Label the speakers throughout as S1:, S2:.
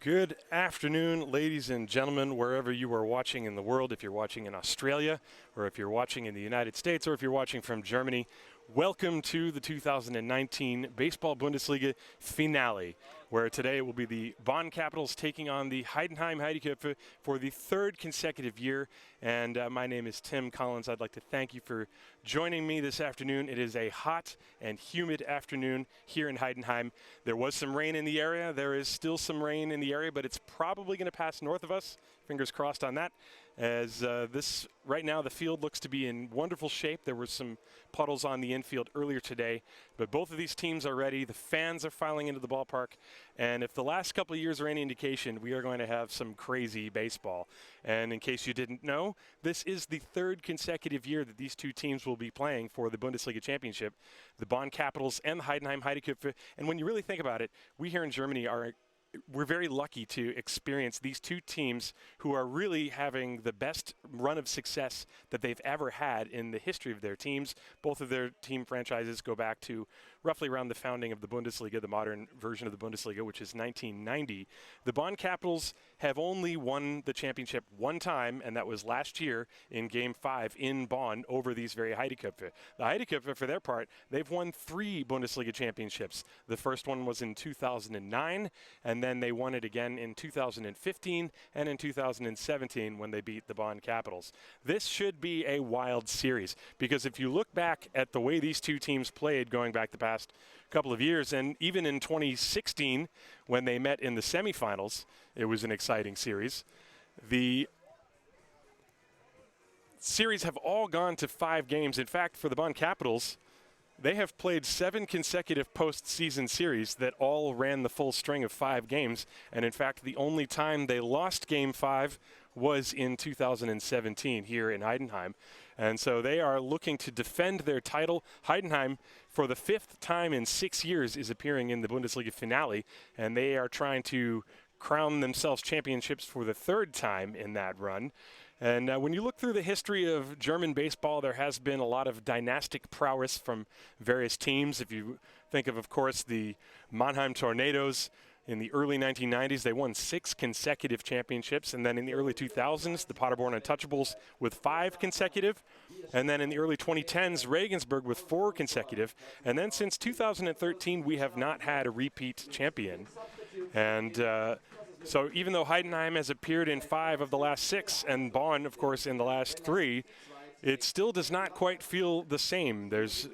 S1: Good afternoon, ladies and gentlemen, wherever you are watching in the world. If you're watching in Australia, or if you're watching in the United States, or if you're watching from Germany, welcome to the 2019 Baseball Bundesliga Finale, where today will be the Bonn Capitals taking on the Heidenheim Heideköpfe for the third consecutive year. And my name is Tim Collins. I'd like to thank you for joining me this afternoon. It is a hot and humid afternoon here in Heidenheim. There was some rain in the area. There is still some rain in the area, but it's probably going to pass north of us. Fingers crossed on that. As right now, the field looks to be in wonderful shape. There were some puddles on the infield earlier today, but both of these teams are ready. The fans are filing into the ballpark, and if the last couple of years are any indication, we are going to have some crazy baseball. And in case you didn't know, this is the third consecutive year that these two teams will be playing for the Bundesliga Championship, the Bonn Capitals and the Heidenheim Heideköpfe. And when you really think about it, we here in Germany we're very lucky to experience these two teams who are really having the best run of success that they've ever had in the history of their teams. Both of their team franchises go back to roughly around the founding of the Bundesliga, the modern version of the Bundesliga, which is 1990. The Bonn Capitals have only won the championship one time, and that was last year in Game 5 in Bonn over these very Heideköpfe. The Heideköpfe, for their part, they've won 3 Bundesliga championships. The first one was in 2009, and then they won it again in 2015 and in 2017 when they beat the Bonn Capitals. This should be a wild series, because if you look back at the way these two teams played going back the past couple of years, and even in 2016 when they met in the semifinals, it was an exciting series. The series have all gone to 5 games. In fact, for the Bonn Capitals, they have played 7 consecutive postseason series that all ran the full string of 5 games. And in fact, the only time they lost Game 5 was in 2017 here in Heidenheim. And so they are looking to defend their title. Heidenheim, for the 5th time in 6 years, is appearing in the Bundesliga finale, and they are trying to crown themselves championships for the 3rd time in that run. And when you look through the history of German baseball, there has been a lot of dynastic prowess from various teams. If you think of course, the Mannheim Tornadoes in the early 1990s, they won 6 consecutive championships. And then in the early 2000s, the Paderborn Untouchables with 5 consecutive. And then in the early 2010s, Regensburg with 4 consecutive. And then since 2013, we have not had a repeat champion. And so even though Heidenheim has appeared in 5 of the last 6, and Bonn, of course, in the last 3, it still does not quite feel the same. There's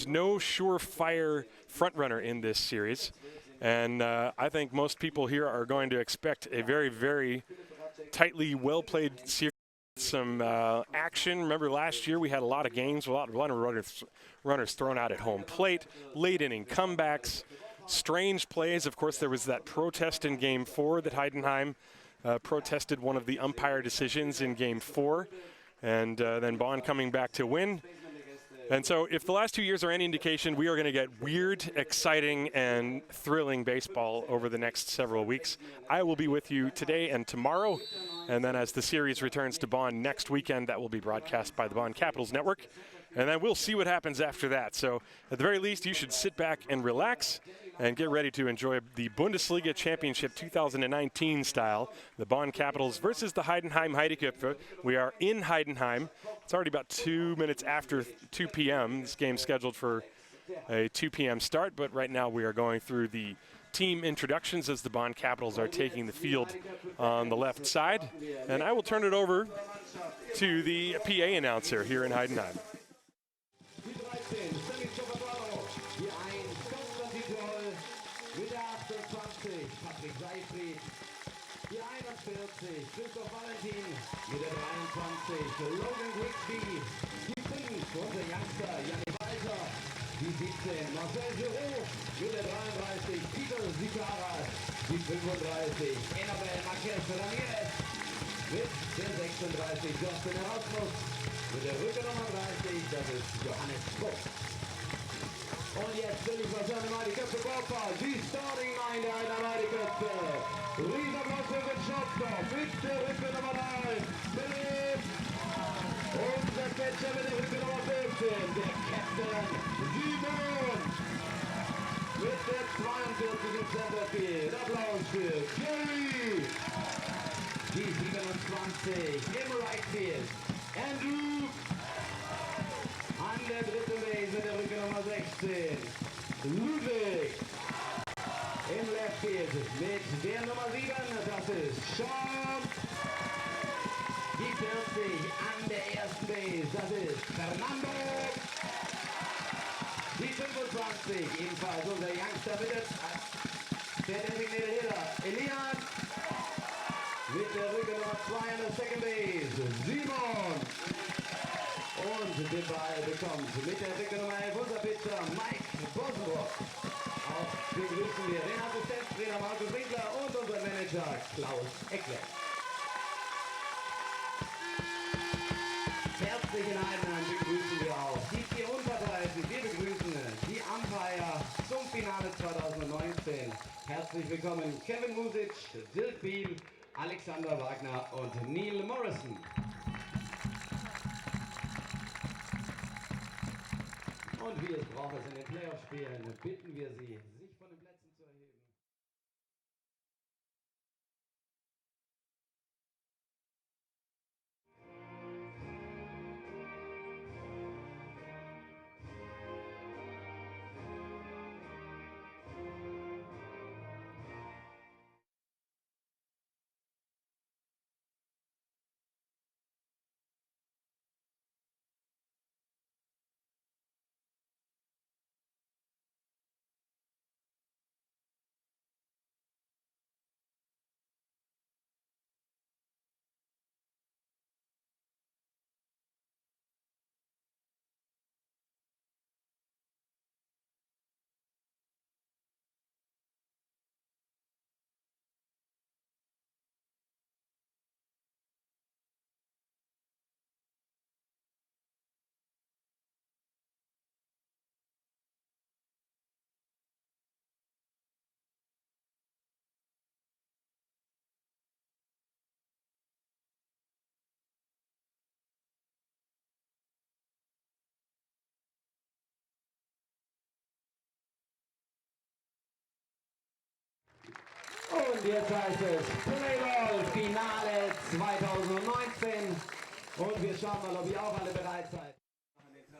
S1: no surefire frontrunner in this series. And I think most people here are going to expect a very, very tightly well-played series. Some action. Remember last year we had a lot of games, a lot of runners thrown out at home plate, late inning comebacks, strange plays. Of course, there was that protest in Game 4 that Heidenheim protested one of the umpire decisions in Game 4, and then Bonn coming back to win. And so if the last 2 years are any indication, we are going to get weird, exciting, and thrilling baseball over the next several weeks. I will be with you today and tomorrow. And then as the series returns to Bonn next weekend, that will be broadcast by the Bonn Capitals Network. And then we'll see what happens after that. So at the very least, you should sit back and relax and get ready to enjoy the Bundesliga Championship 2019 style, the Bonn Capitals versus the Heidenheim Heideköpfe. We are in Heidenheim. It's already about 2 minutes after 2 p.m. This game's scheduled for a 2 p.m. start, but right now we are going through the team introductions as the Bonn Capitals are taking the field on the left side. And I will turn it over to the PA announcer here in Heidenheim.
S2: Die 17, Marcel Giraud mit der 33, Peter Sicaras, die 35, Enabel Marquez Ramirez mit der 36, Justin Erasmus mit der Rückennummer 30, das ist Johannes Vogt. Und jetzt will ich was an den Heideköpfe Ballpark, die Starting Line der Heideköpfe. Riesenapplaus für den Shotstop mit der Rückennummer 1, Philipp. Und der Catcher mit der Rückennummer 15, der Captain Simon. Mit der 42 im Centerfield. Applaus für Nummer 16, Ludwig. Im Left Field mit der Nummer 7, das ist Sean. Die 40 an der ersten Base, das ist Fernando. Die 25, ebenfalls unser Youngster bitte, der designated Hitter, Elias. Mit der Rücke Nummer 2 an der Second Base, Simon. Und den Ball bekommt mit der Rücke Nummer 11 unser Pitcher, Mike Bosenbrock. Auch begrüßen wir den Assistenztrainer Markus Winkler und unseren Manager Klaus Eckler. Herzlich in Heidenheim begrüßen wir auch die 4 Unparteiischen. Wir begrüßen die Umpire zum Finale 2019. Herzlich willkommen Kevin Music, Dirk Biel, Alexander Wagner und Neil Morrison. Und wie es braucht es in den Playoff-Spielen, bitten wir Sie, sich von den Plätzen zu erheben. Und jetzt heißt es Playball Finale 2019. Und wir schauen mal, ob ihr auch alle bereit seid.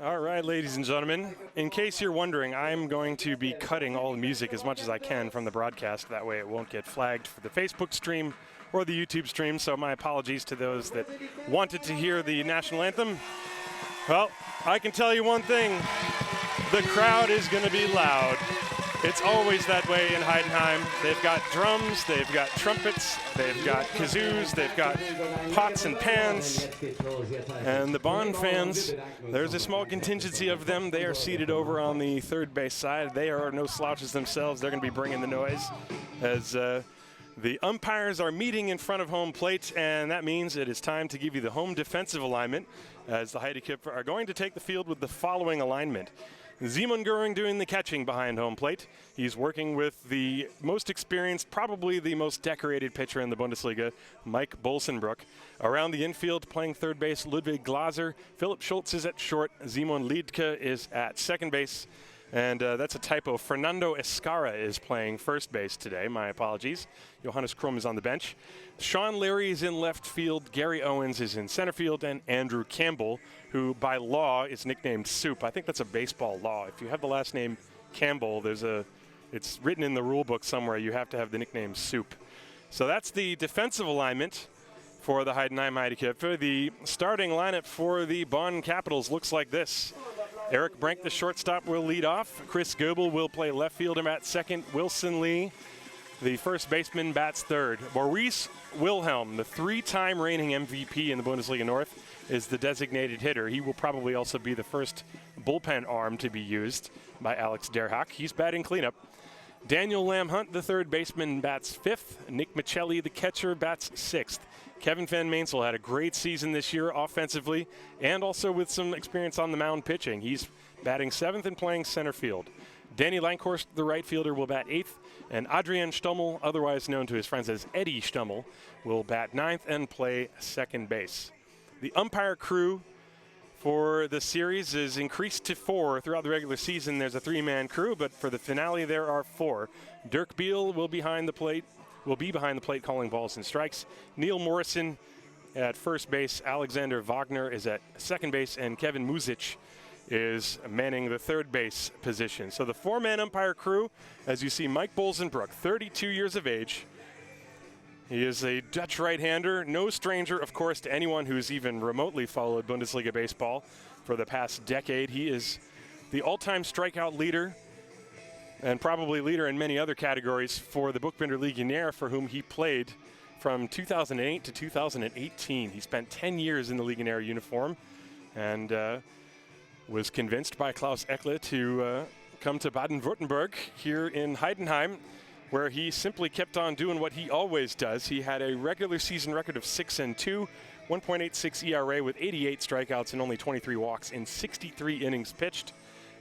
S1: All right, ladies and gentlemen, in case you're wondering, I'm going to be cutting all the music as much as I can from the broadcast. That way it won't get flagged for the Facebook stream or the YouTube stream. So my apologies to those that wanted to hear the national anthem. Well, I can tell you one thing. The crowd is going to be loud. It's always that way in Heidenheim. They've got drums, they've got trumpets, they've got kazoos, they've got pots and pans. And the Bonn fans, there's a small contingency of them. They are seated over on the third base side. They are no slouches themselves. They're going to be bringing the noise as the umpires are meeting in front of home plate, and that means it is time to give you the home defensive alignment, as the Heideköpfe are going to take the field with the following alignment. Simon Göring doing the catching behind home plate. He's working with the most experienced, probably the most decorated pitcher in the Bundesliga, Mike Bolsenbrook. Around the infield, playing third base, Ludwig Glaser. Philipp Schultz is at short. Simon Liedke is at second base. And that's a typo. Fernando Escara is playing first base today. My apologies. Johannes Krumm is on the bench. Sean Leary is in left field. Gary Owens is in center field. And Andrew Campbell, who by law is nicknamed Soup. I think that's a baseball law. If you have the last name Campbell, it's written in the rule book somewhere. You have to have the nickname Soup. So that's the defensive alignment for the Heidenheim Heideköpfe. The starting lineup for the Bonn Capitals looks like this. Eric Brink, the shortstop, will lead off. Chris Goebel will play left fielder at second. Wilson Lee, the first baseman, bats third. Maurice Wilhelm, the 3-time reigning MVP in the Bundesliga North, is the designated hitter. He will probably also be the first bullpen arm to be used by Alex Derhak. He's batting cleanup. Daniel Lamhunt, the third baseman, bats fifth. Nick Michelli, the catcher, bats sixth. Kevin Van Mainsel had a great season this year offensively and also with some experience on the mound pitching. He's batting seventh and playing center field. Danny Lankhorst, the right fielder, will bat eighth, and Adrian Stummel, otherwise known to his friends as Eddie Stummel, will bat ninth and play second base. The umpire crew for the series is increased to 4. Throughout the regular season, there's a 3-man crew, but for the finale, there are 4. Dirk Biel will be behind the plate calling balls and strikes. Neil Morrison at first base. Alexander Wagner is at second base, and Kevin Music is manning the third base position. So the four-man umpire crew, as you see, Mike Bolsenbroek, 32 years of age. He is a Dutch right-hander, no stranger, of course, to anyone who's even remotely followed Bundesliga baseball for the past decade. He is the all-time strikeout leader and probably leader in many other categories for the Boekbinder Legionnaire, for whom he played from 2008 to 2018. He spent 10 years in the Legionnaire uniform and was convinced by Klaus Ekle to come to Baden-Württemberg here in Heidenheim, where he simply kept on doing what he always does. He had a regular season record of 6-2, 1.86 ERA with 88 strikeouts and only 23 walks in 63 innings pitched.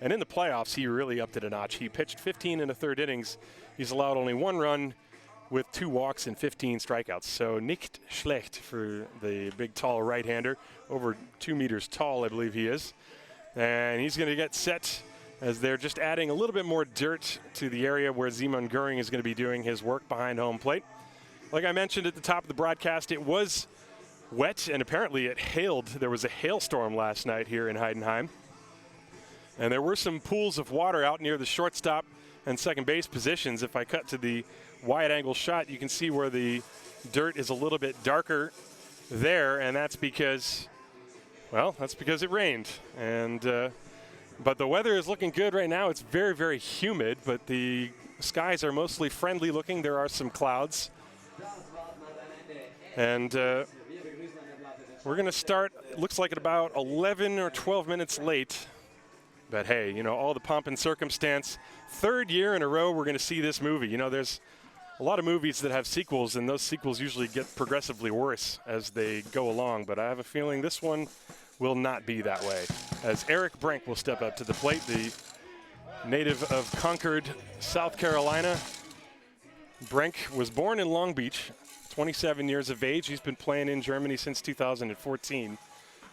S1: And in the playoffs, he really upped it a notch. He pitched 15 1/3 innings. He's allowed only 1 run with 2 walks and 15 strikeouts. So nicht schlecht for the big, tall right-hander, over 2 meters tall, I believe he is. And he's going to get set as they're just adding a little bit more dirt to the area where Simon Göring is going to be doing his work behind home plate. Like I mentioned at the top of the broadcast, it was wet, and apparently it hailed. There was a hailstorm last night here in Heidenheim. And there were some pools of water out near the shortstop and second base positions. If I cut to the wide-angle shot, you can see where the dirt is a little bit darker there, and that's because, well, that's because it rained. And but the weather is looking good right now. It's very, very humid, but the skies are mostly friendly looking. There are some clouds. And we're going to start, it looks like at about 11 or 12 minutes late. But hey, you know, all the pomp and circumstance. 3rd year in a row we're going to see this movie. You know, there's a lot of movies that have sequels, and those sequels usually get progressively worse as they go along. But I have a feeling this one will not be that way, as Eric Brink will step up to the plate, the native of Concord, South Carolina. Brink was born in Long Beach, 27 years of age. He's been playing in Germany since 2014.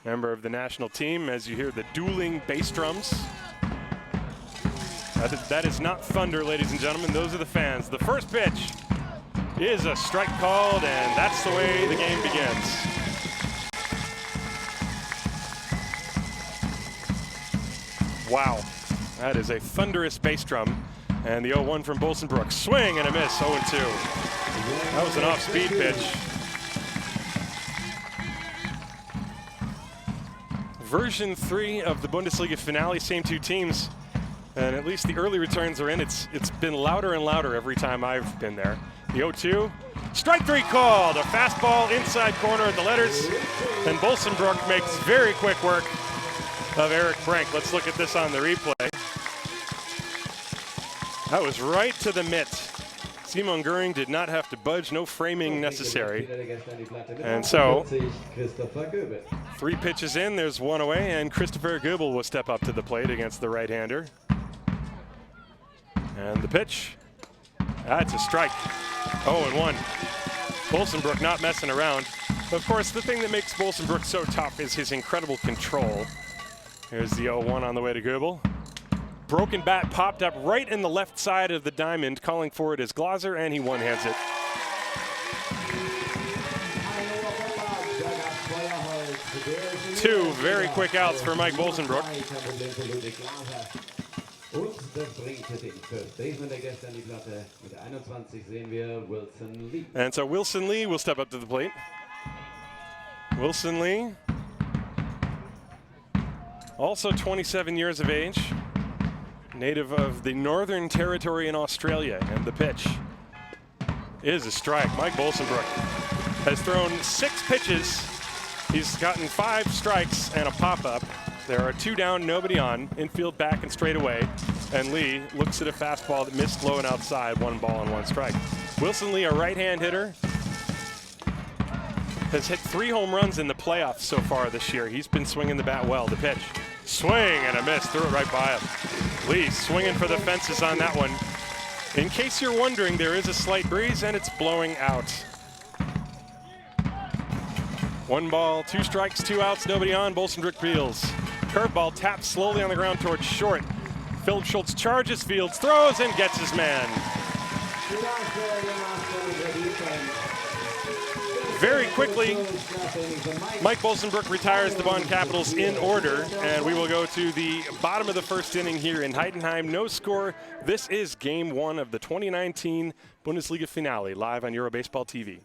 S1: Member of the national team, as you hear the dueling bass drums. That is not thunder, ladies and gentlemen. Those are the fans. The first pitch is a strike called, and that's the way the game begins. Wow, that is a thunderous bass drum. And the 0-1 from Bolsenbroek. Swing and a miss, 0-2. That was an off-speed pitch. Version 3 of the Bundesliga finale, same 2 teams. And at least the early returns are in. It's been louder and louder every time I've been there. The 0-2. Strike 3 called. A fastball inside corner at the letters. And Bolsenbroek makes very quick work of Eric Brink. Let's look at this on the replay. That was right to the mitt. Simon Göring did not have to budge, no framing necessary. And so, 3 pitches in, there's 1 away, and Christopher Goebel will step up to the plate against the right-hander. And the pitch, that's a strike. 0-1. Bolsenbroek not messing around. Of course, the thing that makes Bolsenbroek so tough is his incredible control. Here's the 0-1 on the way to Goebel. Broken bat popped up right in the left side of the diamond, calling for it as Glaser, and he one-hands it. 2 very quick outs for Mike Bolsenbroek. And so Wilson Lee will step up to the plate. Wilson Lee, also 27 years of age, native of the Northern Territory in Australia, and the pitch is a strike. Mike Bolsenbroek has thrown 6 pitches. He's gotten 5 strikes and a pop-up. There are 2 down, nobody on, infield back and straight away. And Lee looks at a fastball that missed low and outside, 1 ball and 1 strike. Wilson Lee, a right-hand hitter, has hit 3 home runs in the playoffs so far this year. He's been swinging the bat well. The pitch, swing and a miss, threw it right by him. Lee swinging for the fences on that one. In case you're wondering, there is a slight breeze and it's blowing out. 1 ball, 2 strikes, 2 outs, nobody on. Bolsenbroek fields. Curveball taps slowly on the ground towards short. Philip Schultz charges, fields, throws, and gets his man. Very quickly, Mike Bolsenbrook retires the Bonn Capitals in order, and we will go to the bottom of the first inning here in Heidenheim. No score. This is Game 1 of the 2019 Bundesliga Finale, live on Eurobaseball TV.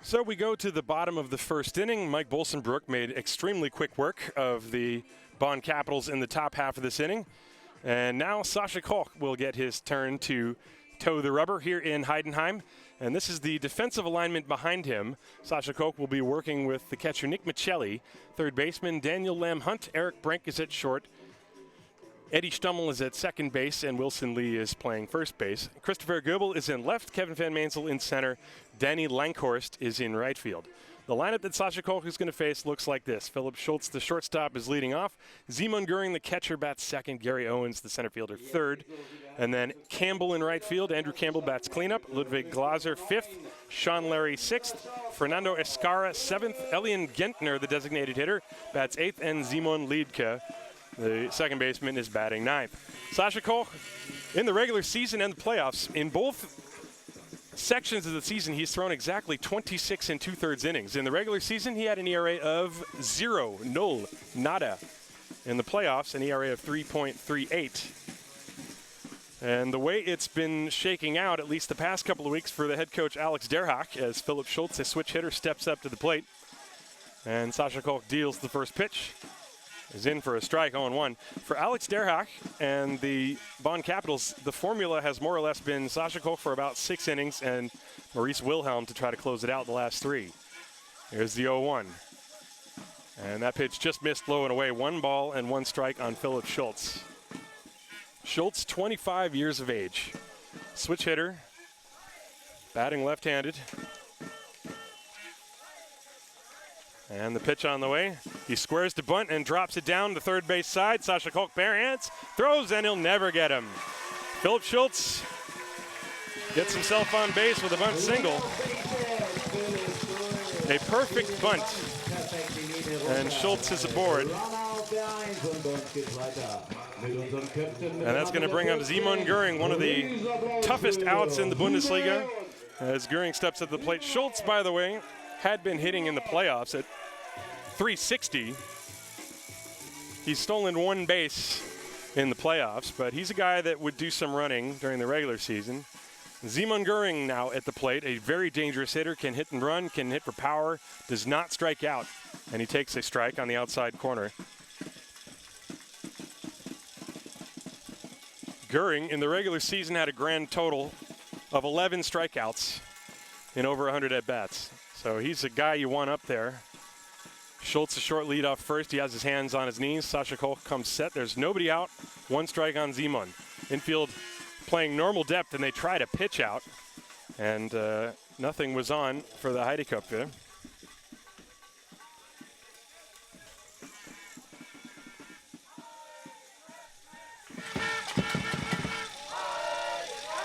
S1: So we go to the bottom of the first inning. Mike Bolsenbrook made extremely quick work of the Bonn Capitals in the top half of this inning. And now Sascha Koch will get his turn to toe the rubber here in Heidenheim. And this is the defensive alignment behind him. Sascha Koch will be working with the catcher Nick Michelli, third baseman Daniel Lamb-Hunt, Eric Brink is at short, Eddie Stummel is at second base, and Wilson Lee is playing first base. Christopher Goebel is in left, Kevin Van Mansel in center, Danny Langhorst is in right field. The lineup that Sascha Koch is going to face looks like this. Philip Schultz, the shortstop, is leading off. Simon Göring, the catcher, bats second. Gary Owens, the center fielder, third. And then Campbell in right field. Andrew Campbell bats cleanup. Ludwig Glaser, fifth. Sean Larry, sixth. Fernando Escara, seventh. Elian Gentner, the designated hitter, bats eighth. And Simon Liedke, the second baseman, is batting ninth. Sascha Koch, in the regular season and the playoffs, in both sections of the season, he's thrown exactly 26 and 2/3 innings. In the regular season, he had an ERA of 0, null, nada. In the playoffs, an ERA of 3.38. And the way it's been shaking out, at least the past couple of weeks, for the head coach Alex Derhak, as Philip Schultz, a switch hitter, steps up to the plate. And Sascha Koch deals the first pitch. Is in for a strike, 0-1. For Alex Derhak and the Bonn Capitals, the formula has more or less been Sascha Koch for about 6 innings and Maurice Wilhelm to try to close it out the last 3. Here's the 0-1. And that pitch just missed low and away. 1 ball and 1 strike on Philip Schultz. Schultz, 25 years of age. Switch hitter, batting left-handed. And the pitch on the way. He squares the bunt and drops it down the third base side. Sascha Koch bare hands, throws, and he'll never get him. Philip Schultz gets himself on base with a bunt single. A perfect bunt. And Schultz is aboard. And that's going to bring up Simon Göring, one of the toughest outs in the Bundesliga, as Göring steps at the plate. Schultz, by the way, had been hitting in the playoffs at .360. He's stolen 1 base in the playoffs, but he's a guy that would do some running during the regular season. Simon Göring now at the plate, a very dangerous hitter, can hit and run, can hit for power, does not strike out, and he takes a strike on the outside corner. Göring in the regular season had a grand total of 11 strikeouts in over 100 at-bats. So he's a guy you want up there. Schultz, a short lead off first. He has his hands on his knees. Sascha Koch comes set. There's nobody out. 1 strike on Simon. Infield playing normal depth, and they try to pitch out. And nothing was on for the Heideköpfe.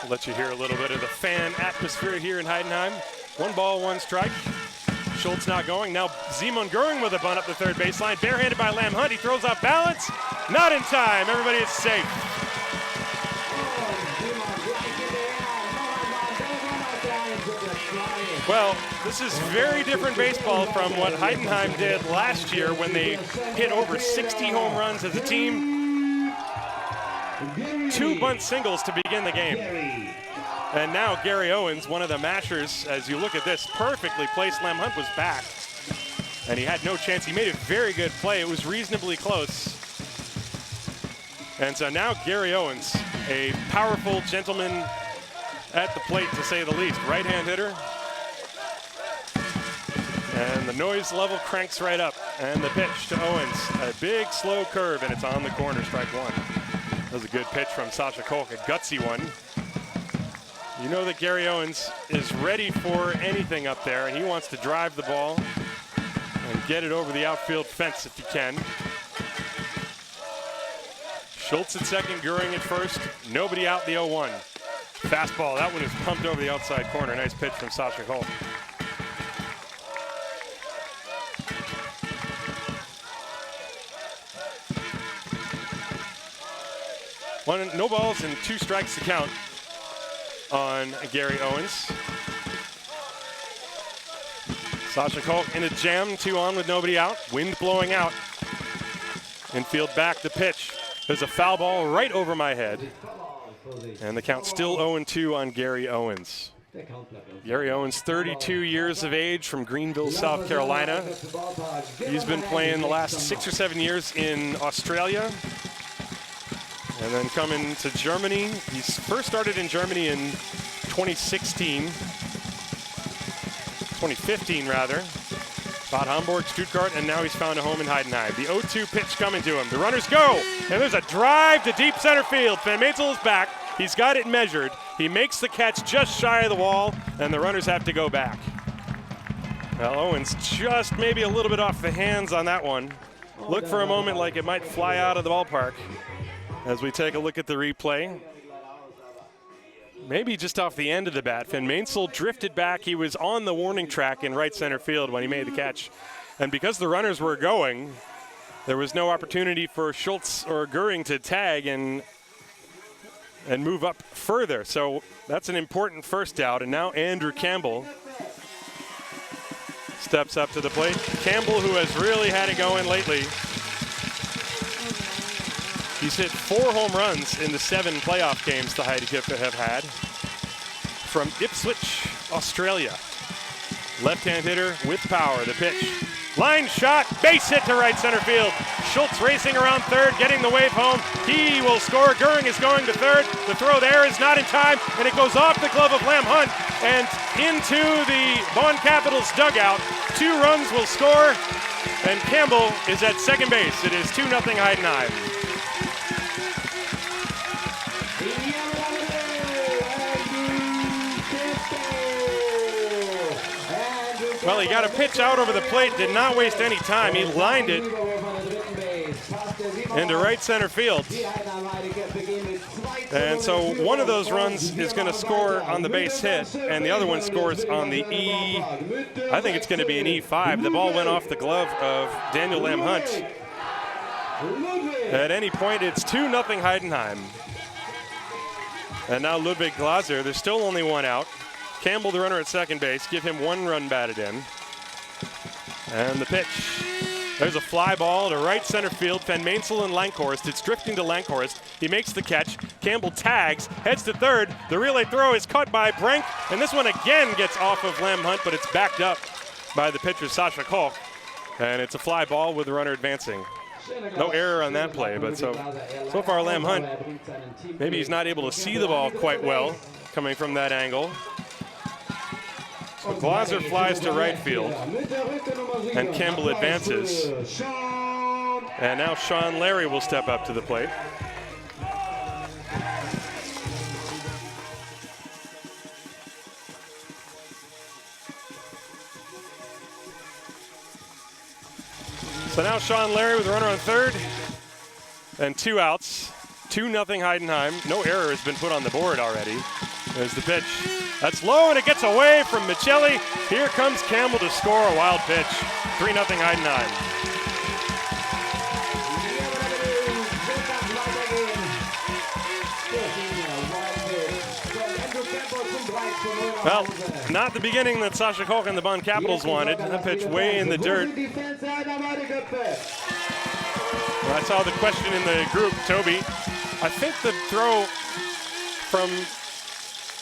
S1: I'll let you hear a little bit of the fan atmosphere here in Heidenheim. 1 ball, 1 strike. Schultz not going. Now Simon Göring with a bunt up the third baseline. Barehanded by Lamb-Hunt. He throws off balance. Not in time. Everybody is safe. Well, this is very different baseball from what Heidenheim did last year when they hit over 60 home runs as a team. 2 bunt singles to begin the game. And now Gary Owens, one of the mashers, as you look at this, perfectly placed. Lamb-Hunt was back, and he had no chance. He made a very good play. It was reasonably close. And so now Gary Owens, a powerful gentleman at the plate, to say the least. Right-hand hitter. And the noise level cranks right up. And the pitch to Owens. A big slow curve, and it's on the corner, strike one. That was a good pitch from Sasha Kolk, a gutsy one. You know that Gary Owens is ready for anything up there, and he wants to drive the ball and get it over the outfield fence if he can. Schultz at second, Goering at first. Nobody out the 0-1. Fastball, that one is pumped over the outside corner. Nice pitch from Sasha Kolk. No balls and 2 strikes to count on Gary Owens. Sasha Kolk in a jam, 2 on with nobody out. Wind blowing out. Infield back, the pitch. There's a foul ball right over my head. And the count still 0-2 on Gary Owens. Gary Owens, 32 years of age, from Greenville, South Carolina. He's been playing the last 6 or 7 years in Australia. And then coming to Germany. He first started in Germany in 2015 rather. Bad Hamburg, Stuttgart, and now he's found a home in Heidenheim. The 0-2 pitch coming to him. The runners go, and there's a drive to deep center field. Van Maensel is back. He's got it measured. He makes the catch just shy of the wall, and the runners have to go back. Well, Owens just maybe a little bit off the hands on that one. Look for a moment like it might fly out of the ballpark. As we take a look at the replay. Maybe just off the end of the bat. Van Maensel drifted back. He was on the warning track in right center field when he made the catch. And because the runners were going, there was no opportunity for Schultz or Goering to tag and move up further. So that's an important first out. And now Andrew Campbell steps up to the plate. Campbell, who has really had it going lately. He's hit 4 home runs in the 7 playoff games the Heideköpfe have had. From Ipswich, Australia. Left-hand hitter with power. The pitch. Line shot, base hit to right center field. Schultz racing around third, getting the wave home. He will score. Goering is going to third. The throw there is not in time, and it goes off the glove of Lam Hunt and into the Bonn Capitals dugout. 2 runs will score, and Campbell is at second base. It is 2-0 Heidenheim. Well, he got a pitch out over the plate, did not waste any time. He lined it into right center field. And so one of those runs is going to score on the base hit, and the other one scores on the I think it's going to be an E5. The ball went off the glove of Daniel Lam Hunt. At any point, it's 2-0 Heidenheim. And now Ludwig Glaser, there's still only 1 out. Campbell, the runner at second base, give him 1 run batted in. And the pitch. There's a fly ball to right center field. Van Maensel and Lankhorst. It's drifting to Lankhorst. He makes the catch. Campbell tags, heads to third. The relay throw is caught by Brink. And this one again gets off of Lam Hunt, but it's backed up by the pitcher, Sasha Kolk. And it's a fly ball with the runner advancing. No error on that play, but so far Lam Hunt, maybe he's not able to see the ball quite well coming from that angle. So Glaser flies to right field, and Campbell advances. And now Sean Larry will step up to the plate. So now Sean Larry with a runner on third, and 2 outs. 2-0 Heidenheim. No error has been put on the board already. There's the pitch. That's low, and it gets away from Michelli. Here comes Campbell to score a wild pitch. 3-0 Heidenheim. Well, not the beginning that Sasha Kolk and the Bonn Capitals wanted. That pitch way in the dirt. Well, I saw the question in the group, Toby. I think the throw from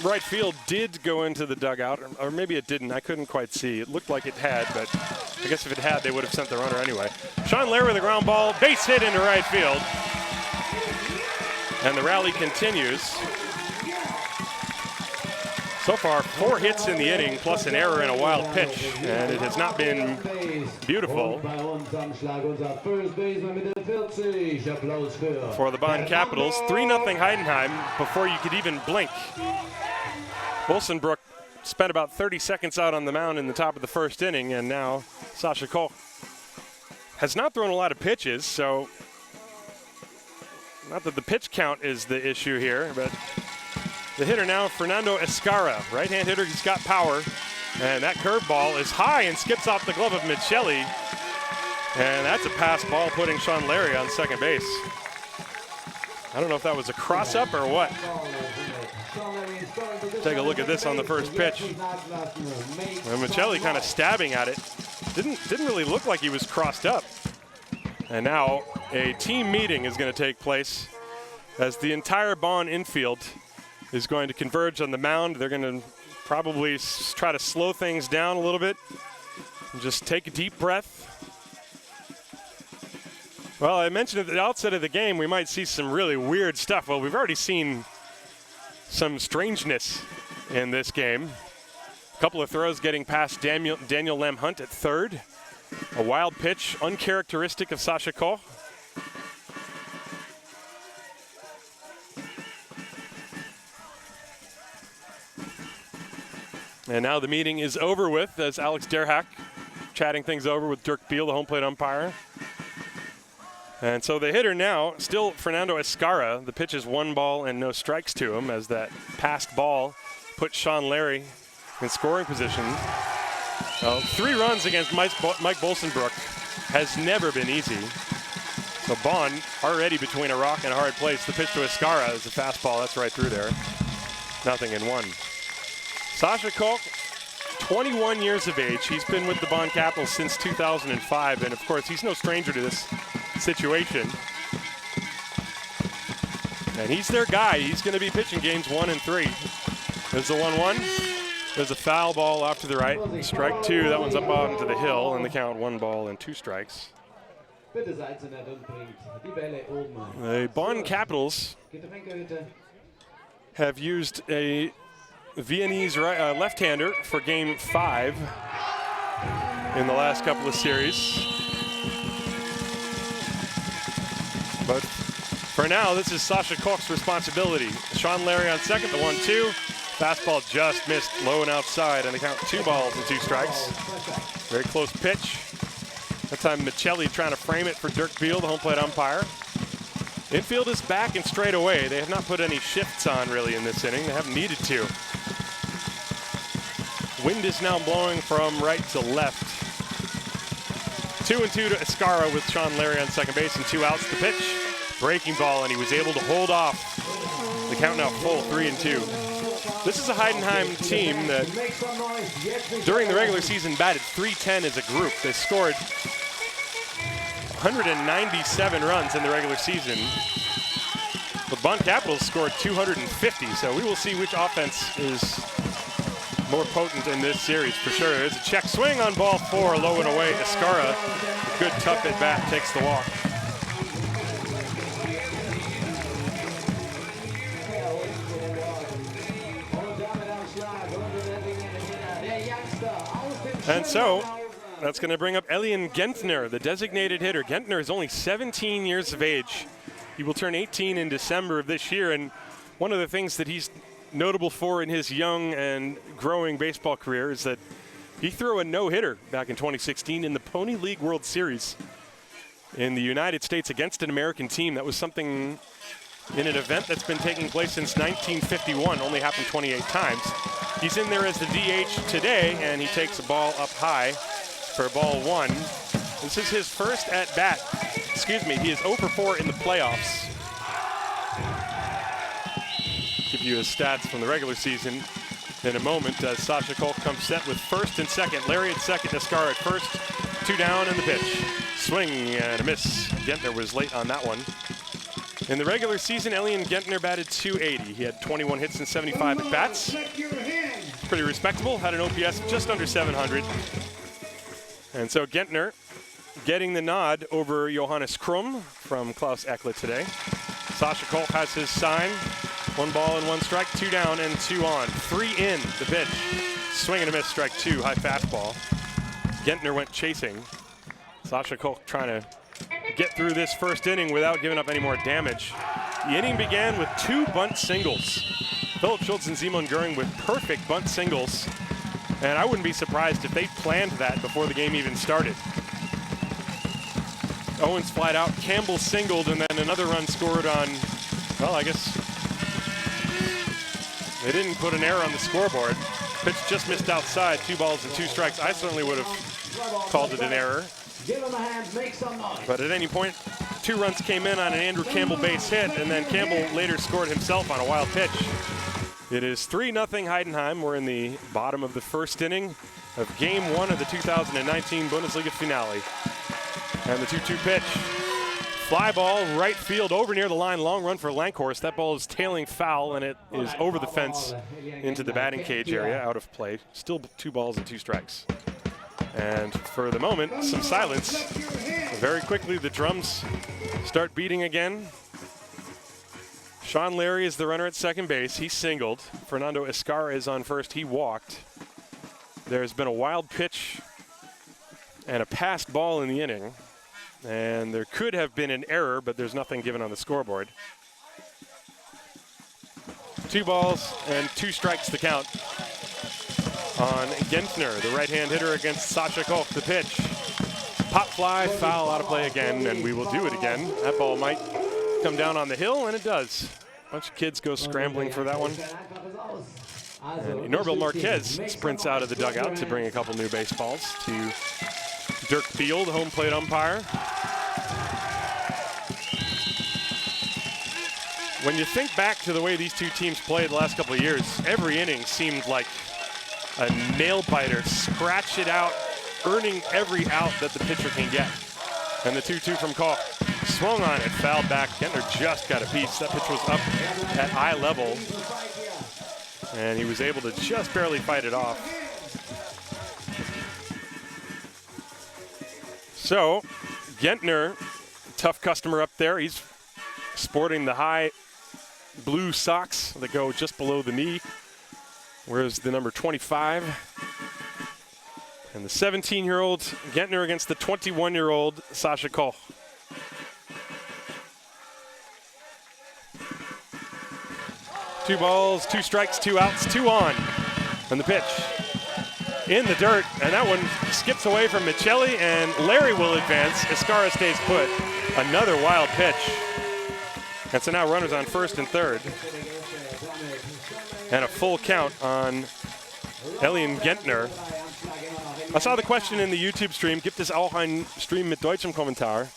S1: right field did go into the dugout, or maybe it didn't. I couldn't quite see. It looked like it had, but I guess if it had, they would have sent the runner anyway. Sean Larry with a ground ball, base hit into right field. And the rally continues. So far, 4 hits in the inning, plus an error and a wild pitch, and it has not been beautiful for the Bonn Capitals. 3-0 Heidenheim before you could even blink. Bolsenbrook spent about 30 seconds out on the mound in the top of the first inning, and now Sasha Koch has not thrown a lot of pitches, so not that the pitch count is the issue here, but the hitter now, Fernando Escarra, right-hand hitter. He's got power, and that curveball is high and skips off the glove of Michelli, and that's a pass ball putting Sean Larry on second base. I don't know if that was a cross-up or what. Take a look at this on the first pitch. And Michelli kind of stabbing at it. Didn't really look like he was crossed up. And now a team meeting is going to take place as the entire Bonn infield is going to converge on the mound. They're going to probably try to slow things down a little bit and just take a deep breath. Well, I mentioned at the outset of the game we might see some really weird stuff. Well, we've already seen some strangeness in this game. A couple of throws getting past Daniel Lem Hunt at third. A wild pitch, uncharacteristic of Sasha Koch. And now the meeting is over with as Alex Derhack chatting things over with Dirk Beal, the home plate umpire. And so the hitter now, still Fernando Escarra. The pitch is 1 ball and no strikes to him as that passed ball put Sean Larry in scoring position. 3 runs against Mike Bolsenbrook has never been easy. So Bonn already between a rock and a hard place. The pitch to Escarra is a fastball. That's right through there. 0-1. Sasha Koch, 21 years of age. He's been with the Bonn Capitals since 2005, and of course he's no stranger to this situation. And he's their guy. He's going to be pitching games 1 and 3. There's the 1-1. There's a foul ball off to the right. Strike 2. That one's up onto the hill, and the count 1 ball and 2 strikes. The Bonn Capitals have used a Viennese left-hander for game 5 in the last couple of series. But for now, this is Sasha Koch's responsibility. Sean Larry on second, the 1-2. Fastball just missed low and outside, and they count 2 balls and 2 strikes. Very close pitch. That time Michelli trying to frame it for Dirk Beal, the home plate umpire. Infield is back and straight away. They have not put any shifts on really in this inning. They haven't needed to. Wind is now blowing from right to left. 2-2 to Escarra with Sean Larry on second base and 2 outs. The pitch, breaking ball, and he was able to hold off. The count now full, 3-2. This is a Heidenheim team that during the regular season batted .310 as a group. They scored 197 runs in the regular season. The Bonn Capitals scored 250, so we will see which offense is more potent in this series for sure. There's a check swing on ball 4, low and away. Escarra, a good tough at bat, takes the walk. And so that's going to bring up Elian Gentner, the designated hitter. Gentner is only 17 years of age. He will turn 18 in December of this year, and one of the things that he's notable for in his young and growing baseball career is that he threw a no-hitter back in 2016 in the Pony League World Series in the United States against an American team. That was something in an event that's been taking place since 1951, only happened 28 times. He's in there as the DH today, and he takes a ball up high for ball 1. This is his first at-bat. Excuse me, he is 0 for 4 in the playoffs. Give you his stats from the regular season in a moment as Sasha Koch comes set with first and second. Larry at second, Escarra at first. 2 down and the pitch. Swing and a miss. Gentner was late on that one. In the regular season, Elian Gentner batted .280. He had 21 hits and 75 at-bats. Pretty respectable, had an OPS of just under 700. And so Gentner getting the nod over Johannes Krum from Klaus Ekla today. Sasha Koch has his sign 1 ball and 1 strike, 2 down and 2 on. 3 in the pitch. Swing and a miss, strike 2, high fastball. Gentner went chasing. Sasha Koch trying to get through this first inning without giving up any more damage. The inning began with 2 bunt singles. Philip Schultz and Simon Göring with perfect bunt singles. And I wouldn't be surprised if they planned that before the game even started. Owens flied out, Campbell singled, and then another run scored on, well, I guess they didn't put an error on the scoreboard. Pitch just missed outside, 2 balls and 2 strikes. I certainly would have called it an error. But at any point, 2 runs came in on an Andrew Campbell base hit, and then Campbell later scored himself on a wild pitch. It is 3-0 Heidenheim. We're in the bottom of the first inning of Game 1 of the 2019 Bundesliga Finale. And the 2-2 pitch. Fly ball, right field, over near the line, long run for Lankhorst. That ball is tailing foul, and it is over the fence into the batting cage area, out of play. Still 2 balls and 2 strikes. And for the moment, some silence. Very quickly, the drums start beating again. Sean Larry is the runner at second base. He singled. Fernando Escarra is on first. He walked. There's been a wild pitch and a passed ball in the inning. And there could have been an error, but there's nothing given on the scoreboard. 2 balls and 2 strikes to count on Gentner, the right-hand hitter against Sasha Koch. The pitch. Pop fly, foul, out of play again, and we will do it again. That ball might come down on the hill, and it does. A bunch of kids go scrambling for that one. And Norbert Marquez sprints out of the dugout to bring a couple new baseballs to Dirk Field, home plate umpire. When you think back to the way these two teams played the last couple of years, every inning seemed like a nail-biter, scratch it out, earning every out that the pitcher can get. And the 2-2 from Koch. Swung on it, fouled back. Gentner just got a piece. That pitch was up at eye level. And he was able to just barely fight it off. So, Gentner, tough customer up there. He's sporting the high blue socks that go just below the knee. Whereas the number 25. And the 17-year-old Gentner against the 21-year-old Sasha Koch. Two balls, 2 strikes, 2 outs, 2 on. And the pitch in the dirt, and that one skips away from Michelli, and Larry will advance. Escarra stays put. Another wild pitch. And so now runners on first and third. And a full count on Elien Gentner. I saw the question in the YouTube Stream, gibt es auch einen Stream mit deutschem Kommentar?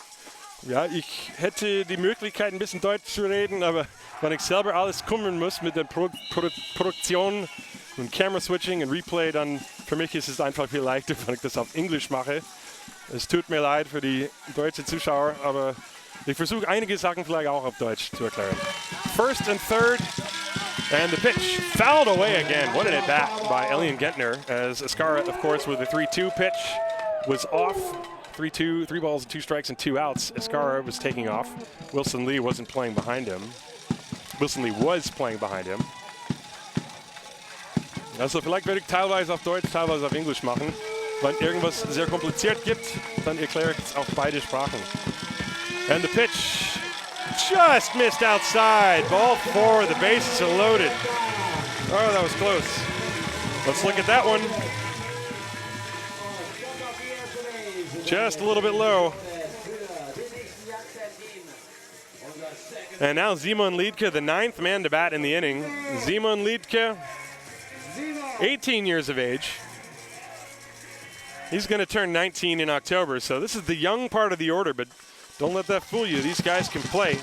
S1: Ja, ich hätte die Möglichkeit, ein bisschen Deutsch zu reden, aber wenn ich selber alles kümmern muss mit der Produktion und Camera Switching und Replay, dann für mich ist es einfach viel leichter, wenn ich das auf Englisch mache. Es tut mir leid für die deutschen Zuschauer, aber ich versuche einige Sachen vielleicht auch auf Deutsch zu erklären. First and third, and the pitch fouled away again. What an at-bat by Elien Gentner, as Escarra, of course, with a 3-2 pitch was off. 3-2, 3 balls, 2 strikes, and 2 outs. Escarra was taking off. Wilson Lee wasn't playing behind him. Wilson Lee was playing behind him. Also vielleicht werde ich teilweise auf Deutsch, teilweise auf Englisch machen. Wenn irgendwas sehr kompliziert gibt, dann erkläre ich es auf beide Sprachen. And the pitch just missed outside. Ball 4, the bases are loaded. Oh, that was close. Let's look at that one. Just a little bit low. And now Simon Liedke, the 9th man to bat in the inning. Simon Liedke, 18 years of age. He's going to turn 19 in October, so this is the young part of the order, but don't let that fool you. These guys can play.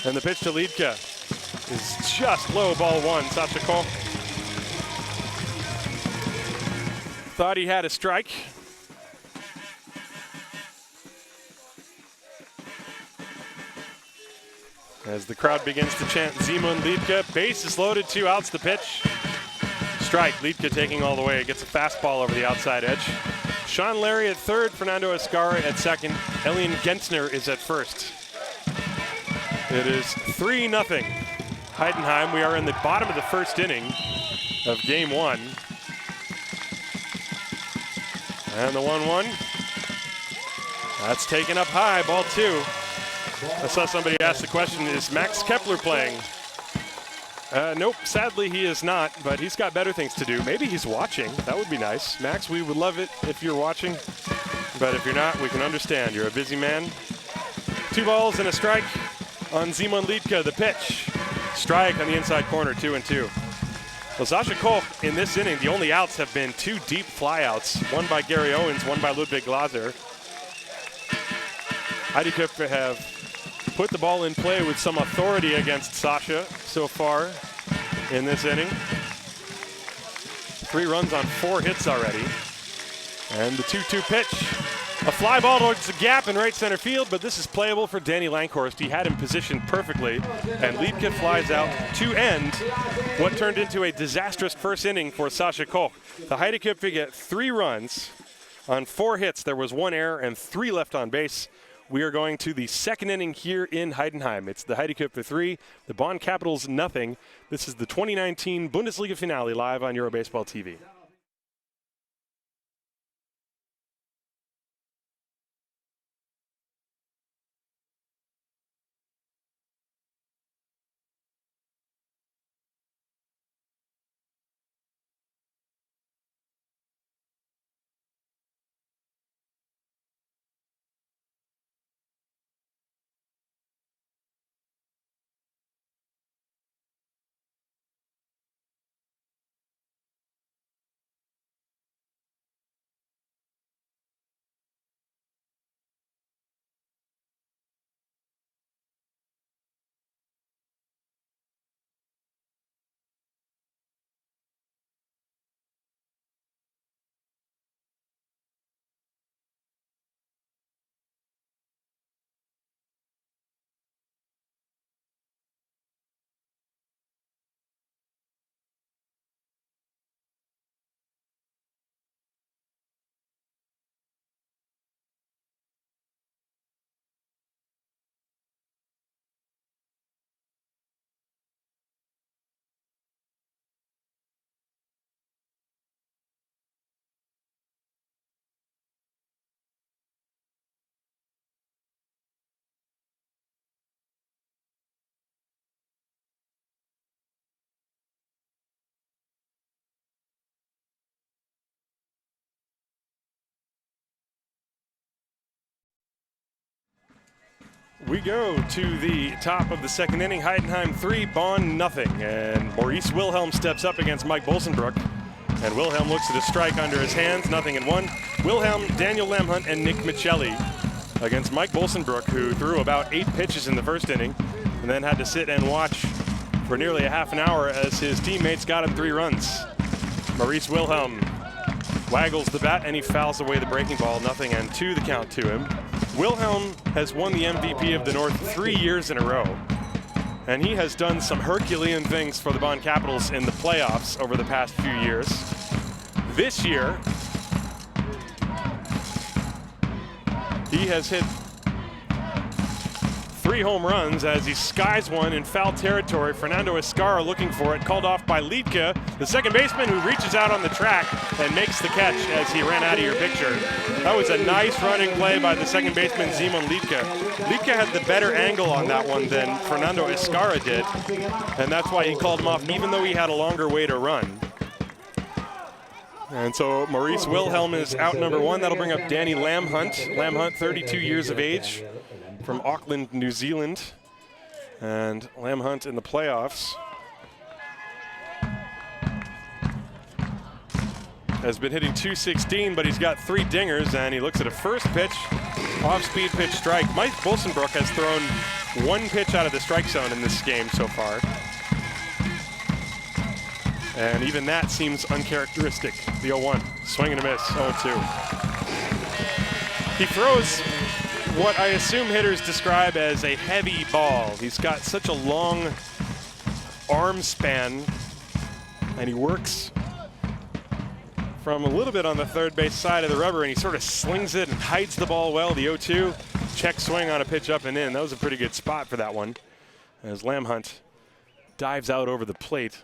S1: And the pitch to Liedke is just low, ball 1. Sasha Koch thought he had a strike. As the crowd begins to chant Simon Liedke, base is loaded, 2 outs, the pitch. Strike, Liedke taking all the way, gets a fastball over the outside edge. Sean Larry at third, Fernando Escarra at second, Elien Gentner is at first. It is 3-0 Heidenheim. We are in the bottom of the first inning of game 1. And the 1-1. That's taken up high, ball 2. I saw somebody ask the question, is Max Kepler playing? Nope, sadly he is not, but he's got better things to do. Maybe he's watching. That would be nice. Max, we would love it if you're watching, but if you're not, we can understand. You're a busy man. 2 balls and a strike on Simon Liedtke, the pitch. Strike on the inside corner, 2-2. Well, Sascha Koch in this inning, the only outs have been 2 deep flyouts, one by Gary Owens, one by Ludwig Glaser. Heideköpfe have put the ball in play with some authority against Sascha so far in this inning. 3 runs on 4 hits already. And the 2-2 pitch. A fly ball towards the gap in right center field, but this is playable for Danny Lankhorst. He had him positioned perfectly, and Liedtke flies out to end what turned into a disastrous first inning for Sascha Koch. The Heideköpfe get 3 runs on 4 hits. There was 1 error and 3 left on base. We are going to the second inning here in Heidenheim. It's the Heideköpfe 3, the Bonn Capitals nothing. This is the 2019 Bundesliga Finale live on Eurobaseball TV. We go to the top of the second inning. Heidenheim 3, Bonn nothing. And Maurice Wilhelm steps up against Mike Bolsenbrook. And Wilhelm looks at a strike under his hands, 0-1. Wilhelm, Daniel Lamhunt, and Nick Michelli against Mike Bolsenbrook, who threw about 8 pitches in the first inning and then had to sit and watch for nearly a half an hour as his teammates got him 3 runs. Maurice Wilhelm waggles the bat and he fouls away the breaking ball, 0-2 the count to him. Wilhelm has won the MVP of the North 3 years in a row, and he has done some Herculean things for the Bonn Capitals in the playoffs over the past few years. This year, he has hit 3 home runs as he skies one in foul territory. Fernando Escarra looking for it, called off by Liedtke, the second baseman, who reaches out on the track and makes the catch as he ran out of your picture. That was a nice running play by the second baseman, Simon Liedtke. Liedtke had the better angle on that one than Fernando Escarra did, and that's why he called him off, even though he had a longer way to run. And so Maurice Wilhelm is out number 1. That'll bring up Danny Lamhunt. Lamhunt, 32 years of age, from Auckland, New Zealand. And Lamhunt in the playoffs has been hitting .216, but he's got 3 dingers, and he looks at a first pitch, off-speed pitch strike. Mike Bolsenbrook has thrown 1 pitch out of the strike zone in this game so far. And even that seems uncharacteristic. The 0-1, swing and a miss, 0-2. He throws what I assume hitters describe as a heavy ball. He's got such a long arm span, and he works from a little bit on the third base side of the rubber, and he sort of slings it and hides the ball well. The 0-2, check swing on a pitch up and in. That was a pretty good spot for that one, as Lamhunt dives out over the plate.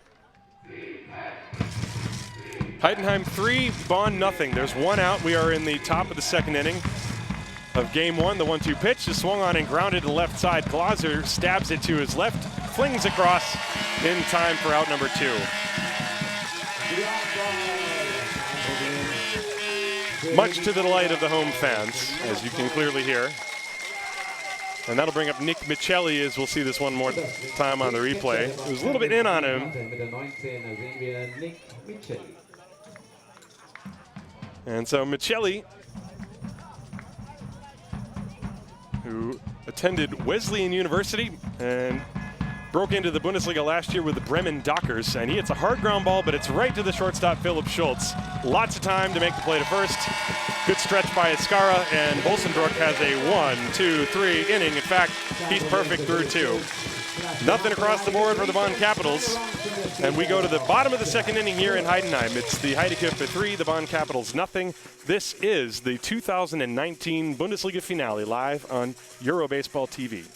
S1: Heidenheim 3, Bonn nothing. There's one out. We are in the top of the second inning of game one. The 1-2 pitch is swung on and grounded to the left side. Glaser stabs it to his left, flings across in time for out number 2. Much to the delight of the home fans, as you can clearly hear. And that'll bring up Nick Michelli as we'll see this one more time on the replay. It was a little bit in on him. And so Michelli, who attended Wesleyan University and broke into the Bundesliga last year with the Bremen Dockers, and he hits a hard ground ball, but it's right to the shortstop, Philip Schultz. Lots of time to make the play to first. Good stretch by Escara, and Bolsenbrook has a 1, 2, 3 inning. In fact, he's perfect through 2. Nothing across the board for the Bonn Capitals. And we go to the bottom of the second inning here in Heidenheim. It's the Heideköpfe 3, the Bonn Capitals nothing. This is the 2019 Bundesliga Finale live on Eurobaseball TV.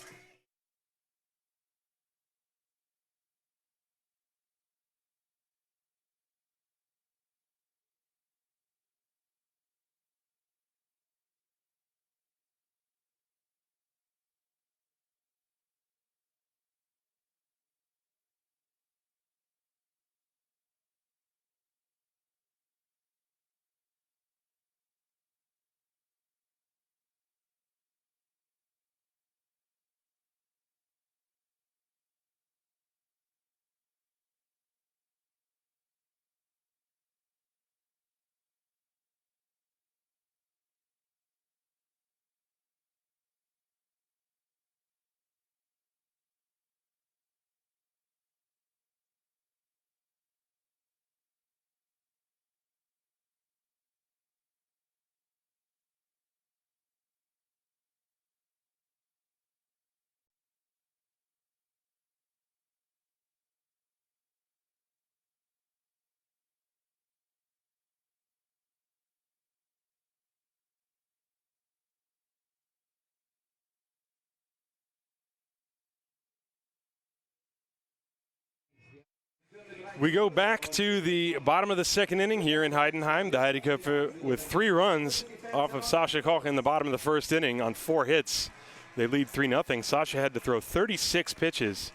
S1: We go back to the bottom of the second inning here in Heidenheim. The Heideköpfe with 3 runs off of Sascha Koch in the bottom of the first inning on 4 hits. They lead 3-0. Sascha had to throw 36 pitches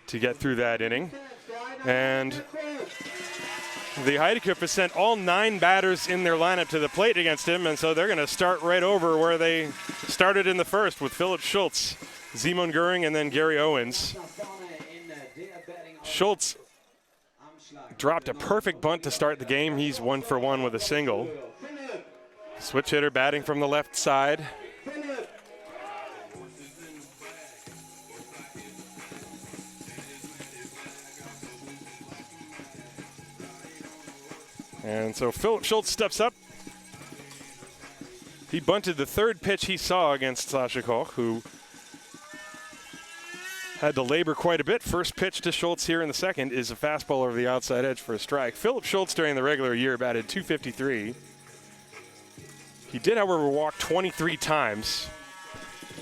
S1: to get through that inning. And the Heideköpfe sent all 9 batters in their lineup to the plate against him, and so they're going to start right over where they started in the first with Philip Schultz, Simon Göring, and then Gary Owens. Schultz dropped a perfect bunt to start the game. He's 1 for 1 with a single. Switch hitter batting from the left side. And so Philip Schultz steps up. He bunted the 3rd pitch he saw against Sascha Koch, who had to labor quite a bit. First pitch to Schultz here in the second is a fastball over the outside edge for a strike. Philip Schultz during the regular year batted .253. He did, however, walk 23 times.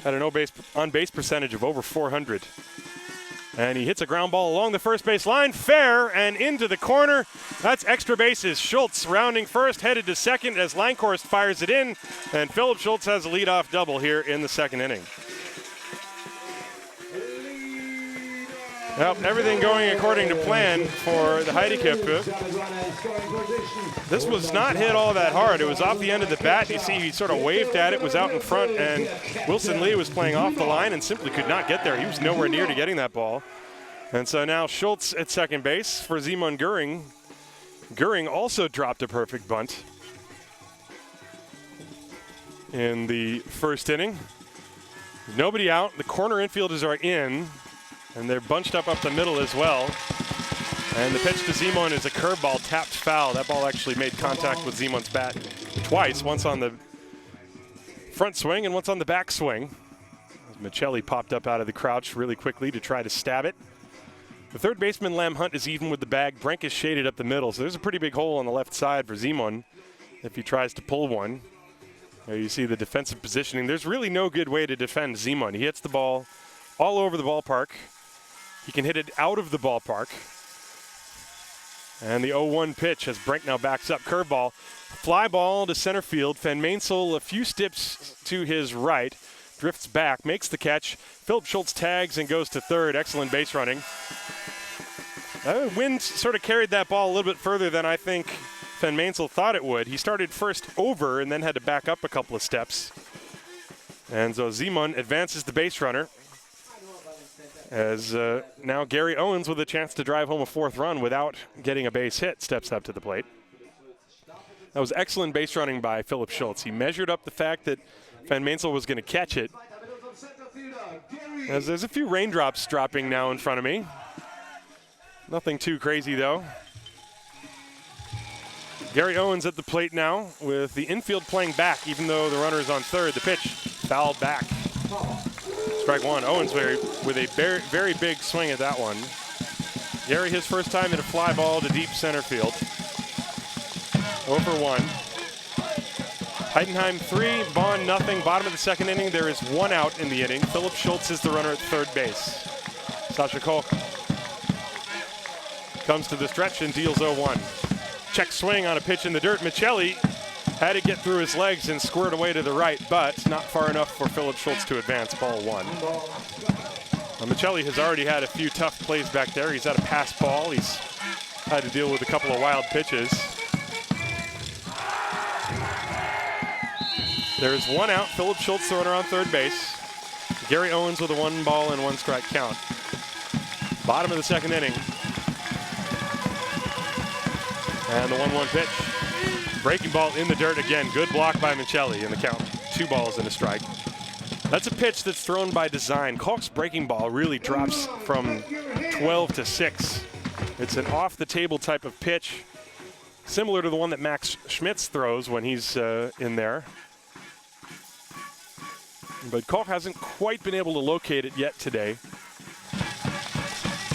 S1: Had an on-base percentage of over 400. And he hits a ground ball along the first base line, fair, and into the corner. That's extra bases. Schultz rounding first, headed to second as Lankhorst fires it in, and Philip Schultz has a leadoff double here in the second inning. Well, everything going according to plan for the Heideköpfe. This was not hit all that hard. It was off the end of the bat. You see he sort of waved at it, was out in front, and Wilson Lee was playing off the line and simply could not get there. He was nowhere near to getting that ball. And so now Schultz at second base for Simon Göring. Göring also dropped a perfect bunt in the first inning. Nobody out. The corner infielders are in. And they're bunched up the middle as well. And the pitch to Simon is a curveball tapped foul. That ball actually made contact with Simon's bat twice, once on the front swing and once on the back swing. Michelli popped up out of the crouch really quickly to try to stab it. The third baseman, Lam Hunt, is even with the bag. Brink is shaded up the middle, so there's a pretty big hole on the left side for Simon if he tries to pull one. There you see the defensive positioning. There's really no good way to defend Simon. He hits the ball all over the ballpark. He can hit it out of the ballpark. And the 0-1 pitch as Brink now backs up. Curveball. Fly ball to center field. Van Meensel a few steps to his right. Drifts back, makes the catch. Philip Schultz tags and goes to third. Excellent base running. Wind sort of carried that ball a little bit further than I think Van Meensel thought it would. He started first over and then had to back up a couple of steps. And so Simon advances the base runner. As now Gary Owens, with a chance to drive home a fourth run without getting a base hit, steps up to the plate. That was excellent base running by Philip Schultz. He measured up the fact that Van Meensel was going to catch it. As there's a few raindrops dropping now in front of me. Nothing too crazy, though. Gary Owens at the plate now with the infield playing back, even though the runner is on third. The pitch fouled back. Strike one. Owens with a very big swing at that one. Gary, his first time in a fly ball to deep center field. 0 for 1. Heidenheim 3, Bonn nothing. Bottom of the second inning, there is one out in the inning. Philip Schultz is the runner at third base. Sasha Koch comes to the stretch and deals 0-1. Check swing on a pitch in the dirt. Michelli had to get through his legs and squirt away to the right, but not far enough for Philip Schultz to advance. Ball one. Michelli has already had a few tough plays back there. He's had a pass ball. He's had to deal with a couple of wild pitches. There's one out. Philip Schultz, the runner on third base. Gary Owens with a 1-ball and 1-strike count. Bottom of the second inning. And the 1-1 pitch. Breaking ball in the dirt again. Good block by Michelli in the count. 2 balls and a strike. That's a pitch that's thrown by design. Koch's breaking ball really drops from 12 to 6. It's an off-the-table type of pitch, similar to the one that Max Schmitz throws when he's in there. But Koch hasn't quite been able to locate it yet today.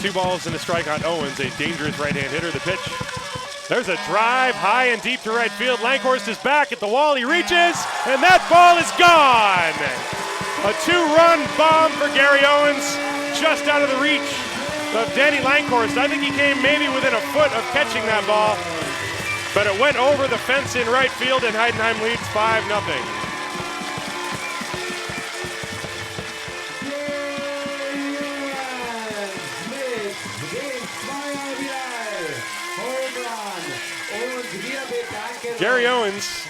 S1: 2 balls and a strike on Owens, a dangerous right-hand hitter. The pitch. There's a drive high and deep to right field. Langhorst is back at the wall. He reaches, and that ball is gone. A 2-run bomb for Gary Owens, just out of the reach of Danny Langhorst. I think he came maybe within a foot of catching that ball, but it went over the fence in right field, and Heidenheim leads 5-0. Gary Owens,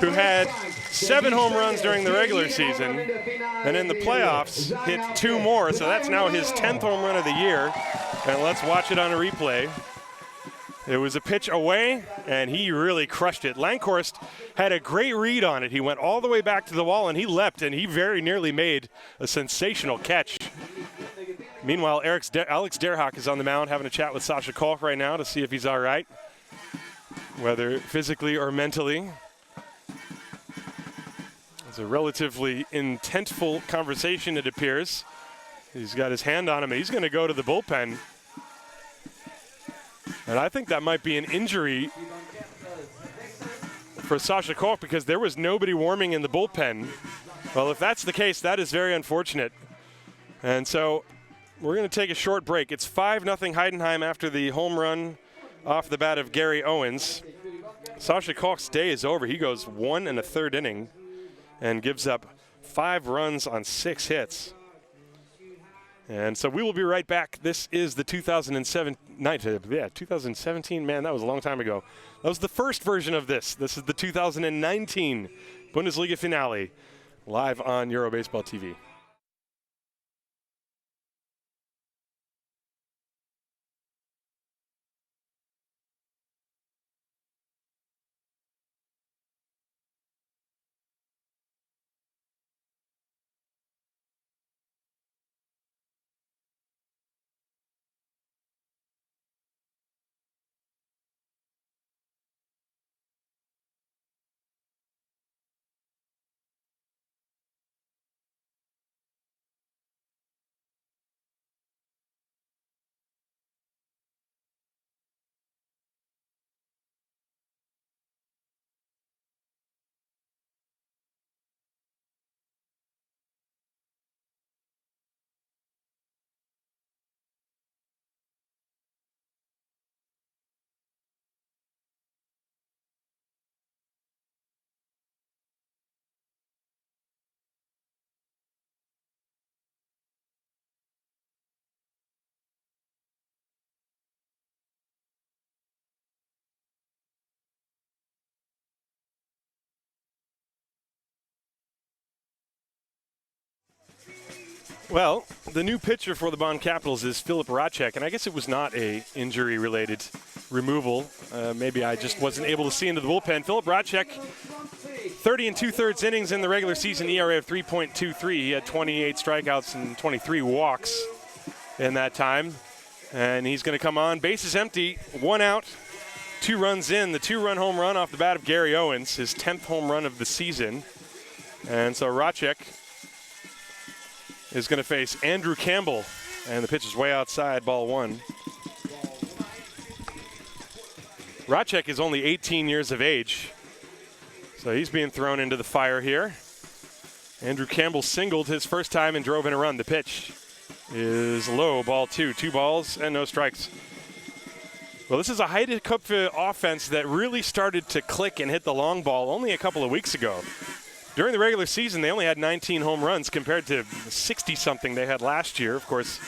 S1: who had 7 home runs during the regular season, and in the playoffs hit 2 more, so that's now his 10th home run of the year. And let's watch it on a replay. It was a pitch away, and he really crushed it. Langhorst had a great read on it. He went all the way back to the wall, and he leapt, and he very nearly made a sensational catch. Meanwhile, Alex Derhak is on the mound having a chat with Sasha Koch right now to see if he's all right, whether physically or mentally. It's a relatively intentful conversation, it appears. He's got his hand on him. He's going to go to the bullpen. And I think that might be an injury for Sasha Koch because there was nobody warming in the bullpen. Well, if that's the case, that is very unfortunate. And so we're going to take a short break. It's 5-0 Heidenheim after the home run off the bat of Gary Owens. Sasha Koch's day is over. He goes 1 1/3 inning and gives up 5 runs on 6 hits. And so we will be right back. This is the 2017. Man, that was a long time ago. That was the first version of this. This is the 2019 Bundesliga finale, live on Eurobaseball TV. Well, the new pitcher for the Bonn Capitals is Philip Racek, and I guess it was not a injury-related removal. Maybe I just wasn't able to see into the bullpen. Philip Racek, 30 2/3 innings in the regular season, ERA of 3.23. He had 28 strikeouts and 23 walks in that time. And he's going to come on. Bases empty, 1 out, 2 runs in. The 2-run home run off the bat of Gary Owens, his 10th home run of the season. And so Racek is going to face Andrew Campbell, and the pitch is way outside, ball 1. Racek is only 18 years of age, so he's being thrown into the fire here. Andrew Campbell singled his first time and drove in a run. The pitch is low, ball 2. 2 balls and no strikes. Well, this is a Heideköpfe offense that really started to click and hit the long ball only a couple of weeks ago. During the regular season, they only had 19 home runs compared to 60-something they had last year. Of course,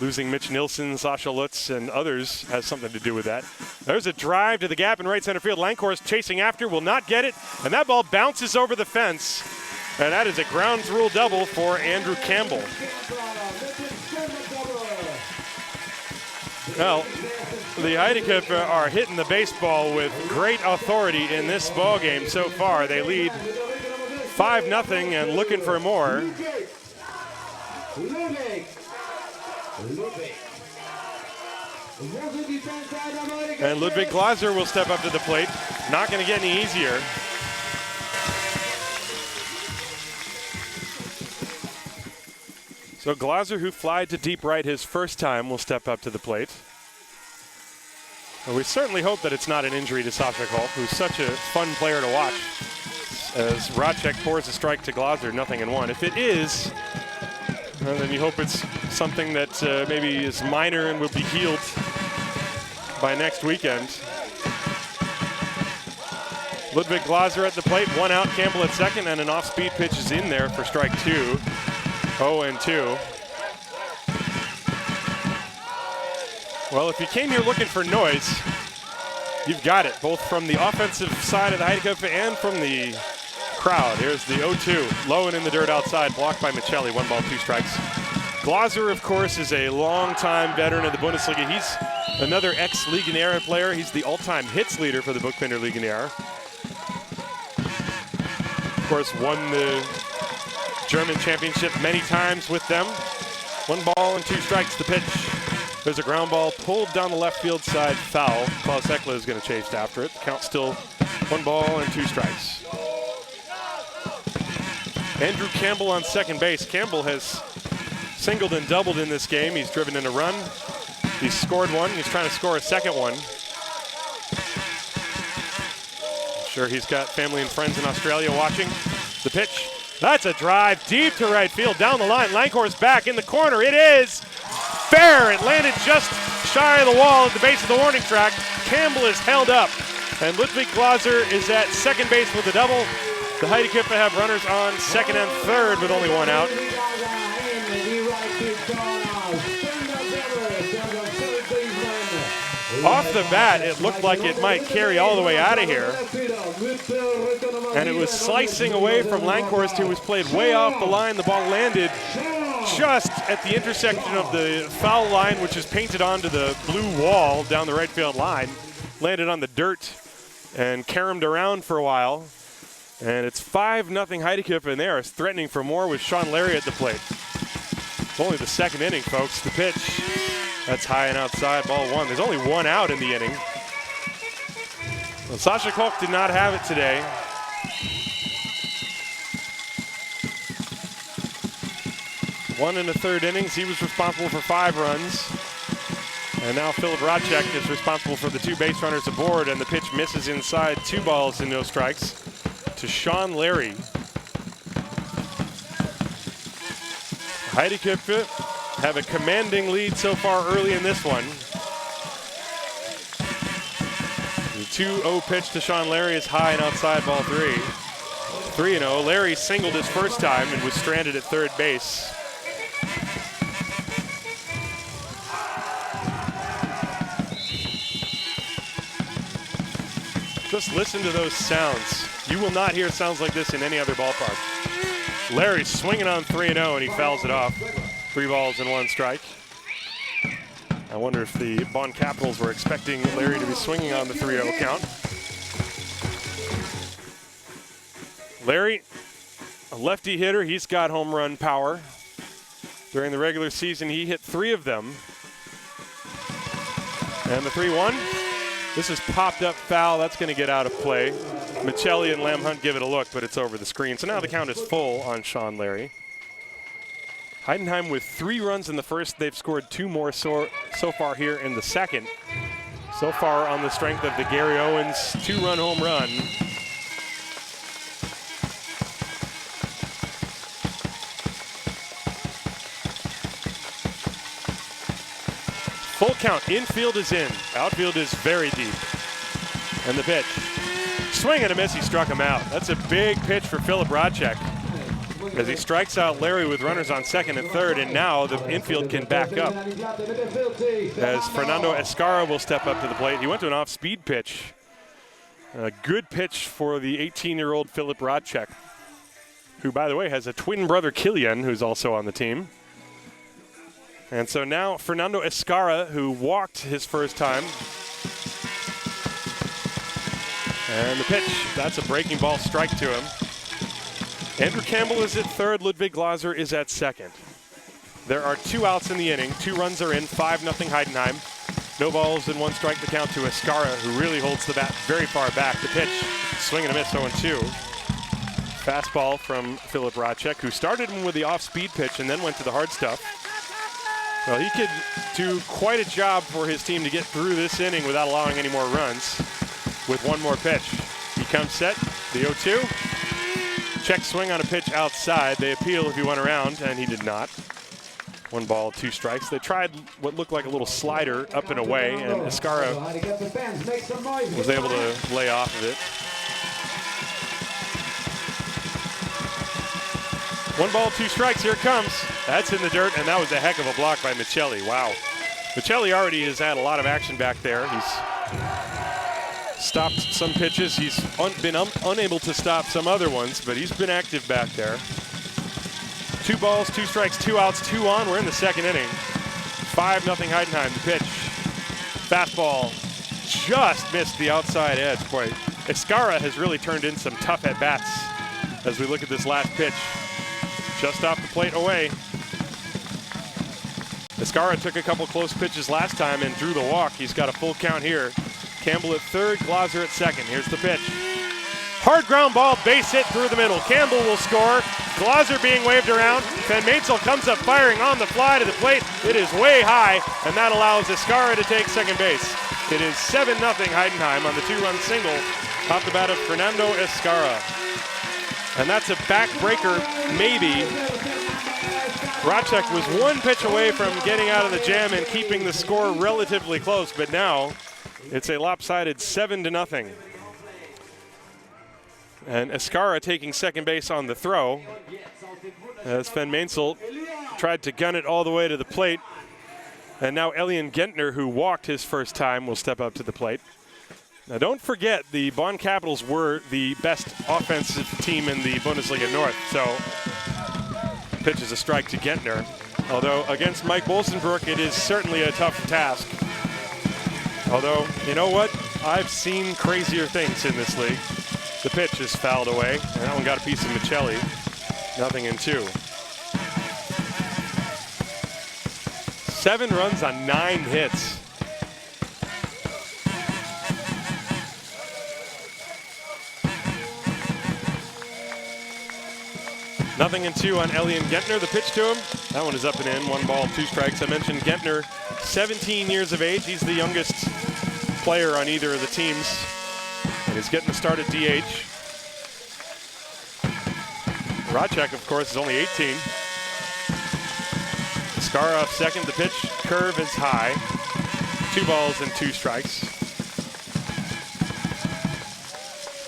S1: losing Mitch Nilsson, Sasha Lutz, and others has something to do with that. There's a drive to the gap in right center field. Lankhorst chasing after, will not get it, and that ball bounces over the fence. And that is a ground rule double for Andrew Campbell. Well, the Heideköpfe are hitting the baseball with great authority in this ball game so far. They lead 5-0 and looking for more. And Ludwig Glaser will step up to the plate. Not going to get any easier. So Glaser, who flied to deep right his first time, will step up to the plate. Well, we certainly hope that it's not an injury to Sasha Kolk, who's such a fun player to watch. As Racek pours a strike to Glaser, 0-1. If it is, well, then you hope it's something that maybe is minor and will be healed by next weekend. Ludwig Glaser at the plate, 1 out, Campbell at second, and an off-speed pitch is in there for strike 2. 0-2. Well, if you came here looking for noise, you've got it, both from the offensive side of the Heideköpfe and from the crowd. Here's the 0-2, low and in the dirt outside, blocked by Michelli, 1 ball, 2 strikes. Glaser, of course, is a longtime veteran of the Bundesliga. He's another ex-Legionnaire player. He's the all-time hits leader for the Buchbinder Legionnaire. Of course, won the German championship many times with them. 1 ball and 2 strikes, the pitch. There's a ground ball pulled down the left field side, foul. Klaus Ekla is going to chase after it. The count still 1 ball and 2 strikes. Andrew Campbell on second base. Campbell has singled and doubled in this game. He's driven in a run. He's scored 1. He's trying to score a second one. I'm sure he's got family and friends in Australia watching. The pitch. That's a drive deep to right field, down the line. Lankhorst back in the corner. It is fair. It landed just shy of the wall at the base of the warning track. Campbell is held up, and Ludwig Glaser is at second base with a double. The Heideköpfe have runners on second and third with only 1 out. Off the bat, it looked like it might carry all the way out of here. And it was slicing away from Lankhorst, who was played way off the line. The ball landed just at the intersection of the foul line, which is painted onto the blue wall down the right field line. Landed on the dirt and caromed around for a while. And it's 5-0 Heideköpfe, and they are threatening for more with Sean Larry at the plate. It's only the second inning, folks. The pitch. That's high and outside, ball 1. There's only 1 out in the inning. Well, Sasha Kolk did not have it today. One in the third innings. He was responsible for 5 runs. And now Philip Racek is responsible for the 2 base runners aboard, and the pitch misses inside, 2 balls and no strikes to Sean Larry. Heideköpfe have a commanding lead so far early in this one. The 2-0 pitch to Sean Larry is high and outside, ball 3. 3-0. Larry singled his first time and was stranded at third base. Just listen to those sounds. You will not hear sounds like this in any other ballpark. Larry's swinging on 3-0 and he fouls it off. 3 balls and 1 strike. I wonder if the Bonn Capitals were expecting Larry to be swinging on the 3-0 count. Larry, a lefty hitter, he's got home run power. During the regular season, he hit 3 of them. And the 3-1, this is popped up foul. That's going to get out of play. Michelli and Lamb Hunt give it a look, but it's over the screen. So now the count is full on Sean Larry. Heidenheim with 3 runs in the first. They've scored 2 more so far here in the second. So far on the strength of the Gary Owens 2-run home run. Full count. Infield is in. Outfield is very deep. And the pitch. Swing and a miss. He struck him out. That's a big pitch for Philip Rodcheck as he strikes out Larry with runners on second and third, and now the infield can back up as Fernando Escarra will step up to the plate. He went to an off-speed pitch. A good pitch for the 18-year-old Philip Rodcheck, who, by the way, has a twin brother, Killian, who's also on the team. And so now Fernando Escarra, who walked his first time. And the pitch, that's a breaking ball strike to him. Andrew Campbell is at third, Ludwig Glaser is at second. There are 2 outs in the inning, 2 runs are in, 5-0 Heidenheim. No balls and 1 strike the count to Escarra, who really holds the bat very far back. The pitch, swing and a miss, 0-2. Fastball from Philip Rodcheck, who started him with the off-speed pitch and then went to the hard stuff. Well, he could do quite a job for his team to get through this inning without allowing any more runs with 1 more pitch. He comes set, the 0-2. Check swing on a pitch outside. They appeal if he went around, and he did not. 1 ball, 2 strikes. They tried what looked like a little slider up and away, and Escarra was able to lay off of it. 1 ball, 2 strikes. Here it comes. That's in the dirt, and that was a heck of a block by Michelli. Wow. Michelli already has had a lot of action back there. He's stopped some pitches. He's been unable to stop some other ones, but he's been active back there. 2 balls, 2 strikes, 2 outs, 2 on. We're in the second inning. 5-0 Heidenheim. The pitch. Fastball just missed the outside edge. Boy, Escarra has really turned in some tough at-bats as we look at this last pitch. Just off the plate away. Escarra took a couple close pitches last time and drew the walk. He's got a full count here. Campbell at third, Glaser at second. Here's the pitch. Hard ground ball, base hit through the middle. Campbell will score. Glaser being waved around. Van Maensel comes up firing on the fly to the plate. It is way high, and that allows Escarra to take second base. It is 7-0 Heidenheim on the 2-run single off the bat of Fernando Escarra. And that's a backbreaker, maybe. Rodcheck was 1 pitch away from getting out of the jam and keeping the score relatively close, but now it's a lopsided 7-0. And Escarra taking second base on the throw as Van Maensel tried to gun it all the way to the plate. And now Elian Gentner, who walked his first time, will step up to the plate. Now don't forget, the Bonn Capitals were the best offensive team in the Bundesliga North. So pitch is a strike to Gentner. Although against Mike Bolsenbrook, it is certainly a tough task. Although, you know what? I've seen crazier things in this league. The pitch is fouled away, and that one got a piece of Michelli. 0-2. 7 runs on 9 hits. Nothing and 2 on Elian Gentner. The pitch to him. That one is up and in. 1 ball, 2 strikes. I mentioned Gentner, 17 years of age. He's the youngest player on either of the teams. And he's getting the start at DH. Rodcheck, of course, is only 18. Escarra off second. The pitch curve is high. 2 balls and 2 strikes.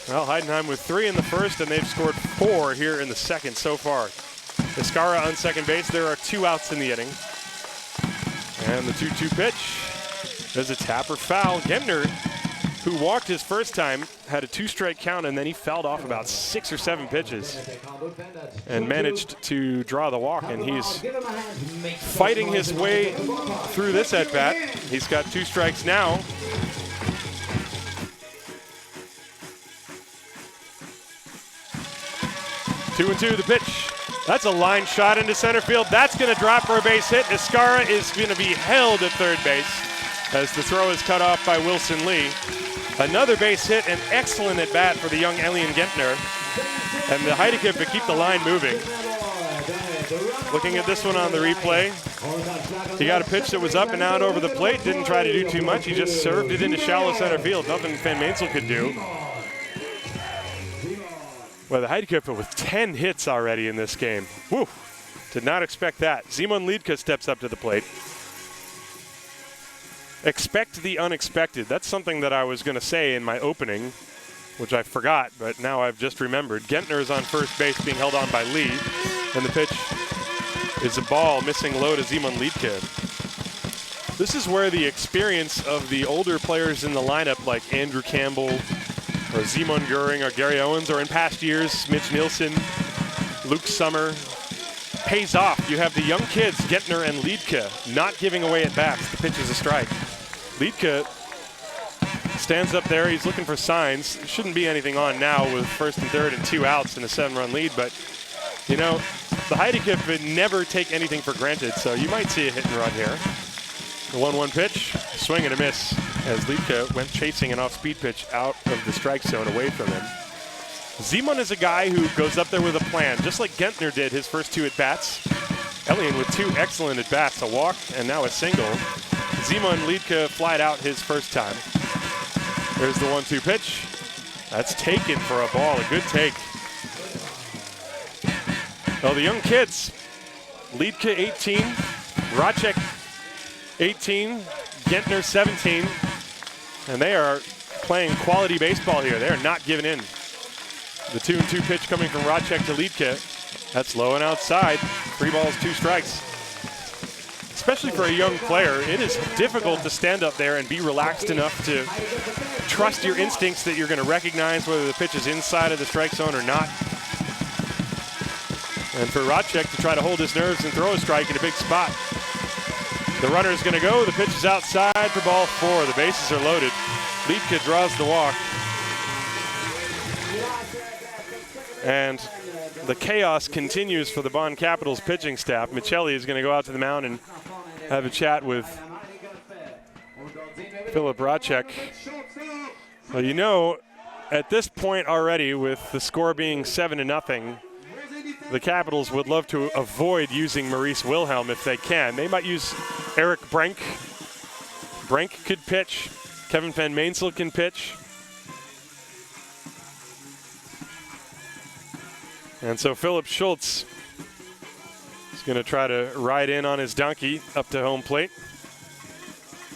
S1: Well, Heidenheim with 3 in the first, and they've scored 4 here in the second so far. Escarra on second base. There are 2 outs in the inning. And the 2-2 pitch. There's a tap or foul. Gentner who walked his first time, had a 2-strike count, and then he fouled off about 6 or 7 pitches and managed to draw the walk. And he's fighting his way through this at-bat. He's got 2 strikes now. Two and two, the pitch. That's a line shot into center field. That's going to drop for a base hit. Escara is going to be held at third base as the throw is cut off by Wilson Lee. Another base hit, an excellent at bat for the young Elian Gentner. And the Heideköpfe keep the line moving. Looking at this one on the replay, he got a pitch that was up and out over the plate, didn't try to do too much. He just served it into shallow center field. Nothing Van Mainzel could do. Well, the Heideköpfe with 10 hits already in this game. Woo! Did not expect that. Simon Liedke steps up to the plate. Expect the unexpected. That's something that I was going to say in my opening, which I forgot, but now I've just remembered. Gentner is on first base being held on by Lee, and the pitch is a ball missing low to Simon Liedke. This is where the experience of the older players in the lineup, like Andrew Campbell, or Simon Göring, or Gary Owens, or in past years, Mitch Nielsen, Luke Summer, pays off. You have the young kids, Gentner and Liedke, not giving away at bats. The pitch is a strike. Liedke stands up there. He's looking for signs. Shouldn't be anything on now with first and third and 2 outs and a 7-run lead, but you know, the Heideköpfe never take anything for granted, so you might see a hit and run here. The 1-1 pitch, swing and a miss as Liedke went chasing an off-speed pitch out of the strike zone away from him. Simon is a guy who goes up there with a plan, just like Gentner did his first 2 at-bats. Elian with 2 excellent at-bats, a walk and now a single. Simon Liedke flied out his first time. There's the 1-2 pitch. That's taken for a ball, a good take. Oh, the young kids. Liedke 18, Racek 18, Gentner 17, and they are playing quality baseball here. They are not giving in. The 2-2 pitch coming from Racek to Liedke. That's low and outside. 3 balls, 2 strikes. Especially for a young player, it is difficult to stand up there and be relaxed enough to trust your instincts that you're going to recognize whether the pitch is inside of the strike zone or not. And for Racek to try to hold his nerves and throw a strike in a big spot. The runner is going to go. The pitch is outside for ball 4. The bases are loaded. Liedke draws the walk. And the chaos continues for the Bonn Capitals pitching staff. Michelli is going to go out to the mound and have a chat with Philip Racek. Well, you know, at this point already, with the score being 7-0, the Capitals would love to avoid using Maurice Wilhelm if they can. They might use Eric Brenk. Brenk could pitch. Kevin Van Mainzel can pitch. And so Philip Schultz is going to try to ride in on his donkey up to home plate.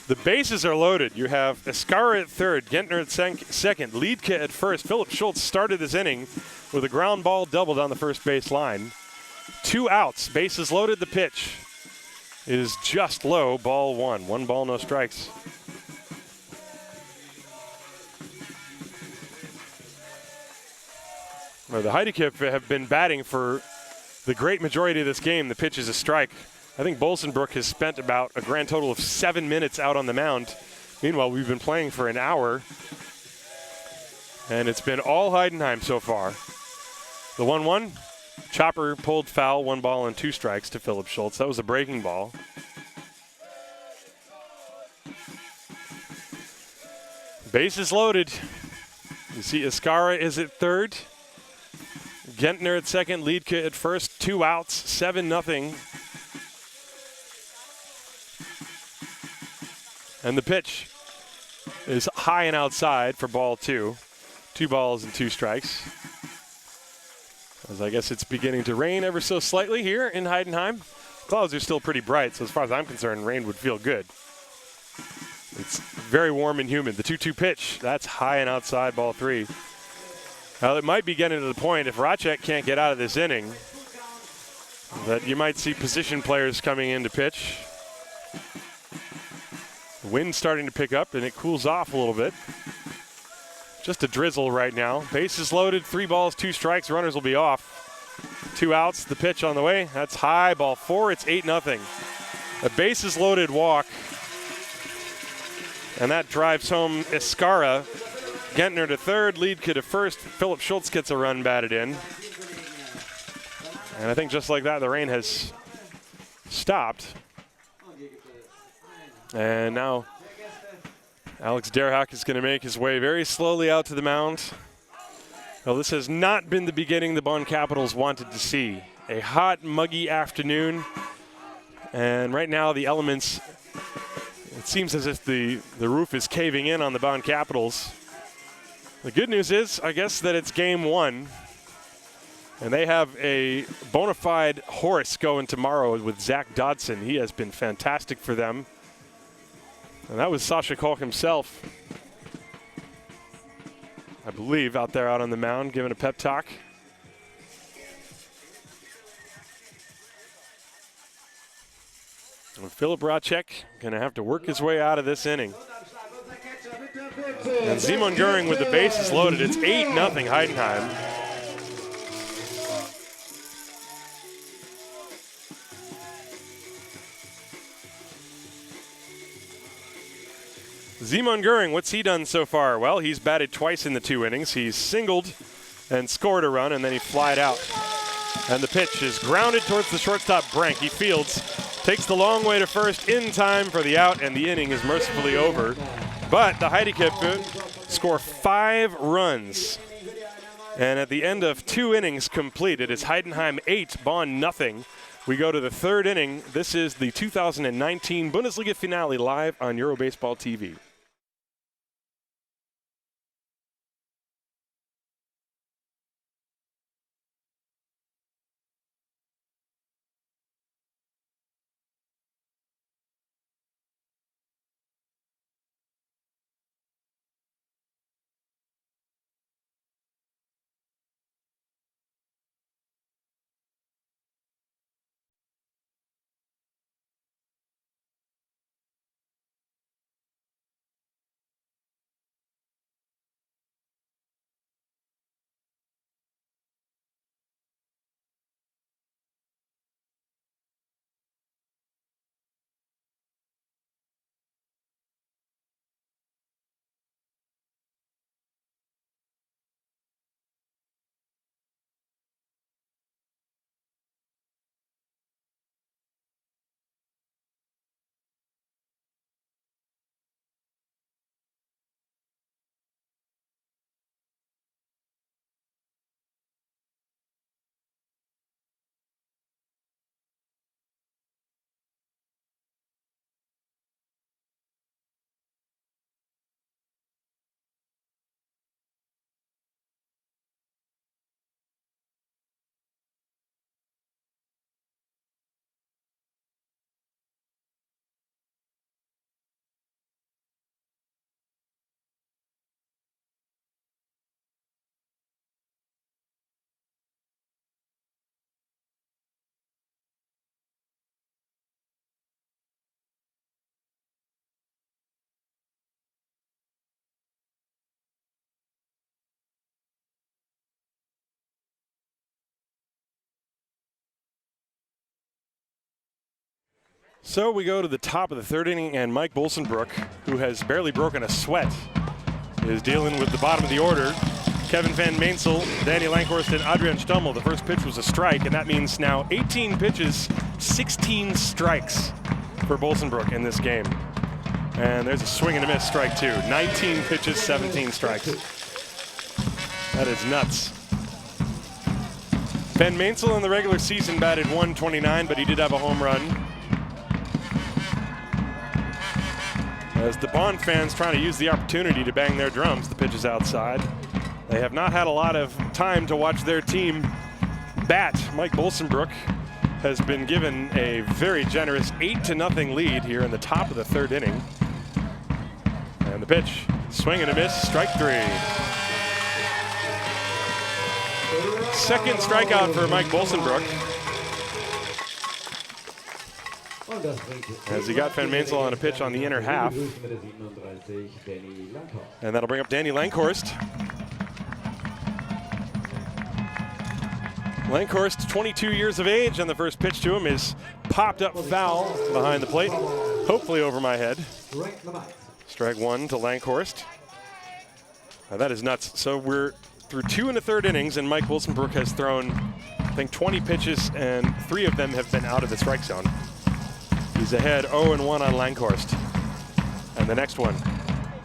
S1: The bases are loaded. You have Escara at third, Gentner at second, Liedke at first. Philip Schultz started this inning with a ground ball double down the first base line. 2 outs, bases loaded. The pitch is just low, ball 1. 1 ball, no strikes. Well, the Heideköpfe have been batting for the great majority of this game. The pitch is a strike. I think Bolsenbrook has spent about a grand total of 7 minutes out on the mound. Meanwhile, we've been playing for an hour, and it's been all Heidenheim so far. The 1-1, chopper pulled foul, 1 ball and 2 strikes to Philip Schultz. That was a breaking ball. Bases loaded. You see Escara is at third. Gentner at second, Liedke at first. 2 outs, 7-0. And the pitch is high and outside for ball 2. 2 balls and 2 strikes. As I guess it's beginning to rain ever so slightly here in Heidenheim. Clouds are still pretty bright, so as far as I'm concerned, rain would feel good. It's very warm and humid. The 2-2 pitch, that's high and outside, ball 3. Well, it might be getting to the point, if Racek can't get out of this inning, that you might see position players coming in to pitch. The wind's starting to pick up, and it cools off a little bit. just a drizzle right now. Bases loaded, 3 balls, 2 strikes. Runners will be off. 2 outs, the pitch on the way. That's high, ball 4, it's 8-0. A bases loaded walk. And that drives home Escara. Gentner to third, Liedke to first. Philip Schultz gets a run batted in. And I think just like that, the rain has stopped. And now Alex Derhak is going to make his way very slowly out to the mound. Well, this has not been the beginning the Bonn Capitals wanted to see. A hot, muggy afternoon. And right now the elements, it seems as if the roof is caving in on the Bonn Capitals. The good news is, I guess, that it's game 1. And they have a bona fide horse going tomorrow with Zach Dodson. He has been fantastic for them. And that was Sasha Kolk himself, I believe, out there out on the mound giving a pep talk. And Philip Racek going to have to work his way out of this inning. And Simon Göring with the bases loaded. It's 8-0 Heidenheim. Simon Göring, what's he done so far? Well, he's batted twice in the 2 innings. He's singled and scored a run, and then he flied out. And the pitch is grounded towards the shortstop, Brank. He fields, takes the long way to first in time for the out, and the inning is mercifully over. But the Heideköpfe score 5 runs. And at the end of 2 innings complete, it is Heidenheim 8, Bonn nothing. We go to the 3rd inning. This is the 2019 Bundesliga Finale live on Eurobaseball TV. So we go to the top of the 3rd inning, and Mike Bolsenbrook, who has barely broken a sweat, is dealing with the bottom of the order. Kevin Van Meensel, Danny Lankhorst, and Adrian Stummel. The first pitch was a strike, and that means now 18 pitches, 16 strikes for Bolsenbrook in this game. And there's a swing and a miss, strike 2. 19 pitches, 17 strikes. That is nuts. Van Meensel in the regular season batted .129, but he did have a home run. As the Bonn fans trying to use the opportunity to bang their drums, the pitch is outside. They have not had a lot of time to watch their team bat. Mike Bolsenbrook has been given a very generous 8-0 lead here in the top of the 3rd inning. And the pitch, swing and a miss, strike 3. Second strikeout for Mike Bolsenbrook. as he got Van Mansell on a pitch on the inner half. And that'll bring up Danny Langhorst. Langhorst, 22 years of age, and the first pitch to him is popped up foul behind the plate, hopefully over my head. Strike one to Langhorst. That is nuts. So we're through 2 1/3 innings, and Mike Wilsonbrook has thrown, I think, 20 pitches, and 3 of them have been out of the strike zone. He's ahead 0-1 on Langhorst. And the next one,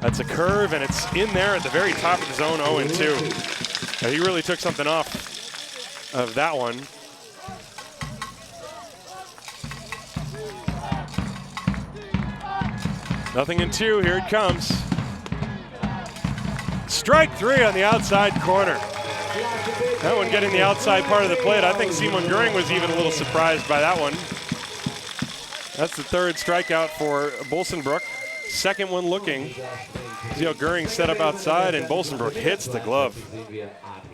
S1: that's a curve, and it's in there at the very top of the zone, 0-2. Now, he really took something off of that one. Nothing in 2, here it comes. Strike 3 on the outside corner. That one getting the outside part of the plate. I think Simon Göring was even a little surprised by that one. That's the 3rd strikeout for Bolsenbrook. Second one looking. See how Göring set up outside, and Bolsenbrook hits the glove.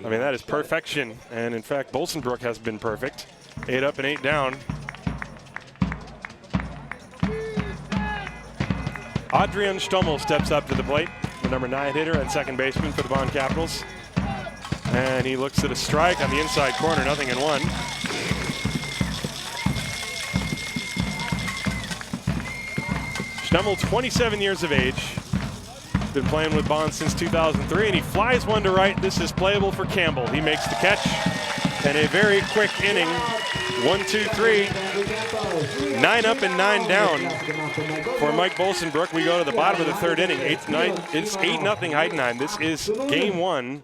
S1: I mean, that is perfection. And in fact, Bolsenbrook has been perfect. 8 up and 8 down. Adrian Stommel steps up to the plate, the number 9 hitter and second baseman for the Bonn Capitals. And he looks at a strike on the inside corner, 0-1. Stommel, 27 years of age. Been playing with Bonn since 2003, and he flies one to right. This is playable for Campbell. He makes the catch, and a very quick inning. 1, 2, 3. 9 up and 9 down for Mike Bolsenbrook. We go to the bottom of the 3rd inning. It's 8-0 Heidenheim. This is game 1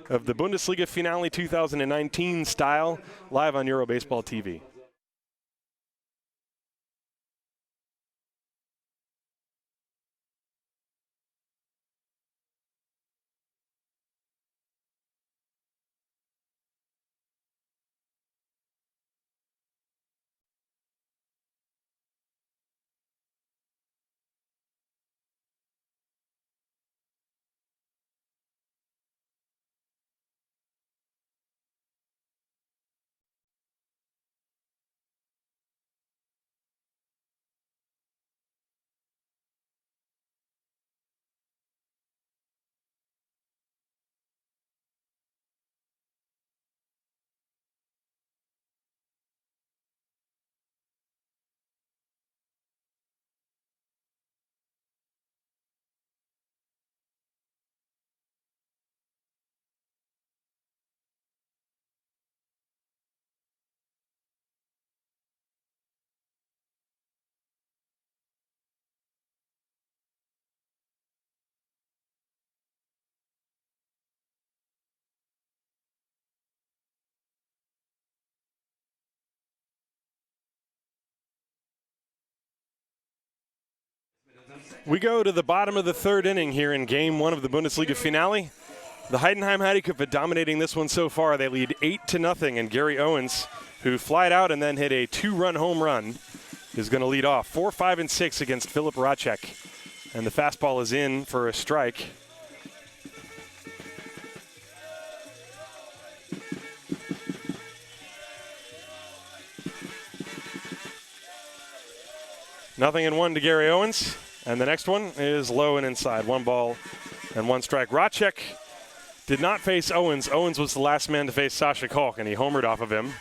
S1: of the Bundesliga Finale 2019 style, live on Eurobaseball TV. We go to the bottom of the 3rd inning here in game 1 of the Bundesliga Finale. The Heidenheim Heideköpfe dominating this one so far. They lead 8-0, and Gary Owens, who flied out and then hit a 2-run home run, is going to lead off. 4, 5, and 6 against Philip Racek. And the fastball is in for a strike. Nothing in 1 to Gary Owens. And the next one is low and inside. 1 ball and 1 strike. Racek did not face Owens. Owens was the last man to face Sasha Kalk, and he homered off of him.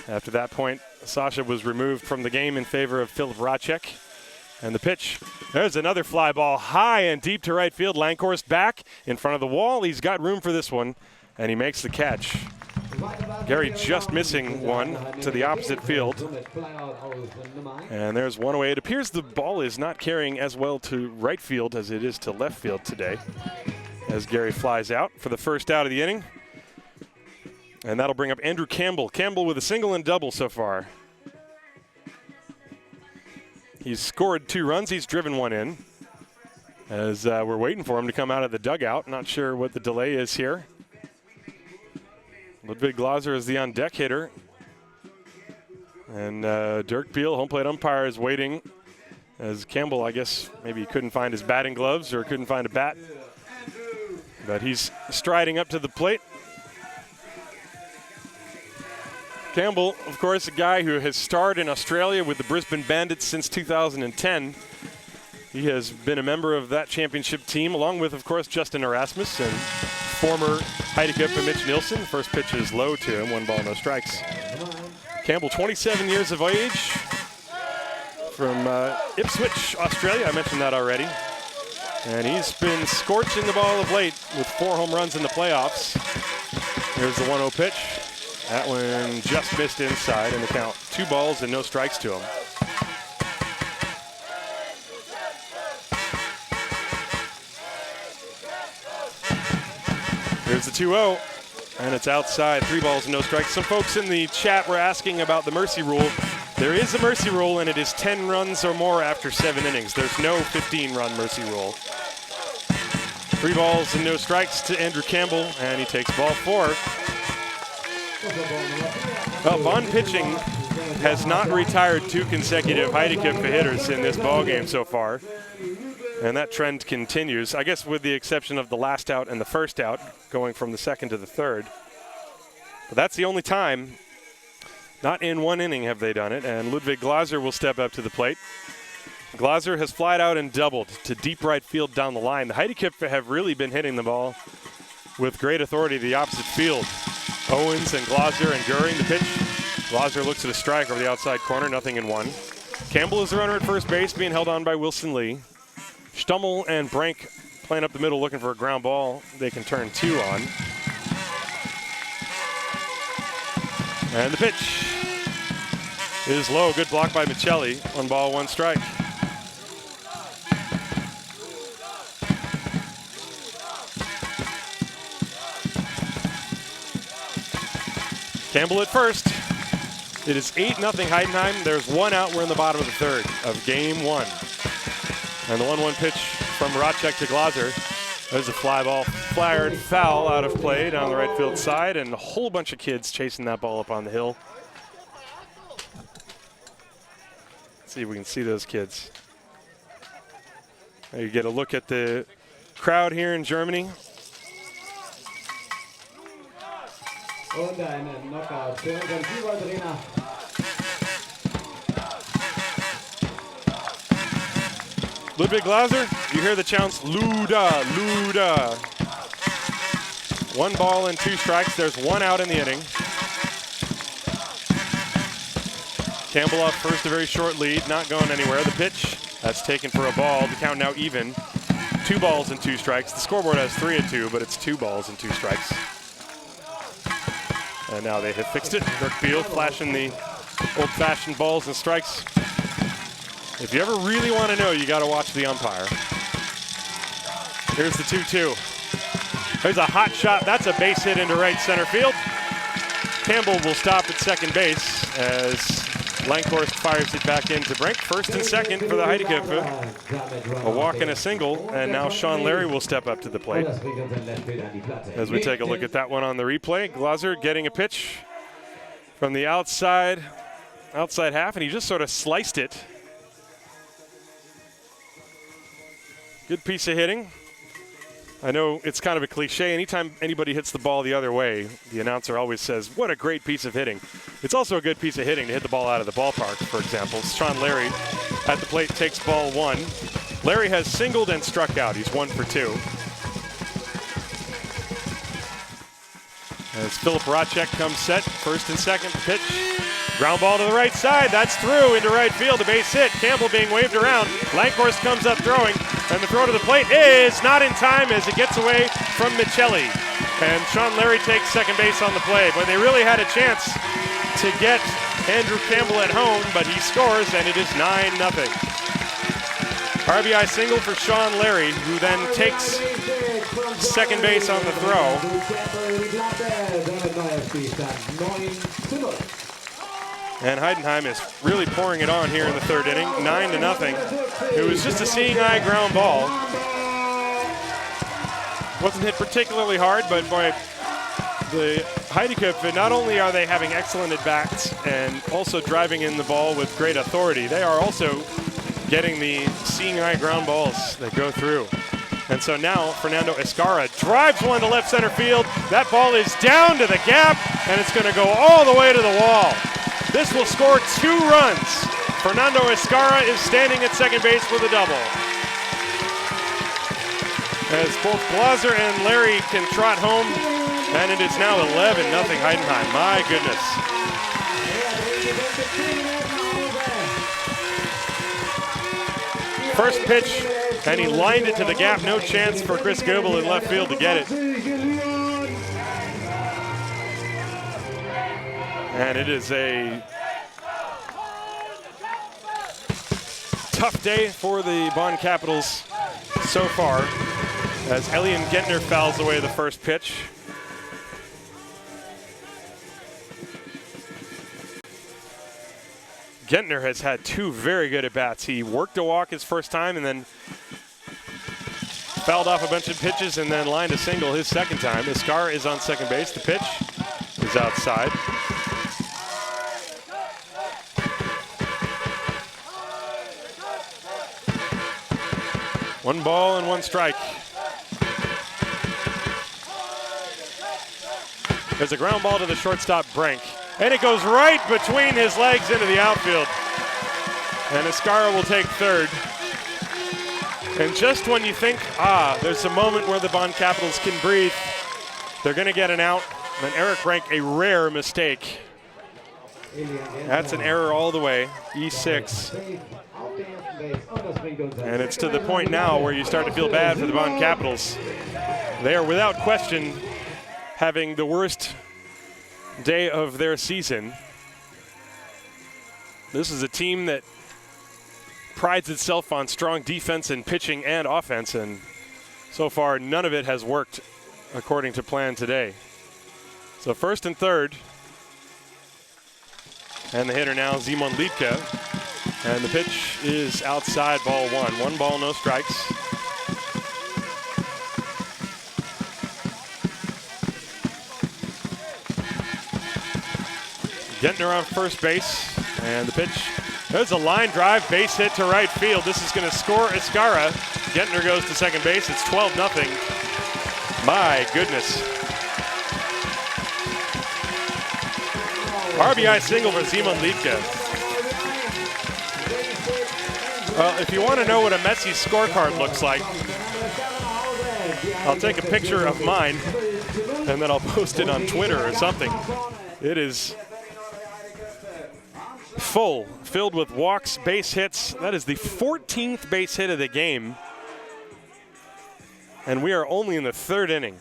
S1: After that point, Sasha was removed from the game in favor of Philip Racek. And the pitch, there's another fly ball high and deep to right field. Langhorst back in front of the wall. He's got room for this one, and he makes the catch. Gary just missing one to the opposite field. And there's one away. It appears the ball is not carrying as well to right field as it is to left field today, as Gary flies out for the first out of the inning. And that'll bring up Andrew Campbell. Campbell with a single and double so far. He's scored 2 runs. He's driven 1 in. As we're waiting for him to come out of the dugout. Not sure what the delay is here. Ludwig Glaser is the on-deck hitter. And Dirk Peel, home plate umpire, is waiting. As Campbell, I guess, maybe couldn't find his batting gloves or couldn't find a bat. But he's striding up to the plate. Campbell, of course, a guy who has starred in Australia with the Brisbane Bandits since 2010. He has been a member of that championship team, along with, of course, Justin Erasmus and former Heideköpfe Mitch Nielsen. First pitch is low to him, 1 ball, no strikes. Campbell, 27 years of age, from Ipswich, Australia. I mentioned that already. And he's been scorching the ball of late with 4 home runs in the playoffs. Here's the 1-0 pitch. That one just missed inside in the count. 2 balls and no strikes to him. Here's the 2-0, and it's outside. 3 balls and no strikes. Some folks in the chat were asking about the mercy rule. There is a mercy rule, and it is 10 runs or more after 7 innings. There's no 15-run mercy rule. 3 balls and no strikes to Andrew Campbell, and he takes ball 4. Well, Bonn pitching has not retired 2 consecutive Heideköpfe hitters in this ballgame so far, and that trend continues, I guess with the exception of the last out and the first out, going from the second to the third. But that's the only time. Not in 1 inning have they done it, and Ludwig Glaser will step up to the plate. Glaser has flied out and doubled to deep right field down the line. The Heideköpfe have really been hitting the ball with great authority to the opposite field. Owens and Glaser and Goering the pitch. Glaser looks at a strike over the outside corner, nothing in 1. Campbell is the runner at first base, being held on by Wilson Lee. Stummel and Brank playing up the middle looking for a ground ball they can turn 2 on. And the pitch is low. Good block by Michelli. 1 ball, 1 strike. Campbell at first. It is 8-0 Heidenheim. There's 1 out. We're in the bottom of the 3rd of game 1. And the 1-1 pitch from Racek to Glaser. There's a fly ball, fired foul out of play down the right field side, and a whole bunch of kids chasing that ball up on the hill. Let's see if we can see those kids. There you get a look at the crowd here in Germany.
S2: Und einen Knockout für unseren Fußballtrainer.
S1: Ludwig Glaser, you hear the chants, Luda, Luda. 1 ball and 2 strikes. There's 1 out in the inning. Campbell up first, a very short lead, not going anywhere. The pitch, that's taken for a ball. The count now even. 2 balls and 2 strikes. The scoreboard has 3-2, but it's 2 balls and 2 strikes. And now they have fixed it. Dirk Beal flashing the old-fashioned balls and strikes. If you ever really want to know, you got to watch the umpire. Here's the 2-2. There's a hot shot. That's a base hit into right center field. Campbell will stop at second base as Langhorst fires it back into Brink. First and second for the Heideköpfe. A walk and a single, and now Sean Larry will step up to the plate. As we take a look at that one on the replay, Glaser getting a pitch from the outside half, and he just sort of sliced it. Good piece of hitting. I know it's kind of a cliche. Anytime anybody hits the ball the other way, the announcer always says, what a great piece of hitting. It's also a good piece of hitting to hit the ball out of the ballpark, for example. Sean Larry at the plate takes ball 1. Larry has singled and struck out. He's 1 for 2. As Philip Racek comes set, first and second pitch. Ground ball to the right side. That's through into right field. A base hit. Campbell being waved around. Langhorst comes up throwing, and the throw to the plate is not in time as it gets away from Michelli. And Sean Larry takes second base on the play. But they really had a chance to get Andrew Campbell at home, but he scores, and it is 9-0. RBI single for Sean Larry, who then takes second base on the throw. And Heidenheim is really pouring it on here in the 3rd inning, 9-0. It was just a seeing eye ground ball. Wasn't hit particularly hard, but boy, the Heideköpfe, not only are they having excellent at-bats and also driving in the ball with great authority, they are also getting the seeing eye ground balls that go through. And so now Fernando Escarra drives one to left center field. That ball is down to the gap, and it's going to go all the way to the wall. This will score 2 runs. Fernando Escarra is standing at second base with a double. As both Glaser and Larry can trot home, and it is now 11-0 Heidenheim. My goodness. First pitch, and he lined it to the gap. No chance for Chris Goebel in left field to get it. And it is a tough day for the Bonn Capitals so far, as Elian Gentner fouls away the first pitch. Gentner has had 2 very good at-bats. He worked a walk his first time and then fouled off a bunch of pitches and then lined a single his second time. Escarra is on second base. The pitch is outside. One ball and 1 strike. There's a ground ball to the shortstop, Brink. And it goes right between his legs into the outfield. And Escarra will take third. And just when you think, there's a moment where the Bonn Capitals can breathe, they're going to get an out. And Eric Brink, a rare mistake. That's an error all the way, E6. And it's to the point now where you start to feel bad for the Bonn Capitals. They are without question having the worst day of their season. This is a team that prides itself on strong defense and pitching and offense, and so far none of it has worked according to plan today. So first and third, and the hitter now Simon Liedtke, and the pitch is outside, ball 1. 1 ball, no strikes. Gentner on first base, and the pitch. There's a line drive, base hit to right field. This is going to score Escarra. Gentner goes to second base. It's 12-0. My goodness. RBI single for Simon Liedtke. Well, if you want to know what a Messi scorecard looks like, I'll take a picture of mine, and then I'll post it on Twitter or something. It is filled with walks, base hits. That is the 14th base hit of the game. And we are only in the 3rd inning.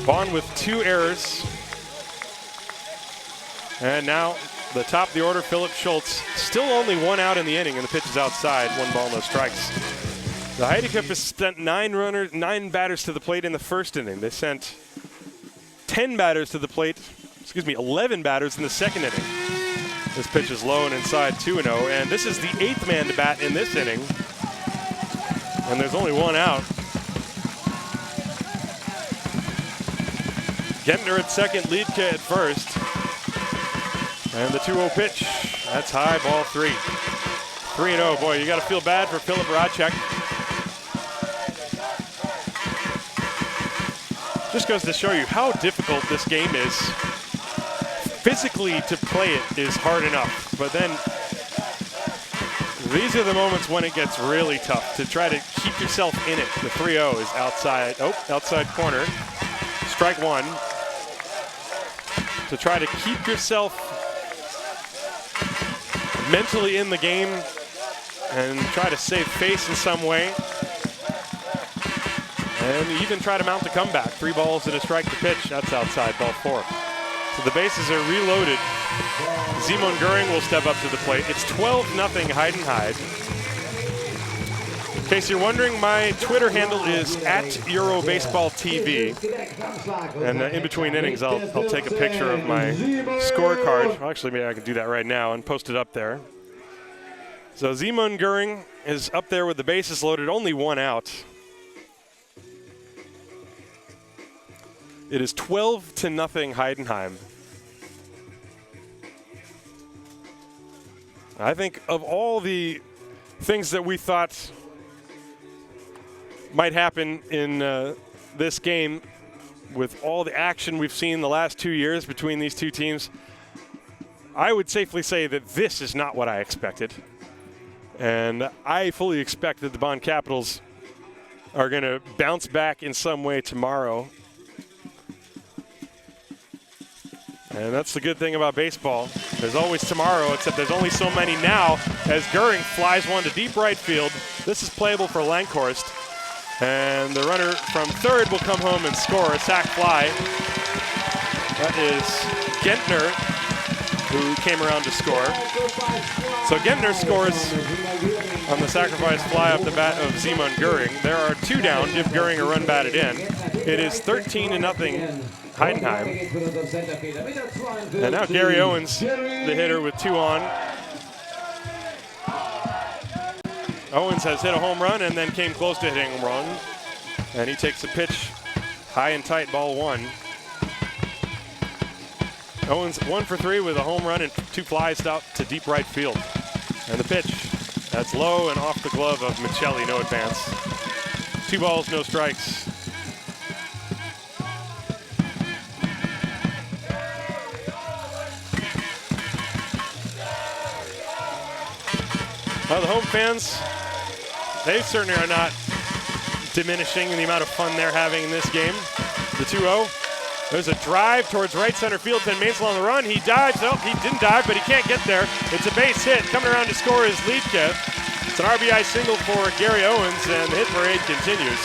S1: Bonn with 2 errors. And now the top of the order, Philip Schultz. Still only 1 out in the inning, and the pitch is outside. 1 ball, no strikes. The Heideköpfe sent 9 batters to the plate in the 1st inning. They sent 10 batters to the plate. 11 batters in the 2nd inning. This pitch is low and inside, 2-0, and this is the 8th man to bat in this inning. And there's only 1 out. Gentner at second, Liedtke at first. And the 2-0 pitch, that's high, ball 3. 3-0, boy, you got to feel bad for Philip Racek. Just goes to show you how difficult this game is. Physically, to play it is hard enough, but then these are the moments when it gets really tough to try to keep yourself in it. The 3-0 is outside, outside corner. Strike 1. To try to keep yourself mentally in the game and try to save face in some way. And even try to mount the comeback. 3 balls and a strike to pitch. That's outside, ball 4. So the bases are reloaded. Simon Göring will step up to the plate. It's 12-0 Heidenheim. In case you're wondering, my Twitter handle is @EuroBaseballTV. And in between innings, I'll take a picture of my scorecard. Well, actually, maybe I can do that right now and post it up there. So Simon Göring is up there with the bases loaded, only 1 out. It is 12-0 Heidenheim. I think of all the things that we thought might happen in this game with all the action we've seen the last 2 years between these two teams. I would safely say that this is not what I expected. And I fully expect that the Bonn Capitals are going to bounce back in some way tomorrow. And that's the good thing about baseball. There's always tomorrow, except there's only so many now, as Goering flies one to deep right field. This is playable for Lankhorst. And the runner from third will come home and score a sac fly. That is Gentner, who came around to score. So Gentner scores on the sacrifice fly off the bat of Simon Goering. There are 2 down, give Goering a run batted in. It is 13-0 Heidenheim. And now Gary Owens, the hitter with 2 on. Owens has hit a home run and then came close to hitting a home run. And he takes a pitch high and tight, ball 1. Owens 1 for 3 with a home run and 2 flies out to deep right field. And the pitch, that's low and off the glove of Michelli, no advance. 2 balls, no strikes. Well, the home fans, they certainly are not diminishing in the amount of fun they're having in this game. The 2-0. There's a drive towards right center field. Van Mainzel on the run. He dives. Oh, he didn't dive, but he can't get there. It's a base hit. Coming around to score is Liedtke. It's an RBI single for Gary Owens, and the hit parade continues.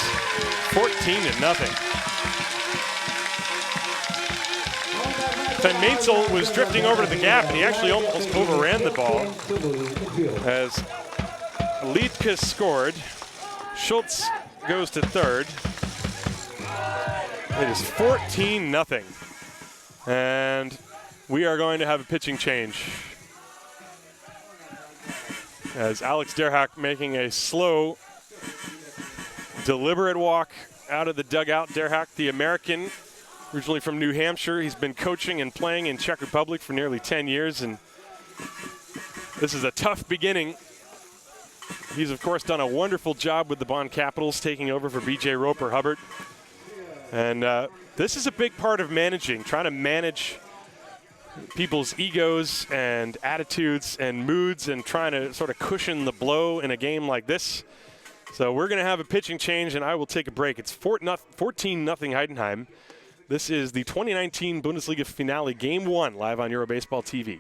S1: 14-0. Van Mainzel was drifting over to the gap, and he actually almost overran the ball. As Liedtke scored, Schultz goes to third. It is 14-0. And we are going to have a pitching change. As Alex Derhack making a slow, deliberate walk out of the dugout. Derhack, the American, originally from New Hampshire. He's been coaching and playing in Czech Republic for nearly 10 years. And this is a tough beginning. He's, of course, done a wonderful job with the Bonn Capitals, taking over for B.J. Roper-Hubbard. And this is a big part of managing, trying to manage people's egos and attitudes and moods and trying to sort of cushion the blow in a game like this. So we're going to have a pitching change, and I will take a break. It's 14-0 Heidenheim. This is the 2019 Bundesliga Finale, Game 1, live on Eurobaseball TV.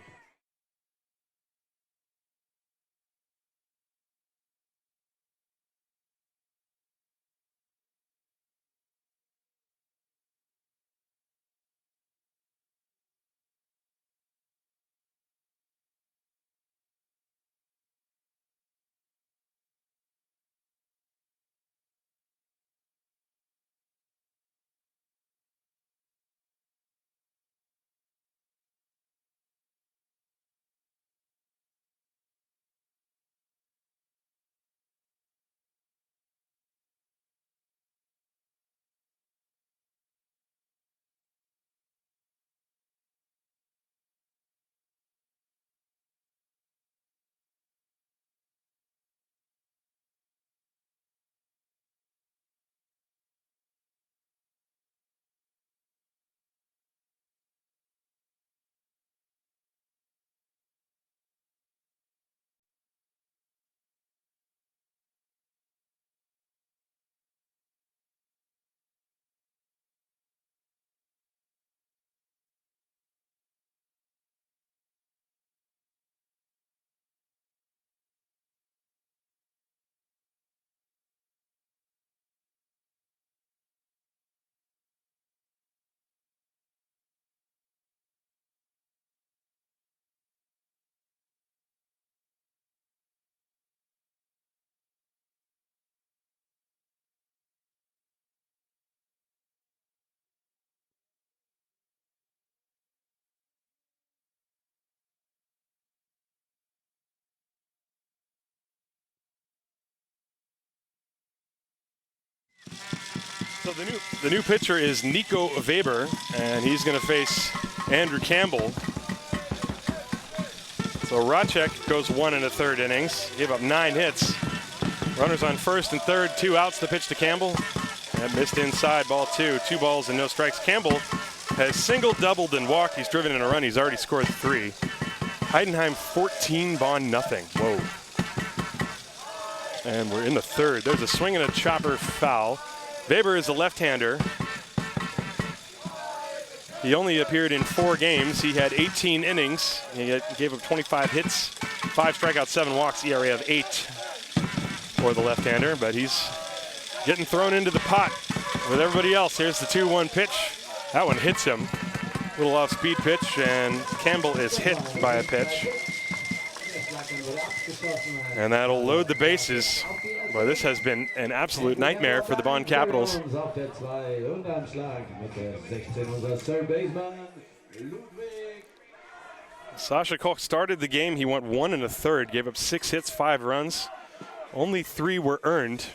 S1: So the new pitcher is Nico Weber, and he's going to face Andrew Campbell. So Racek goes 1 1/3 innings, gave up 9 hits. Runners on first and third, 2 outs. The pitch to Campbell. That missed inside, ball 2. 2 balls and no strikes. Campbell has single, doubled, and walked. He's driven in a run. He's already scored 3. Heidenheim 14, Bonn nothing. Whoa. And we're in the third. There's a swing and a chopper foul. Weber is a left-hander. He only appeared in 4 games. He had 18 innings. He gave up 25 hits, 5 strikeouts, 7 walks, ERA of 8 for the left-hander. But he's getting thrown into the pot with everybody else. Here's the 2-1 pitch. That one hits him. Little off-speed pitch, and Campbell is hit by a pitch. And that'll load the bases. Well, this has been an absolute nightmare for the Bonn Capitals. Sascha Koch started the game. He went 1 1/3, gave up 6 hits, 5 runs. Only 3 were earned.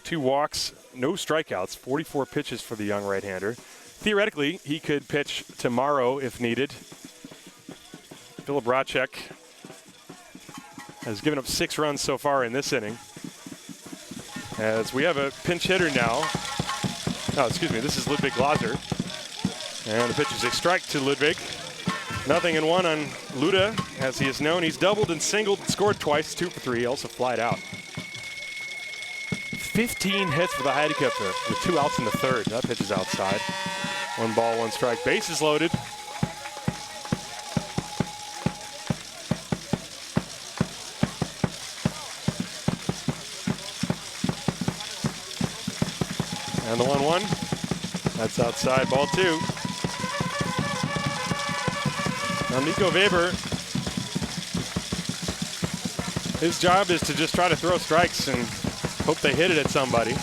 S1: 2 walks, no strikeouts, 44 pitches for the young right-hander. Theoretically, he could pitch tomorrow if needed. Philip Racek has given up 6 runs so far in this inning. As we have a pinch hitter now. Oh, excuse me, this is Ludwig Glaser. And the pitch is a strike to Ludwig. 0-1 on Luda. As he is known, he's doubled and singled, scored twice, 2 for 3, also flied out. 15 hits for the Heideköpfe with 2 outs in the third. That pitch is outside. 1 ball, 1 strike. Bases loaded. And the 1-1. That's outside, ball 2. Now Nico Weber, his job is to just try to throw strikes and hope they hit it at somebody.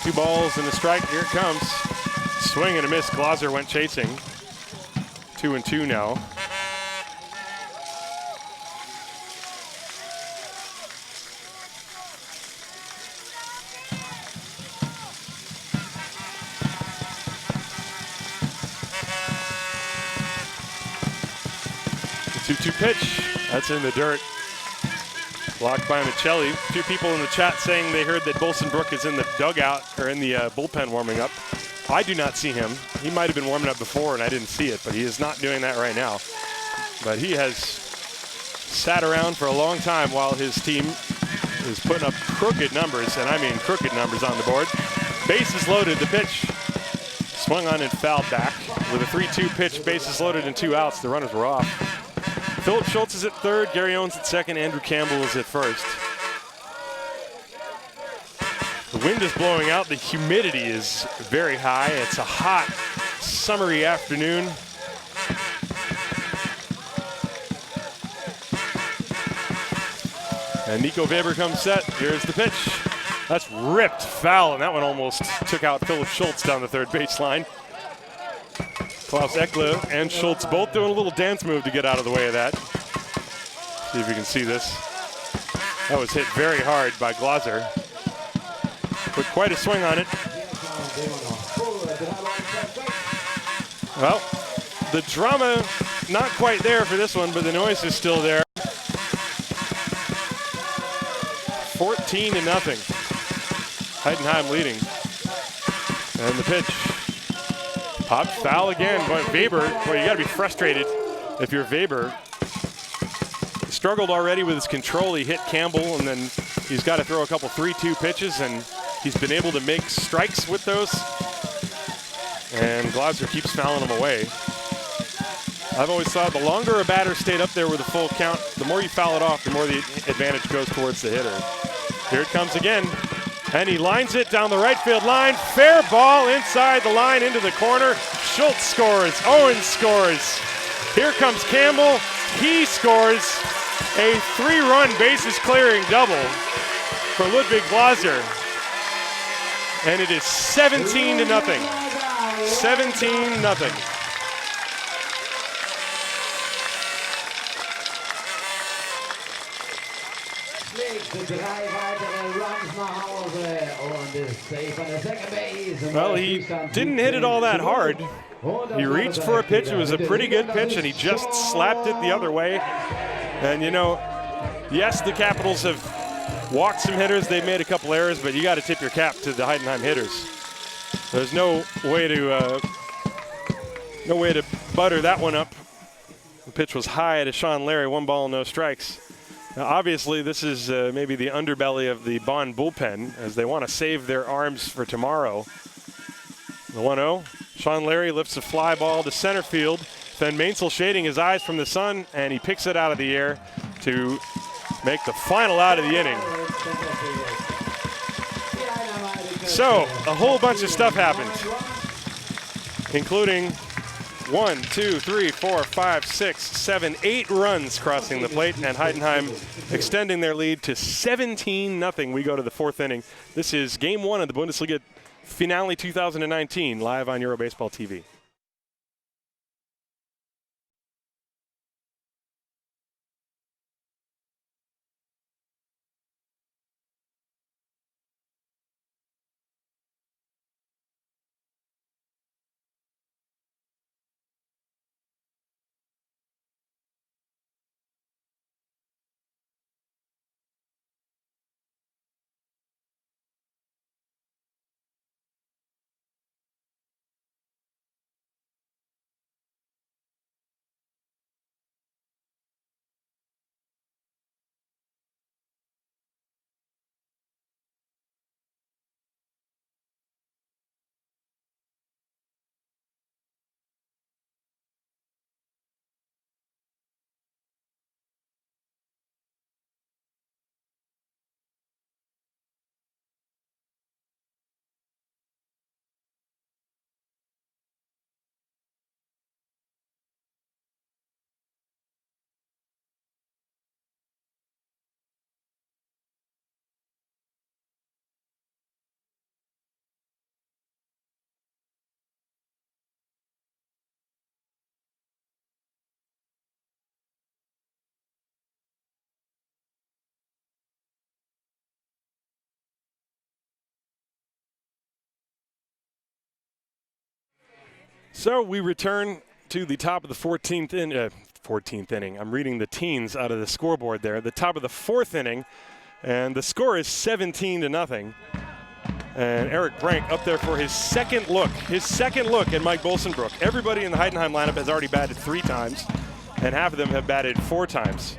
S1: 2 balls and a strike. Here it comes. Swing and a miss. Glaser went chasing. 2-2 now. The 2-2 pitch. That's in the dirt. Blocked by Michelli. 2 people in the chat saying they heard that Bolsenbrook is in the dugout or in the bullpen warming up. I do not see him. He might have been warming up before and I didn't see it, but he is not doing that right now. But he has sat around for a long time while his team is putting up crooked numbers, and I mean crooked numbers on the board. Bases loaded, the pitch swung on and fouled back. With a 3-2 pitch, bases loaded and 2 outs, the runners were off. Philip Schultz is at third, Gary Owens at second, Andrew Campbell is at first. The wind is blowing out, the humidity is very high. It's a hot, summery afternoon. And Nico Weber comes set, here's the pitch. That's ripped foul, and that one almost took out Philip Schultz down the third baseline. Klaus Eckle and Schultz both doing a little dance move to get out of the way of that. See if you can see this. That was hit very hard by Glaser. Put quite a swing on it. Well, the drama not quite there for this one, but the noise is still there. 14-0. Heidenheim leading. And the pitch. Popped foul again, but Weber, well, you gotta be frustrated if you're Weber. He struggled already with his control. He hit Campbell, and then he's got to throw a couple 3-2 pitches, and he's been able to make strikes with those. And Glaser keeps fouling them away. I've always thought the longer a batter stayed up there with a full count, the more you foul it off, the more the advantage goes towards the hitter. Here it comes again. And he lines it down the right field line. Fair ball inside the line into the corner. Schultz scores. Owens scores. Here comes Campbell. He scores a 3-run bases clearing double for Ludwig Glaser. And it is 17-0. 17-0. Well, he didn't hit it all that hard. He reached for a pitch. It was a pretty good pitch, and he just slapped it the other way. And, you know, Yes, the Capitals have walked some hitters. They've made a couple errors, but you got to tip your cap to the Heidenheim hitters. There's no way to butter that one up. The pitch was high to Sean Larry, 1 ball, no strikes. Now, obviously, this is maybe the underbelly of the Bonn bullpen as they want to save their arms for tomorrow. The 1-0. Sean Larry lifts a fly ball to center field. Van Mainzel shading his eyes from the sun, and he picks it out of the air to make the final out of the inning. So, a whole bunch of stuff happened, including 1, 2, 3, 4, 5, 6, 7, 8 runs crossing the plate, and Heidenheim extending their lead to 17-0. We go to the 4th inning. This is Game 1 of the Bundesliga Finale 2019, live on Eurobaseball TV. So we return to the top of the 14th inning. I'm reading the teens out of the scoreboard there. The top of the 4th inning, and the score is 17-0. And Eric Brank up there for his second look at Mike Bolsenbrook. Everybody in the Heidenheim lineup has already batted 3 times, and half of them have batted 4 times.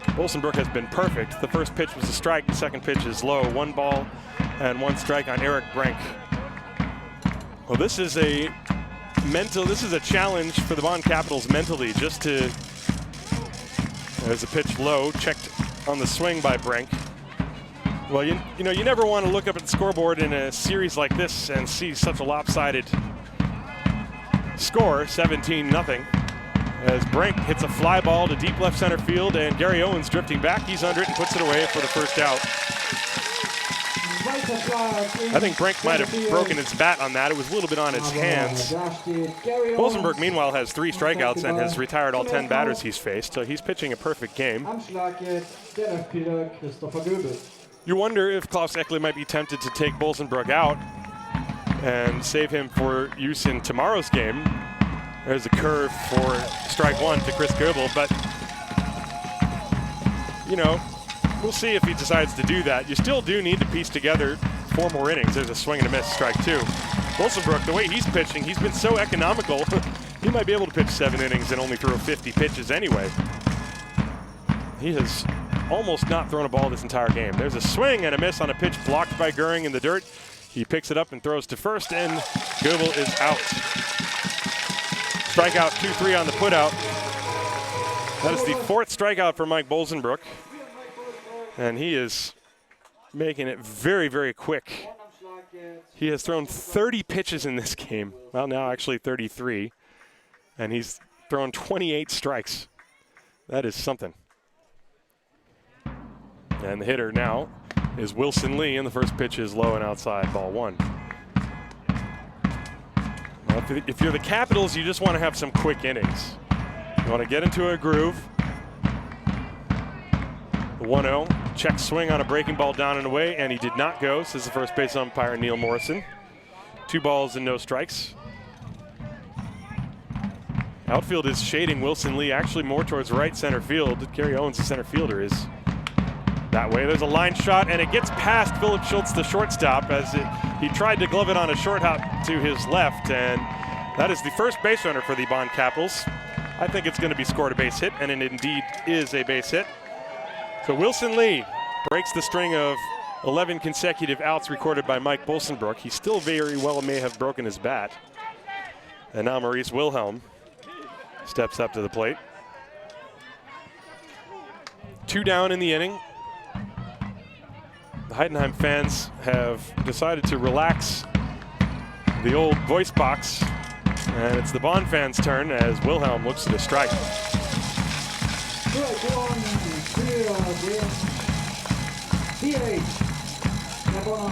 S1: Bolsenbrook has been perfect. The first pitch was a strike. The second pitch is low. 1 ball and 1 strike on Eric Brank. Well, this is a challenge for the Bonn Capitals mentally, just to, there's a pitch low, checked on the swing by Brank. Well, you never want to look up at the scoreboard in a series like this and see such a lopsided score, 17-0, as Brank hits a fly ball to deep left center field, and Gary Owens drifting back, he's under it and puts it away for the first out. I think Brank might have broken his bat on that. It was a little bit on his hands. Bolsenbrook, meanwhile, has 3 strikeouts and has retired all 10 batters he's faced, so he's pitching a perfect game. You wonder if Klaus Echle might be tempted to take Bolsenbrook out and save him for use in tomorrow's game. There's a curve for strike 1 to Chris Goebel, but, we'll see if he decides to do that. You still do need to piece together 4 more innings. There's a swing and a miss, strike 2. Bolsenbrook, the way he's pitching, he's been so economical. He might be able to pitch 7 innings and only throw 50 pitches anyway. He has almost not thrown a ball this entire game. There's a swing and a miss on a pitch blocked by Goering in the dirt. He picks it up and throws to first, and Goebel is out. Strikeout 2-3 on the putout. That is the 4th strikeout for Mike Bolsenbrook. And he is making it very, very quick. He has thrown 30 pitches in this game. Well, now actually 33. And he's thrown 28 strikes. That is something. And the hitter now is Wilson Lee, and the first pitch is low and outside, ball 1. Well, if you're the Capitals, you just want to have some quick innings. You want to get into a groove. The 1-0, check swing on a breaking ball down and away, and he did not go, says the first base umpire, Neil Morrison. 2 balls and no strikes. Outfield is shading Wilson Lee actually more towards right center field. Gary Owens, the center fielder, is that way. There's a line shot, and it gets past Philip Schultz, the shortstop, as he tried to glove it on a short hop to his left, and that is the first base runner for the Bonn Capitals. I think it's going to be scored a base hit, and it indeed is a base hit. So Wilson Lee breaks the string of 11 consecutive outs recorded by Mike Bolsenbrook. He still very well may have broken his bat. And now Maurice Wilhelm steps up to the plate. 2 down in the inning. The Heidenheim fans have decided to relax the old voice box, and it's the Bonn fans' turn as Wilhelm looks at a strike.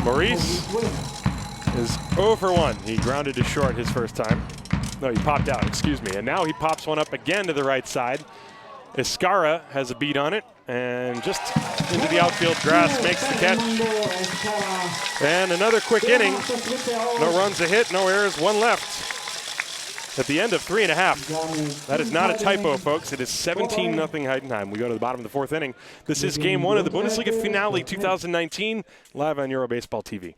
S1: Maurice is 0 for 1. He grounded to short his first time. No, he popped out, excuse me. And now he pops one up again to the right side. Escara has a beat on it, and just into the outfield grass makes the catch. And another quick inning. No runs, a hit, no errors, 1 left. At the end of 3.5. That is not a typo, folks. It is 17-0 Heidenheim. We go to the bottom of the 4th inning. This is Game 1 of the Bundesliga Finale 2019, live on Eurobaseball TV.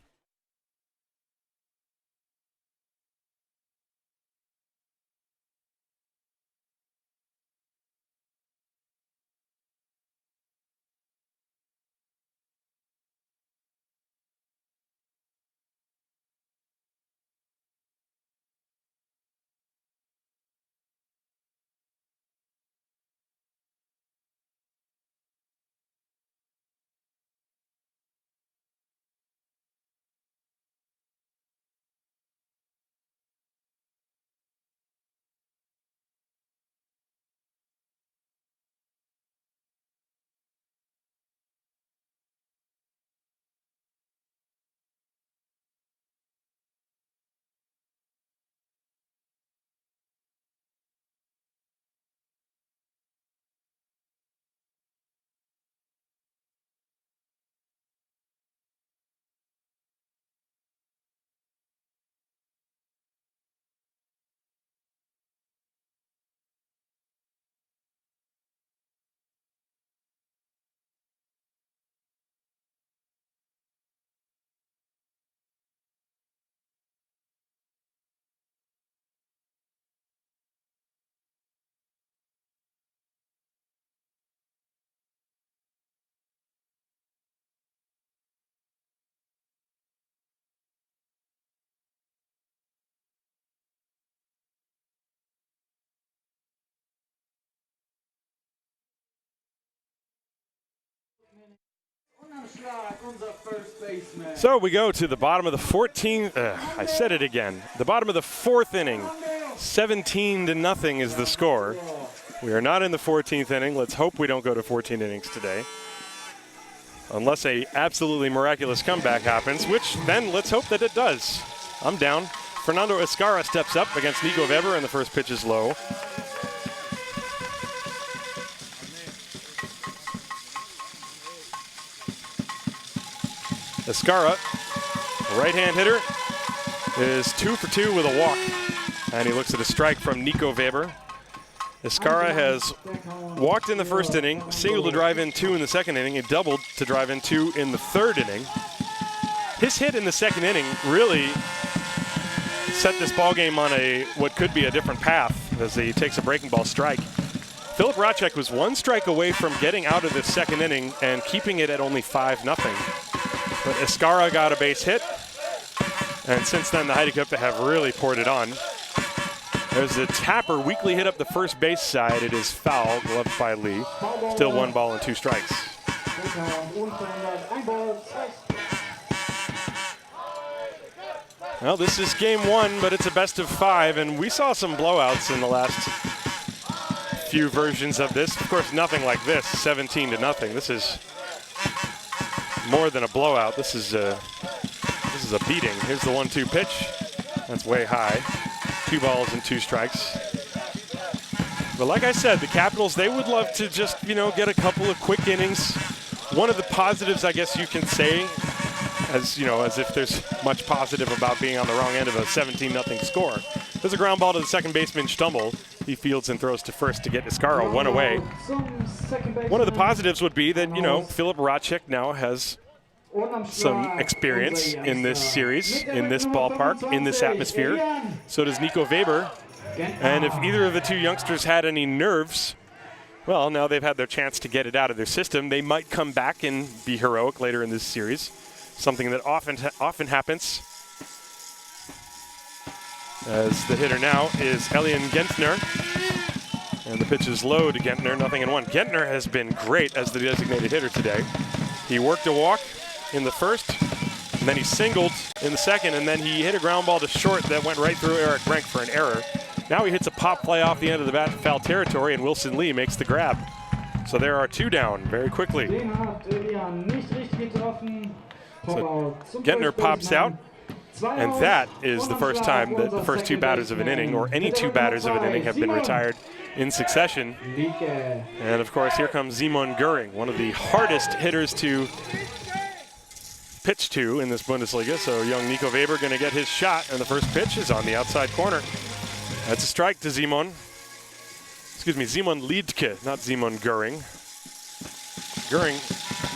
S1: So we go to the bottom of the 14th. I said it again. The bottom of the 4th inning. 17-0 is the score. We are not in the 14th inning. Let's hope we don't go to 14 innings today, unless a absolutely miraculous comeback happens, which then let's hope that it does. I'm down. Fernando Escara steps up against Nico Weber, and the first pitch is low. Escara, a right-hand hitter, is 2 for 2 with a walk. And he looks at a strike from Nico Weber. Escara has walked in the first inning, singled to drive in 2 in the second inning, and doubled to drive in 2 in the third inning. His hit in the second inning really set this ballgame on what could be a different path as he takes a breaking ball strike. Philip Racek was 1 strike away from getting out of the second inning and keeping it at only 5-0. But Escara got a base hit, and since then the Heideköpfe have really poured it on. There's a tapper weakly hit up the first base side. It is foul, gloved by Lee. Still 1 ball and 2 strikes. Well, this is game 1, but it's a best of 5, and we saw some blowouts in the last few versions of this. Of course, nothing like this, 17-0. This is more than a blowout. This is a beating. Here's the 1-2 pitch. That's way high. 2 balls and 2 strikes. But like I said, the Capitals, they would love to just, get a couple of quick innings. One of the positives, I guess you can say, as if there's much positive about being on the wrong end of a 17-0 score. There's a ground ball to the second baseman, Stummel. He fields and throws to first to get Iscaro one away. One of the positives would be that, you know, Filip Racek now has some experience in this series, in this ballpark, in this atmosphere. So does Nico Weber. And if either of the two youngsters had any nerves, well, now they've had their chance to get it out of their system. They might come back and be heroic later in this series, something that often happens. As the hitter now is Elian Gentner. And the pitch is low to Gentner, 0-1. Gentner has been great as the designated hitter today. He worked a walk in the first, and then he singled in the second, and then he hit a ground ball to short that went right through Eric Brink for an error. Now he hits a pop play off the end of the bat to foul territory, and Wilson Lee makes the grab. So there are two down very quickly. So Gentner pops out. And that is the first time that the first two batters of an inning, or any two batters of an inning, have been retired in succession. And of course, here comes Simon Göring, one of the hardest hitters to pitch to in this Bundesliga. So young Nico Weber going to get his shot, and the first pitch is on the outside corner. That's a strike to Simon. Excuse me, Simon Liedtke, not Simon Göring. Göring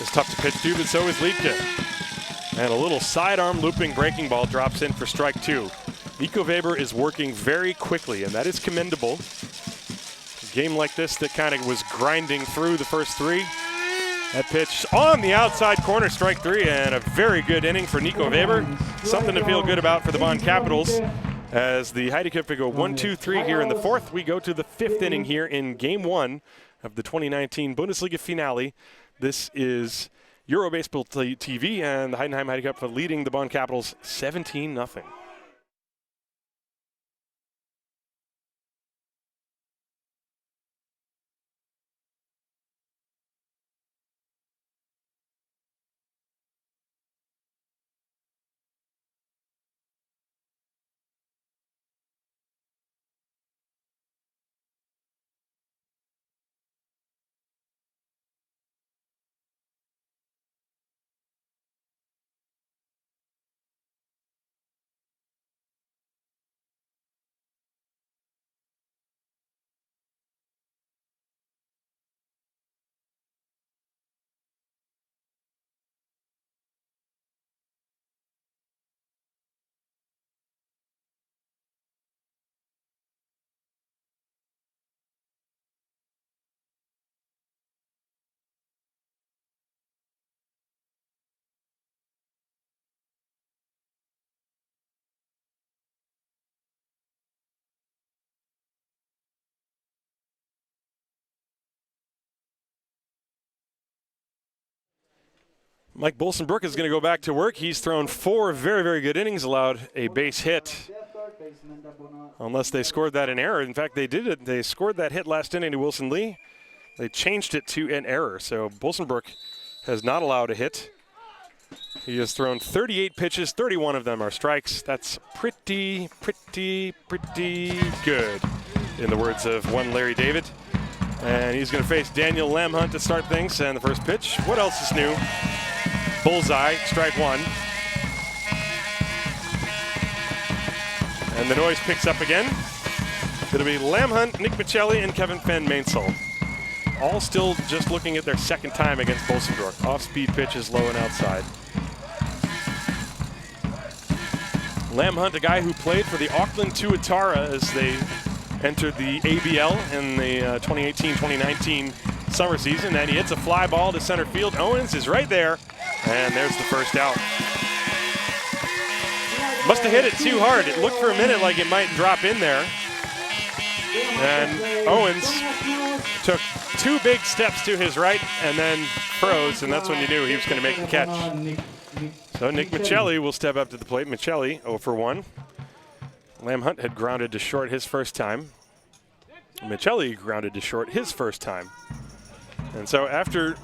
S1: is tough to pitch to, but so is Liedtke. And a little sidearm looping breaking ball drops in for strike two. Nico Weber is working very quickly, and that is commendable. A game like this that kind of was grinding through the first three. That pitch on the outside corner, strike three, and a very good inning for Nico Weber. Something to feel good about for the Bonn Capitals. As the Heideköpfe go 1-2-3 here in the fourth, we go to the fifth inning here in Game 1 of the 2019 Bundesliga Finale. This is Euro Baseball TV, and the Heidenheim Heideköpfe leading the Bonn Capitals 17-0. Mike Bolsenbrook is going to go back to work. He's thrown 4 very, very good innings, allowed a base hit. Unless they scored that in error. In fact, they did it. They scored that hit last inning to Wilson Lee. They changed it to an error. So Bolsenbrook has not allowed a hit. He has thrown 38 pitches. 31 of them are strikes. That's pretty good, in the words of one Larry David. And he's going to face Daniel Lamhunt to start things. And the first pitch. What else is new? Bullseye, strike one. And the noise picks up again. It'll be Lamhunt, Nick Michelli, and Kevin Van Mainsel. All still just looking at their second time against Bolsenbrook. Off-speed pitches, low and outside. Lamhunt, a guy who played for the Auckland Tuatara as they entered the ABL in the 2018-2019 summer season, and he hits a fly ball to center field. Owens is right there, and there's the first out. Must have hit it too hard. It looked for a minute like it might drop in there. And Owens took 2 big steps to his right and then froze, and that's when you knew he was going to make the catch. So Nick Michelli will step up to the plate. Michelli 0 for 1. Lamhunt had grounded to short his first time. Michelli grounded to short his first time. And so after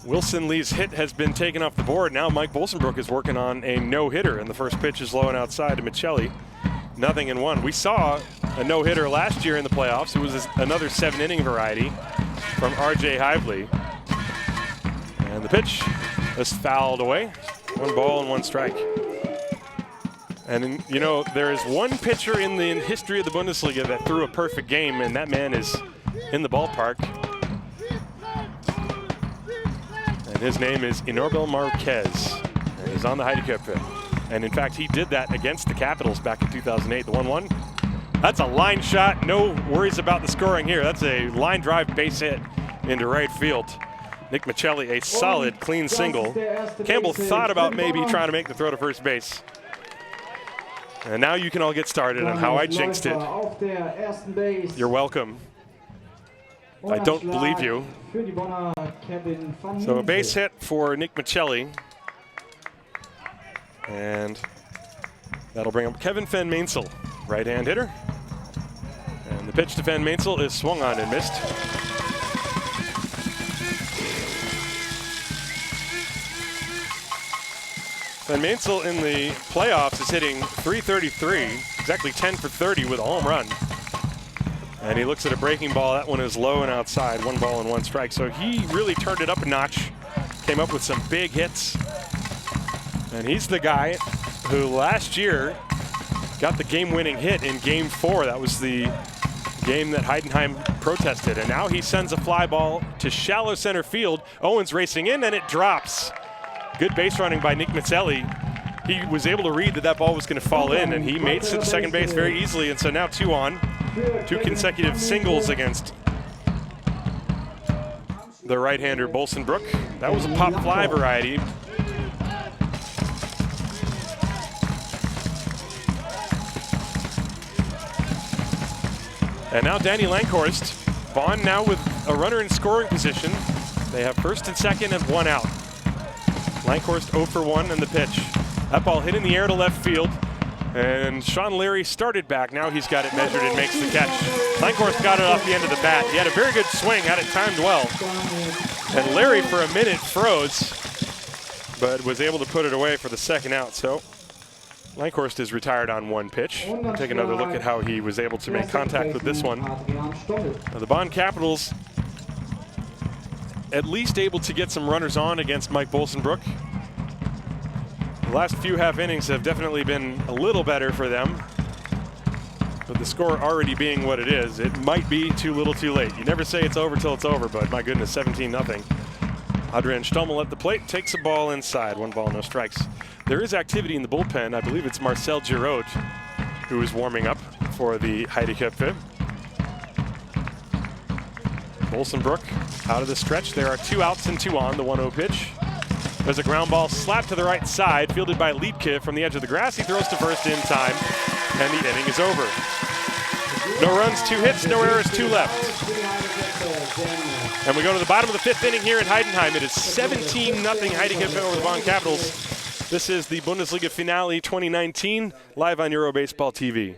S1: Wilson Lee's hit has been taken off the board, now Mike Bolsenbrook is working on a no-hitter, and the first pitch is low and outside to Michelli. 0-1. We saw a no-hitter last year in the playoffs. It was another 7-inning variety from R.J. Hively. And the pitch is fouled away. 1 ball and 1 strike. And, you know, there is one pitcher in the history of the Bundesliga that threw a perfect game, and that man is in the ballpark. And his name is Inorbel Marquez. And he's on the Heideköpfe. And, in fact, he did that against the Capitals back in 2008, the 1-1. That's a line shot. No worries about the scoring here. That's a line drive base hit into right field. Nick Michelli, a solid, clean single. Campbell thought about maybe trying to make the throw to first base. And now you can all get started on how I jinxed it. You're welcome. I don't believe you. So a base hit for Nick Michelli. And that'll bring up Kevin Van Mainsel, right-hand hitter. And the pitch to Van Mainsel is swung on and missed. Van Mainsel in the playoffs is hitting .333, exactly 10 for 30 with a home run. And he looks at a breaking ball. That one is low and outside, 1 ball and 1 strike. So he really turned it up a notch, came up with some big hits. And he's the guy who last year got the game-winning hit in Game 4. That was the game that Heidenheim protested. And now he sends a fly ball to shallow center field. Owens racing in, and it drops. Good base running by Nick Michelli. He was able to read that that ball was going to fall in, and he made it to second base very easily. And so now 2 on, 2 consecutive singles against the right-hander Bolsenbrook. That was a pop fly variety. And now Danny Lankhorst. Bonn now with a runner in scoring position. They have first and second and 1 out. Lankhorst 0 for 1 in the pitch. That ball hit in the air to left field. And Sean Leary started back. Now he's got it measured and makes the catch. Lankhorst got it off the end of the bat. He had a very good swing, had it timed well. And Leary for a minute froze, but was able to put it away for the second out. So Lankhorst is retired on 1 pitch. We'll take another look at how he was able to make contact with this one. Now the Bonn Capitals at least able to get some runners on against Mike Bolsenbrook. The last few half innings have definitely been a little better for them. But the score already being what it is, it might be too little too late. You never say it's over till it's over, but my goodness, 17-0. Adrian Stommel at the plate, takes a ball inside. 1 ball, no strikes. There is activity in the bullpen. I believe it's Marcel Giraud who is warming up for the Heideköpfe. Bolsenbrook out of the stretch. There are 2 outs and 2 on, the 1-0 pitch. There's a ground ball slapped to the right side, fielded by Liedtke from the edge of the grass. He throws to first in time, and the inning is over. No runs, 2 hits, no errors, 2 left. And we go to the bottom of the 5th inning here at Heidenheim. It is 17-0 Heideköpfe over the Bonn Capitals. This is the Bundesliga Finale 2019, live on Eurobaseball TV.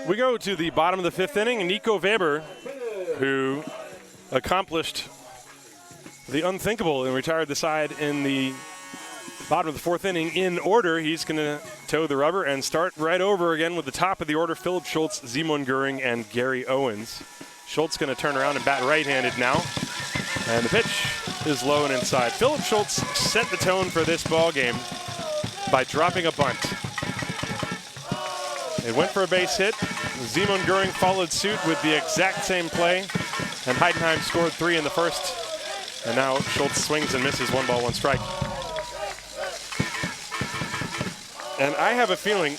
S1: We go to the bottom of the fifth inning. Nico Weber, who accomplished the unthinkable and retired the side in the bottom of the fourth inning in order. He's going to toe the rubber and start right over again with the top of the order: Philip Schultz, Simon Göring, and Gary Owens. Schultz going to turn around and bat right-handed now. And the pitch is low and inside. Philip Schultz set the tone for this ball game by dropping a bunt. It went for a base hit. Simon Göring followed suit with the exact same play. And Heidenheim scored 3 in the first. And now Schultz swings and misses. 1 ball, 1 strike. And I have a feeling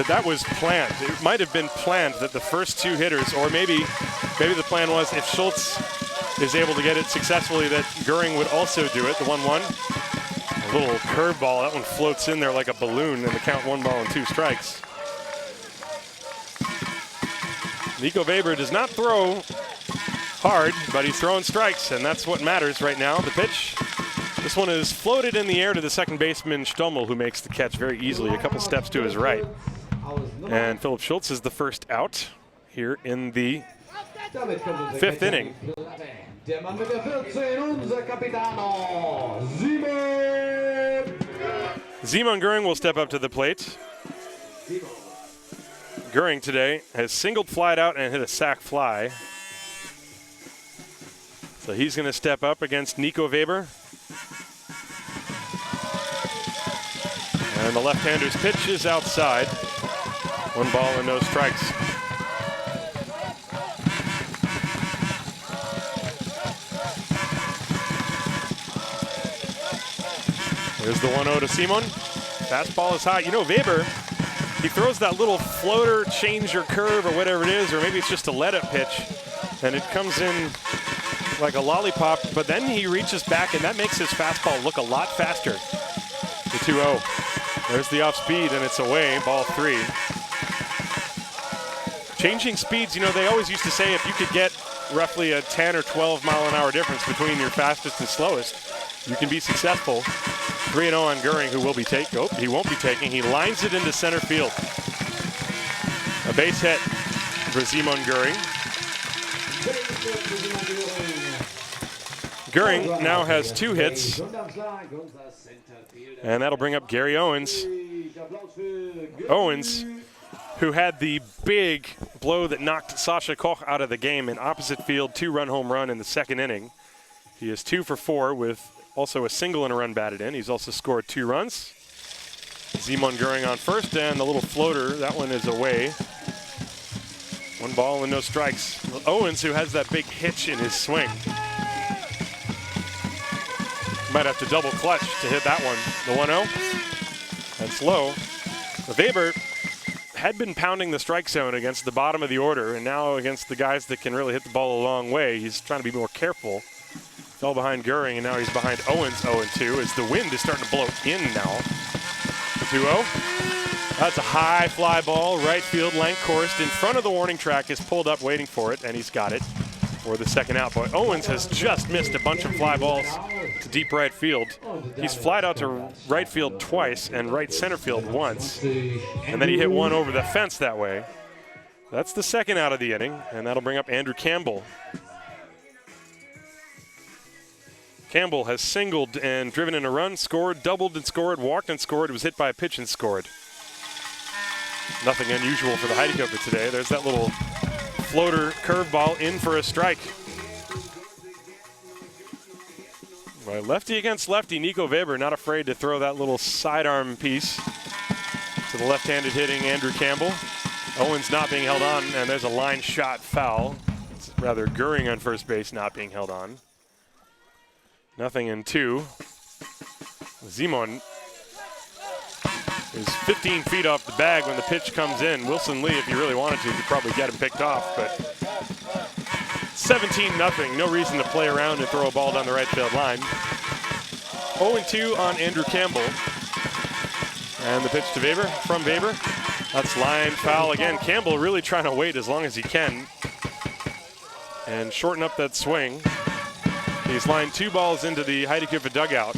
S1: that was planned. It might have been planned that the first 2 hitters, or maybe the plan was if Schultz is able to get it successfully, that Göring would also do it. The 1-1, a little curveball. That one floats in there like a balloon, and the count 1 ball and 2 strikes. Nico Weber does not throw hard, but he's throwing strikes, and that's what matters right now. The pitch. This one is floated in the air to the second baseman Stommel, who makes the catch very easily, a couple steps to his right. And Philip Schultz is the first out here in the fifth inning. Simon Göring will step up to the plate. Göring today has singled, flied out, and hit a sac fly. So he's going to step up against Nico Weber. And the left-hander's pitch is outside. 1 ball and no strikes. There's the 1-0 to Simon. Fastball is high. You know, Weber, he throws that little floater, change your curve or whatever it is, or maybe it's just a let-up pitch, and it comes in like a lollipop, but then he reaches back, and that makes his fastball look a lot faster. The 2-0. There's the off speed, and it's away, ball 3. Changing speeds, you know, they always used to say if you could get roughly a 10 or 12 mile an hour difference between your fastest and slowest, you can be successful. 3-0 on Göring, who will be taking. Oh, he won't be taking. He lines it into center field. A base hit for Simon Göring. Göring now has 2 hits. And that'll bring up Gary Owens. Owens, who had the big blow that knocked Sasha Koch out of the game in opposite field, 2-run home run in the second inning. He is 2 for 4 with also a single and a run batted in. He's also scored 2 runs. Simon Göring on first, and the little floater, that one is away. 1 ball and no strikes. Owens, who has that big hitch in his swing. Might have to double clutch to hit that one. The 1-0. That's low. Weber had been pounding the strike zone against the bottom of the order, and now against the guys that can really hit the ball a long way, he's trying to be more careful. Fell behind Göring, and now he's behind Owens 0-2 as the wind is starting to blow in now. The 2-0. That's a high fly ball, right field, length coursed in front of the warning track, is pulled up waiting for it, and he's got it for the second out. Boy, Owens has just missed a bunch of fly balls to deep right field. He's flied out to right field twice and right center field once, and then he hit one over the fence that way. That's the second out of the inning, and that'll bring up Andrew Campbell. Campbell has singled and driven in a run, scored, doubled and scored, walked and scored, was hit by a pitch and scored. Nothing unusual for the Heideköpfe today. There's that little floater curveball in for a strike. Well, lefty against lefty, Nico Weber not afraid to throw that little sidearm piece to the left-handed hitting Andrew Campbell. Owens not being held on, and there's a line shot foul. It's rather Göring on first base not being held on. 0-2. Simon is 15 feet off the bag when the pitch comes in. Wilson Lee, if you really wanted to, could probably get him picked off, but 17-0. No reason to play around and throw a ball down the right field line. 0-2 on Andrew Campbell. And the pitch to Weber, from Weber. That's line foul again. Campbell really trying to wait as long as he can and shorten up that swing. He's lined 2 balls into the Heideköpfe dugout.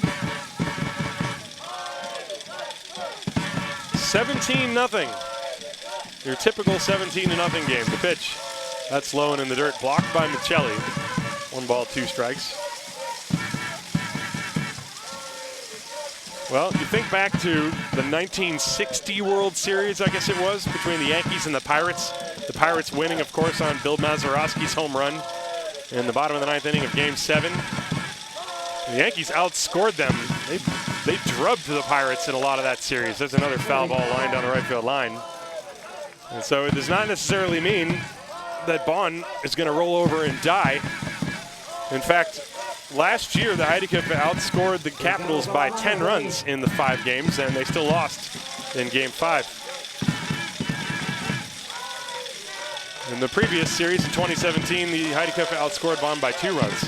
S1: 17-0. Your typical 17-0 game. The pitch, that's low and in the dirt, blocked by Michelli. 1 ball, 2 strikes. Well, you think back to the 1960 World Series, I guess it was, between the Yankees and the Pirates. The Pirates winning, of course, on Bill Mazeroski's home run in the bottom of the 9th inning of Game 7. The Yankees outscored them. They drubbed the Pirates in a lot of that series. There's another foul ball lined down the right field line. And so it does not necessarily mean that Bonn is going to roll over and die. In fact, last year, the Heideköpfe outscored the Capitals by 10 runs in the 5 games, and they still lost in Game 5. In the previous series in 2017, the Heideköpfe outscored Bonn by 2 runs.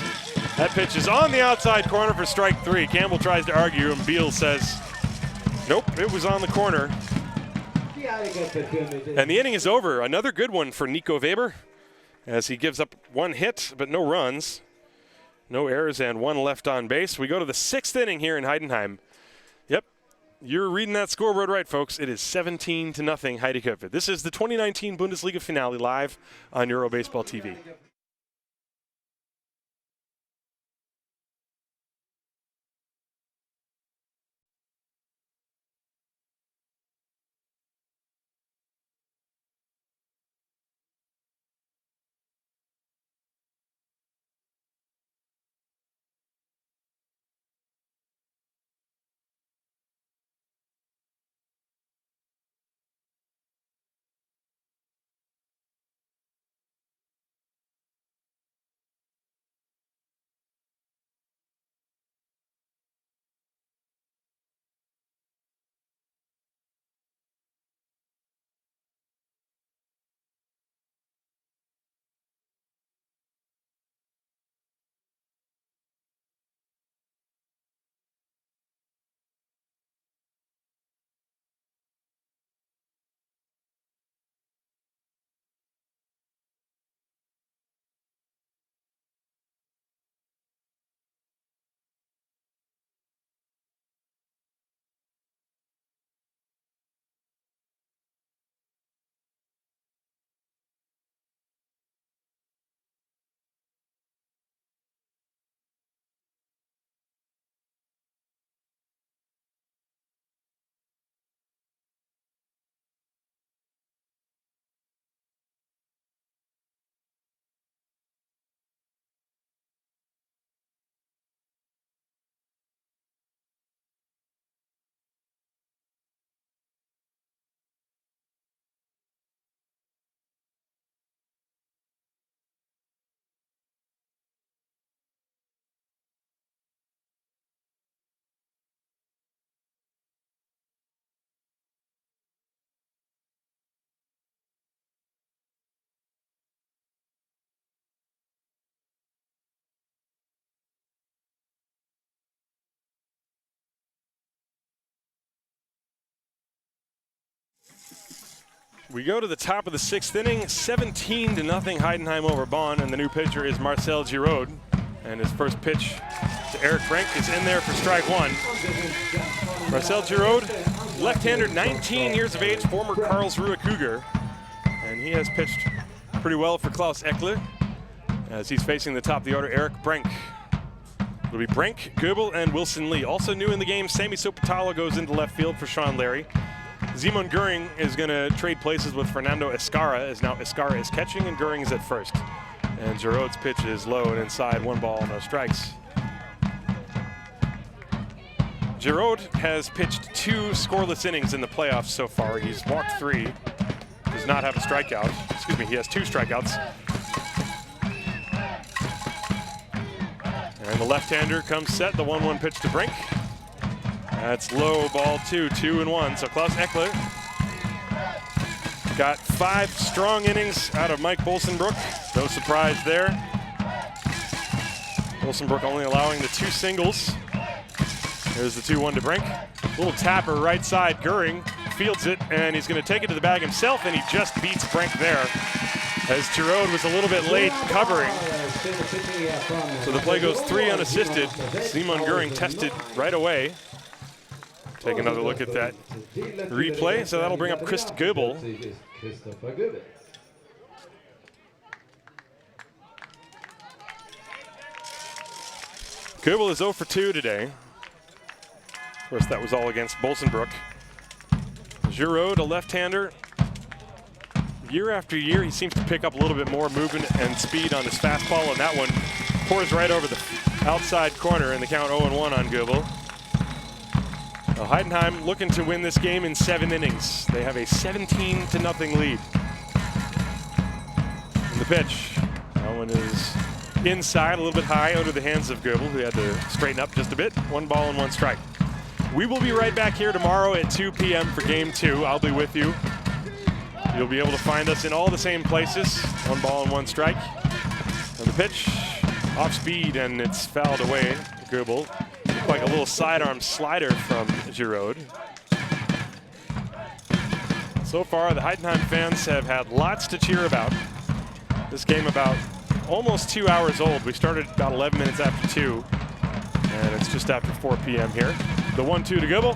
S1: That pitch is on the outside corner for strike 3. Campbell tries to argue, and Beal says, nope, it was on the corner. And the inning is over. Another good one for Nico Weber, as he gives up 1 hit, but no runs. No errors and 1 left on base. We go to the 6th inning here in Heidenheim. Yep, you're reading that scoreboard right, folks. It is 17-0 Heideköpfe. This is the 2019 Bundesliga Finale live on Eurobaseball TV. We go to the top of the 6th inning, 17-0 Heidenheim over Bonn, and the new pitcher is Marcel Giraud. And his first pitch to Eric Brink is in there for strike 1. Marcel Giraud, left-hander, 19 years of age, former Karlsruhe Cougar. And he has pitched pretty well for Klaus Eckler as he's facing the top of the order, Eric Brink. It'll be Brink, Goebel, and Wilson Lee. Also new in the game, Sammy Sopatalo goes into left field for Sean Larry. Simon Göring is going to trade places with Fernando Escara, as now Escara is catching and Göring is at first. And Giraud's pitch is low and inside, 1 ball, no strikes. Giraud has pitched 2 scoreless innings in the playoffs so far. He's walked 3, does not have a strikeout. Excuse me, he has 2 strikeouts. And the left-hander comes set, the 1-1 pitch to Brink. That's low, ball 2, 2-1. So Klaus Eckler got 5 strong innings out of Mike Bolsenbrook. No surprise there. Bolsenbrook only allowing the 2 singles. There's the 2-1 to Brink. Little tapper right side, Göring fields it, and he's going to take it to the bag himself, and he just beats Brink there, as Giraud was a little bit late covering. So the play goes 3 unassisted. Simon Göring tested right away. take another look at that replay. So that'll bring up Chris Goebel. Goebel is 0 for 2 today. Of course, that was all against Bolsenbrook. Giroud, a left-hander. Year after year, he seems to pick up a little bit more movement and speed on his fastball, and that one pours right over the outside corner, and the count 0-1 on Goebel. Well, Heidenheim looking to win this game in 7 innings. They have a 17-0 lead. And the pitch, that one is inside, a little bit high, out of the hands of Goebel, who had to straighten up just a bit. 1 ball and 1 strike. We will be right back here tomorrow at 2 p.m. for Game 2. I'll be with you. You'll be able to find us in all the same places. 1 ball and 1 strike. And the pitch, off speed, and it's fouled away. Goebel, like a little sidearm slider from Giroud. So far, the Heidenheim fans have had lots to cheer about. This game about almost 2 hours old. We started about 11 minutes after 2, and it's just after 4 p.m. here. The 1-2 to Goebel.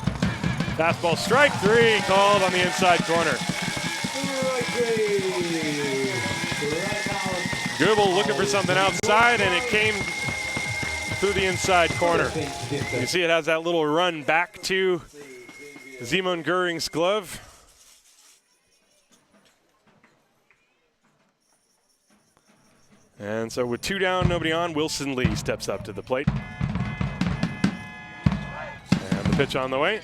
S1: Fastball strike 3 called on the inside corner. Goebel looking for something outside, and it came through the inside corner. You see it has that little run back to Simon Göring's glove. And so with 2 down, nobody on, Wilson Lee steps up to the plate. And the pitch on the way.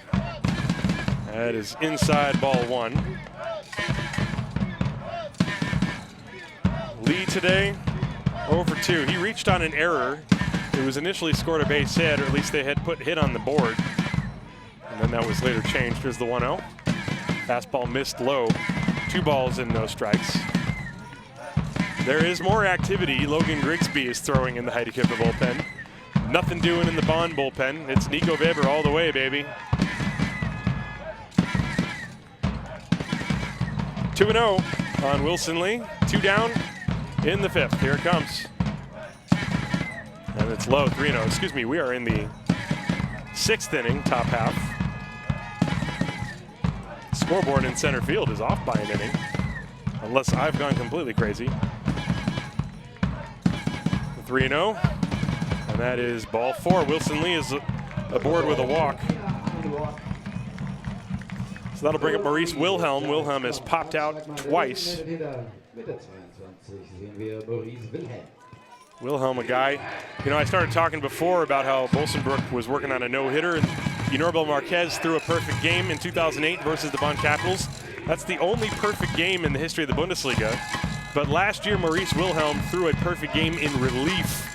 S1: That is inside, ball 1. Lee today, 0 for 2. He reached on an error. It was initially scored a base hit, or at least they had put hit on the board. And then that was later changed. Here's the 1-0. Fastball missed low. 2 balls and no strikes. There is more activity. Logan Grigsby is throwing in the Heideköpfe bullpen. Nothing doing in the Bonn bullpen. It's Nico Weber all the way, baby. 2-0 on Wilson Lee. 2 down in the 5th. Here it comes. And it's low, 3-0. Excuse me, we are in the 6th inning, top half. Scoreboard in center field is off by an inning, unless I've gone completely crazy. 3-0, and that is ball 4. Wilson Lee is aboard with a walk. So that'll bring up Maurice Wilhelm. Wilhelm has popped out twice. Wilhelm, a guy, you know, I started talking before about how Bolsenbrook was working on a no-hitter. Ynorbel Marquez threw a perfect game in 2008 versus the Bonn Capitals. That's the only perfect game in the history of the Bundesliga. But last year, Maurice Wilhelm threw a perfect game in relief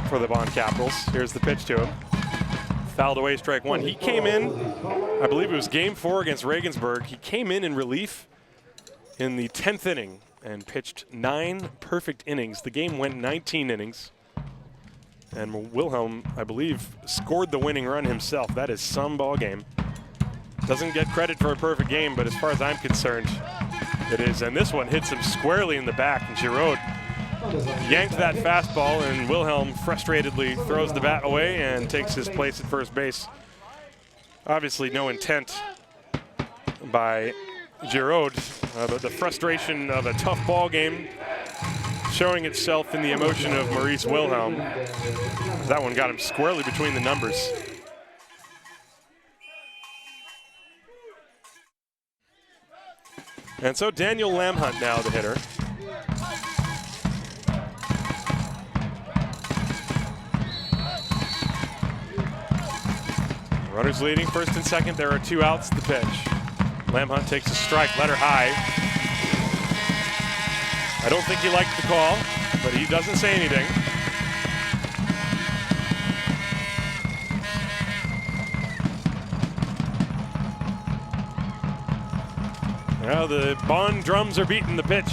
S1: for the Bonn Capitals. Here's the pitch to him. Fouled away, strike 1. He came in, I believe it was game 4 against Regensburg. He came in relief in the 10th inning and pitched 9 perfect innings. The game went 19 innings. And Wilhelm, I believe, scored the winning run himself. That is some ball game. Doesn't get credit for a perfect game, but as far as I'm concerned, it is. And this one hits him squarely in the back, and Giroud yanked that fastball, and Wilhelm frustratedly throws the bat away and takes his place at first base. Obviously no intent by Giroud, but the frustration of a tough ball game showing itself in the emotion of Maurice Wilhelm. That one got him squarely between the numbers. And so Daniel Lamhunt now the hitter. Runners leading, 1st and 2nd. There are 2 outs. The pitch. Lamhunt takes a strike, letter high. I don't think he liked the call, but he doesn't say anything. Now the Bonn drums are beating the pitch.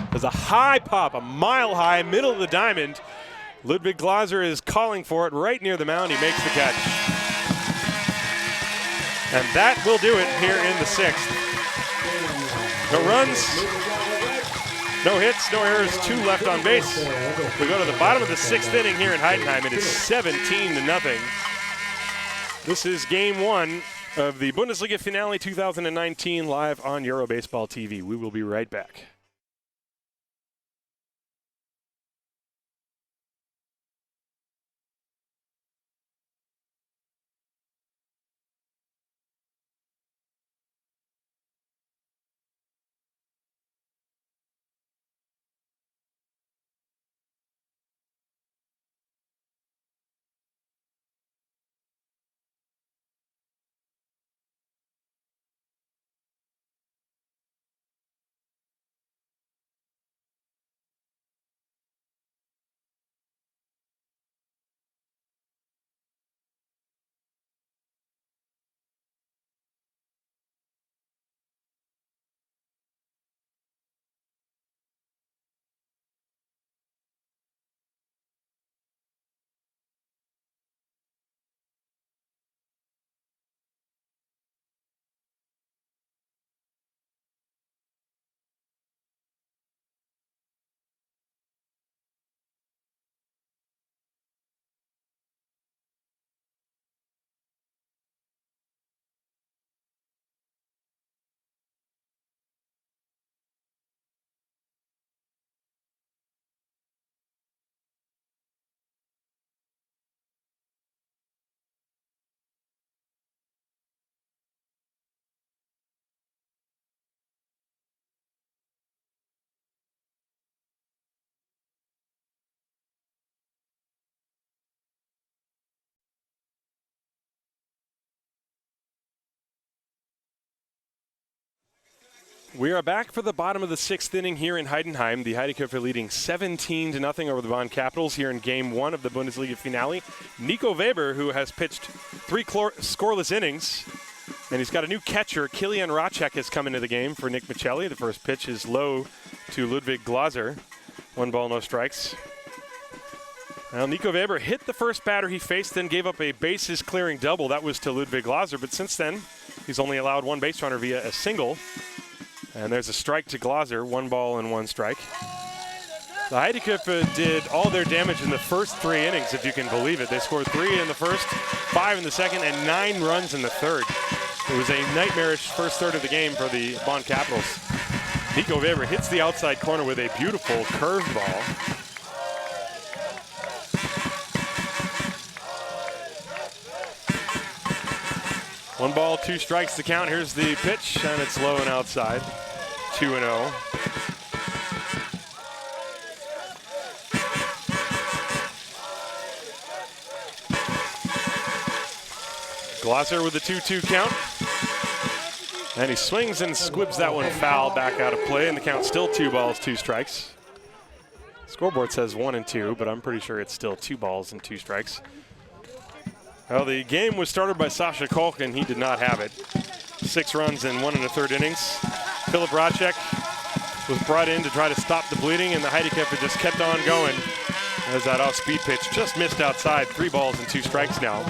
S1: There's a high pop, a mile high, middle of the diamond. Ludwig Glaser is calling for it right near the mound. He makes the catch. And that will do it here in the 6th. No runs, no hits, no errors, 2 left on base. We go to the bottom of the 6th inning here in Heidenheim. It is 17-0. This is game one of the Bundesliga Finale 2019 live on Eurobaseball TV. We will be right back. We are back for the bottom of the sixth inning here in Heidenheim. The Heideköpfe leading 17-0 over the Bonn Capitals here in game one of the Bundesliga Finale. Nico Weber, who has pitched 3 scoreless innings, and he's got a new catcher. Kilian Racek has come into the game for Nick Michelli. The first pitch is low to Ludwig Glaser. 1 ball, no strikes. Well, Nico Weber hit the first batter he faced, then gave up a bases-clearing double. That was to Ludwig Glaser, but since then, he's only allowed 1 base runner via a single. And there's a strike to Glaser, 1 ball and 1 strike. The Heideköpfe did all their damage in the first 3 innings, if you can believe it. They scored 3 in the first, 5 in the second, and 9 runs in the third. It was a nightmarish first third of the game for the Bonn Capitals. Nico Weber hits the outside corner with a beautiful curveball. One ball, 2 strikes to count. Here's the pitch, and it's low and outside. 2-0. Glaser with the 2-2 count. And he swings and squibs that one foul back out of play, and the count's still 2 balls, 2 strikes. Scoreboard says 1 and 2, but I'm pretty sure it's still 2 balls and 2 strikes. Well, the game was started by Sasha Kolk, and he did not have it. 6 runs in 1 1/3 innings. Philip Racek was brought in to try to stop the bleeding, and the Heideköpfe just kept on going as that off-speed pitch just missed outside. 3 balls and 2 strikes now.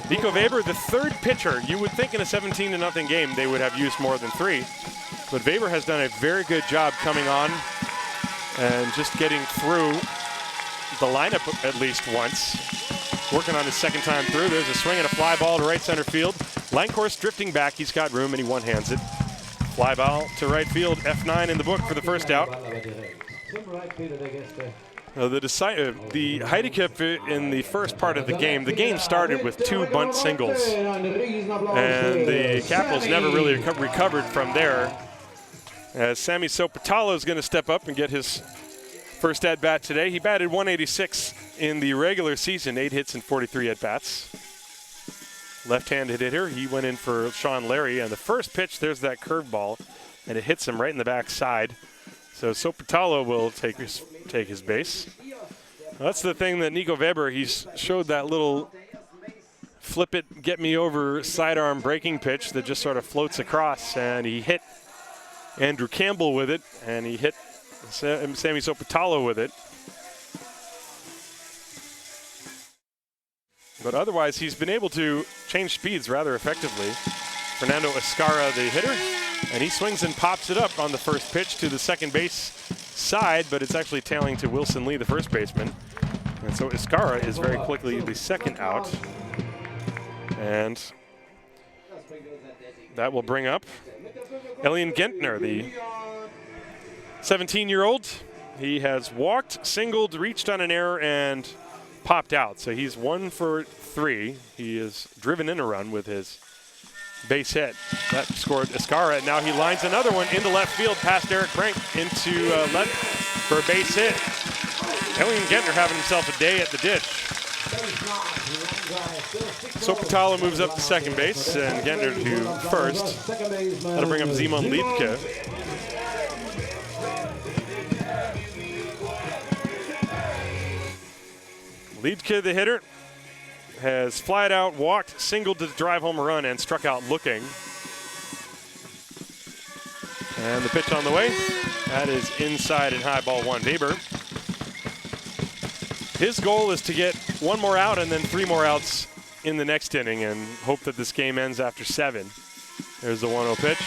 S1: Nico Weber, the 3rd pitcher. You would think in a 17-0 game they would have used more than 3, but Weber has done a very good job coming on and just getting through the lineup at least once. Working on his 2nd time through. There's a swing and a fly ball to right center field. Lankhorst drifting back. He's got room, and he one-hands it. Fly ball to right field. F9 in the book for the first out. The Heideköpfe in the first part of the game started with 2 bunt singles. And the Capitals never really recovered from there. As Sammy Sopotalo is going to step up and get his first at-bat today. He batted 186 in the regular season, 8 hits and 43 at-bats. Left-handed hitter. He went in for Sean Larry, and the first pitch, there's that curveball, and it hits him right in the backside. So Sopotalo will take his base. Well, that's the thing that Nico Weber, he's showed that little flip it, get me over sidearm breaking pitch that just sort of floats across, and he hit Andrew Campbell with it, and he hit Sammy Sopotalo with it. But otherwise, he's been able to change speeds rather effectively. Fernando Escarra, the hitter, and he swings and pops it up on the first pitch to the second base side, but it's actually tailing to Wilson Lee, the first baseman. And so Escarra is very quickly the 2nd out. And that will bring up Elian Gentner, the 17-year-old. He has walked, singled, reached on an error, and popped out. So he's 1 for 3. He has driven in a run with his base hit. That scored Escara. Now he lines another one into left field past Eric Brink into left for a base hit. Elian Gentner having himself a day at the ditch. Sopatala moves up to second base and Gentner to first. That'll bring up Simon Liedtke. Liedtke, the hitter, has flied out, walked, singled to drive home a run, and struck out looking. And the pitch on the way. That is inside and high, ball 1. Weber. His goal is to get 1 more out and then 3 more outs in the next inning and hope that this game ends after 7. There's the 1-0 pitch.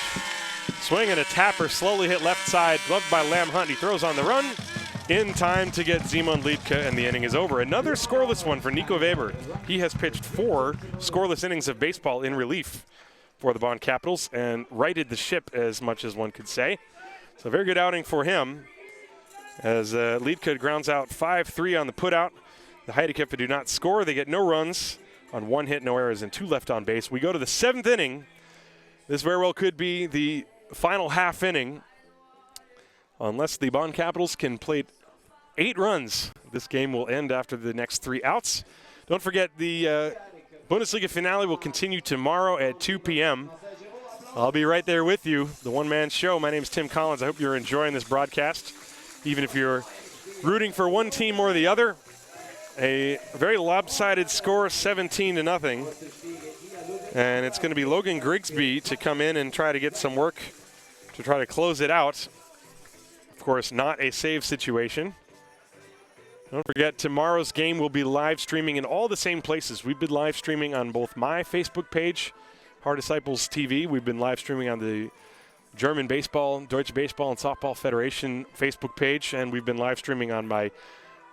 S1: Swing and a tapper, slowly hit left side, gloved by Lam Hunt. He throws on the run. In time to get Simon Liedtke, and the inning is over. Another scoreless one for Nico Weber. He has pitched 4 scoreless innings of baseball in relief for the Bonn Capitals and righted the ship as much as one could say. So very good outing for him as Liedtke grounds out 5-3 on the putout. The Heideköpfe do not score. They get no runs on 1 hit, no errors, and 2 left on base. We go to the 7th inning. This very well could be the final half inning. Unless the Bonn Capitals can plate 8 runs, this game will end after the next 3 outs. Don't forget the Bundesliga Finale will continue tomorrow at 2 p.m. I'll be right there with you, the one-man show. My name is Tim Collins. I hope you're enjoying this broadcast, even if you're rooting for one team or the other. A very lopsided score, 17-0. And it's going to be Logan Grigsby to come in and try to get some work to try to close it out. Of course, not a save situation. Don't forget, tomorrow's game will be live streaming in all the same places. We've been live streaming on both my Facebook page, Haar Disciples TV. We've been live streaming on the German Baseball, Deutsche Baseball and Softball Federation Facebook page, and we've been live streaming on my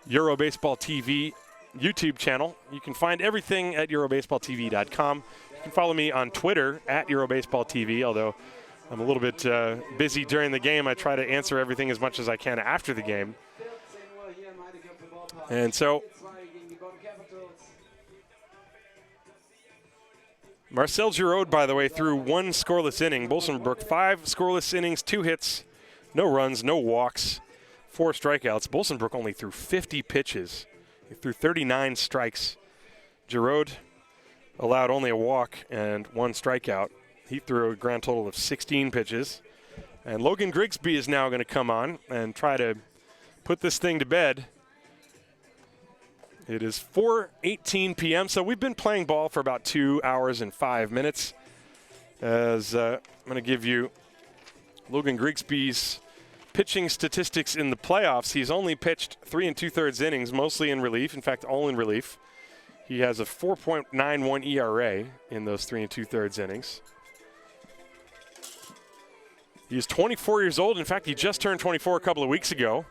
S1: Euro Baseball TV YouTube channel. You can find everything at eurobaseballtv.com. You can follow me on Twitter at EuroBaseballTV, although I'm a little bit busy during the game. I try to answer everything as much as I can after the game. And so Marcel Giroud, by the way, threw 1 scoreless inning. Bolsenbroek, 5 scoreless innings, 2 hits, no runs, no walks, 4 strikeouts. Bolsenbroek only threw 50 pitches. He threw 39 strikes. Giroud allowed only a walk and 1 strikeout. He threw a grand total of 16 pitches. And Logan Grigsby is now going to come on and try to put this thing to bed. It is 4:18 p.m., so we've been playing ball for about 2 hours and 5 minutes. As I'm going to give you Logan Grigsby's pitching statistics in the playoffs. He's only pitched 3 2/3 innings, mostly in relief. In fact, all in relief. He has a 4.91 ERA in those 3 2/3 innings. He is 24 years old. In fact, he just turned 24 a couple of weeks ago.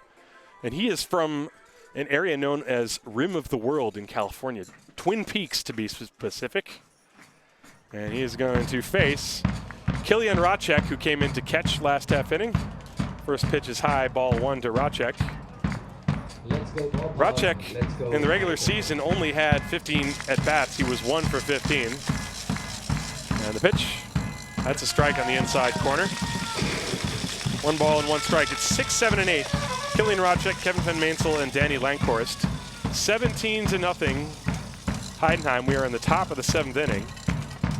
S1: And he is from an area known as Rim of the World in California. Twin Peaks, to be specific. And he is going to face Kilian Racek, who came in to catch last half inning. First pitch is high, ball 1 to Racek. Racek, in the regular season, only had 15 at-bats. He was 1 for 15. And the pitch, that's a strike on the inside corner. 1 ball and 1 strike. It's 6, 7, and 8. Kilian Racek, Kevin Van Mainsel, and Danny Lankhorst. 17-0. Heidenheim. We are in the top of the 7th inning.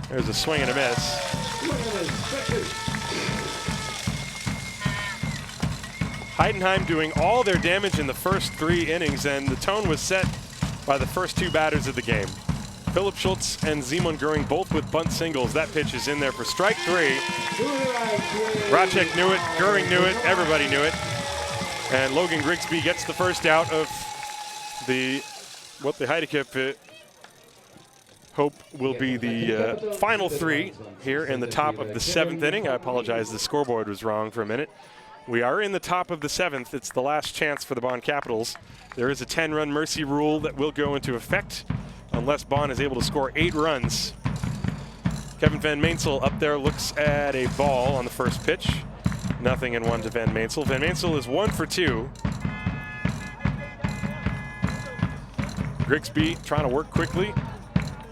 S1: There's a swing and a miss. Heidenheim doing all their damage in the first 3 innings, and the tone was set by the first 2 batters of the game. Philip Schultz and Simon Göring both with bunt singles. That pitch is in there for strike 3. Racek knew it, Göring knew it, everybody knew it. And Logan Grigsby gets the first out of what the Heideköpfe hope will be the final 3 here in the top of the 7th inning. I apologize, the scoreboard was wrong for a minute. We are in the top of the 7th. It's the last chance for the Bonn Capitals. There is a 10-run mercy rule that will go into effect unless Bonn is able to score 8 runs Kevin Van Meensel up there looks at a ball on the first pitch. 0-1 to Van Meensel. Van Meensel is 1 for 2. Grigsby trying to work quickly.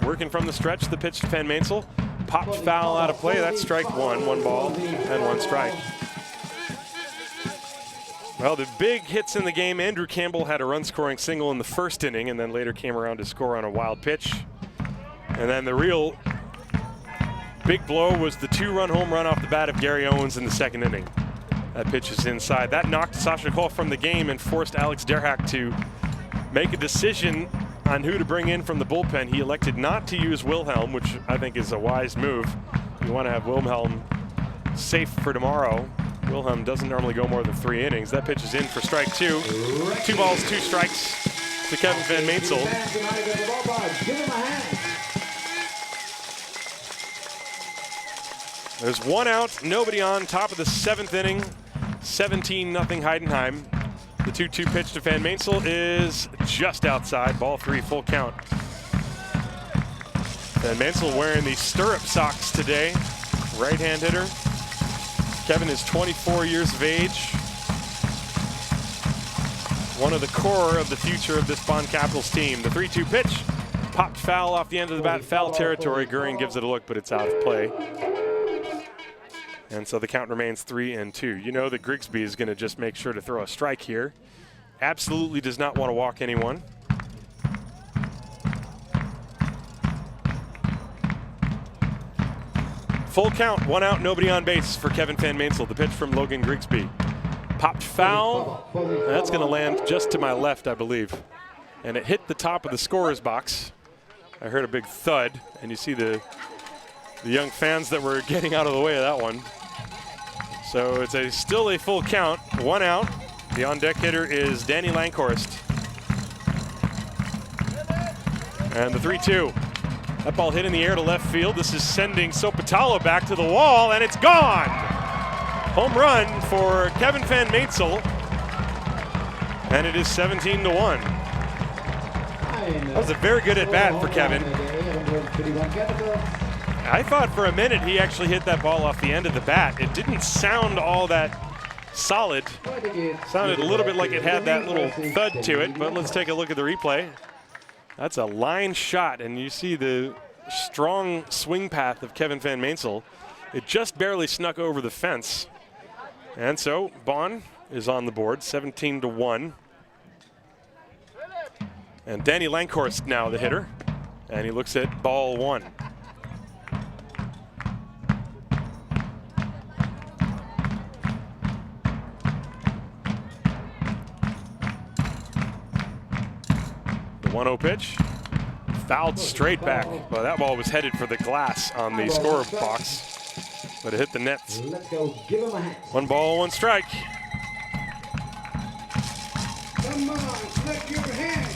S1: Working from the stretch, the pitch to Van Meensel. Popped foul out of play. That's strike one. 1 ball and 1 strike. Well, the big hits in the game, Andrew Campbell had a run-scoring single in the first inning and then later came around to score on a wild pitch. And then the real big blow was the 2-run home run off the bat of Gary Owens in the second inning. That pitch is inside. That knocked Sasha Kohl from the game and forced Alex Derhack to make a decision on who to bring in from the bullpen. He elected not to use Wilhelm, which I think is a wise move. You want to have Wilhelm safe for tomorrow. Wilhelm doesn't normally go more than 3 innings. That pitch is in for strike 2. 2 balls, 2 strikes to Kevin Van Meensel. There's 1 out, nobody on, top of the 7th inning. 17-0 Heidenheim. The 2-2 pitch to Van Meensel is just outside. Ball 3, full count. Van Meensel wearing the stirrup socks today. Right-hand hitter. Kevin is 24 years of age. One of the core of the future of this Bonn Capitals team. The 3-2 pitch. Popped foul off the end of the bat. Foul territory. Goering gives it a look, but it's out of play. And so the count remains 3-2. You know that Grigsby is going to just make sure to throw a strike here. Absolutely does not want to walk anyone. Full count, 1 out, nobody on base for Kevin Van Meensel. The pitch from Logan Grigsby. Popped foul. That's going to land just to my left, I believe. And it hit the top of the scorer's box. I heard a big thud, and you see the young fans that were getting out of the way of that one. So it's still a full count, 1 out. The on-deck hitter is Danny Lankhorst. And the 3-2. That ball hit in the air to left field. This is sending Sopatalo back to the wall, and it's gone. Home run for Kevin Van Meensel. And it is 17-1. That was a very good at-bat for Kevin. I thought for a minute he actually hit that ball off the end of the bat. It didn't sound all that solid. Sounded a little bit like it had that little thud to it, but let's take a look at the replay. That's a line shot, and you see the strong swing path of Kevin Van Meensel. It just barely snuck over the fence. And so Bonn is on the board, 17-1. And Danny Lankhorst now the hitter, and he looks at ball 1. The 1-0 pitch, fouled straight back. Well, that ball was headed for the glass on the score box, but it hit the nets. 1 ball, 1 strike. Come on, flip your hand.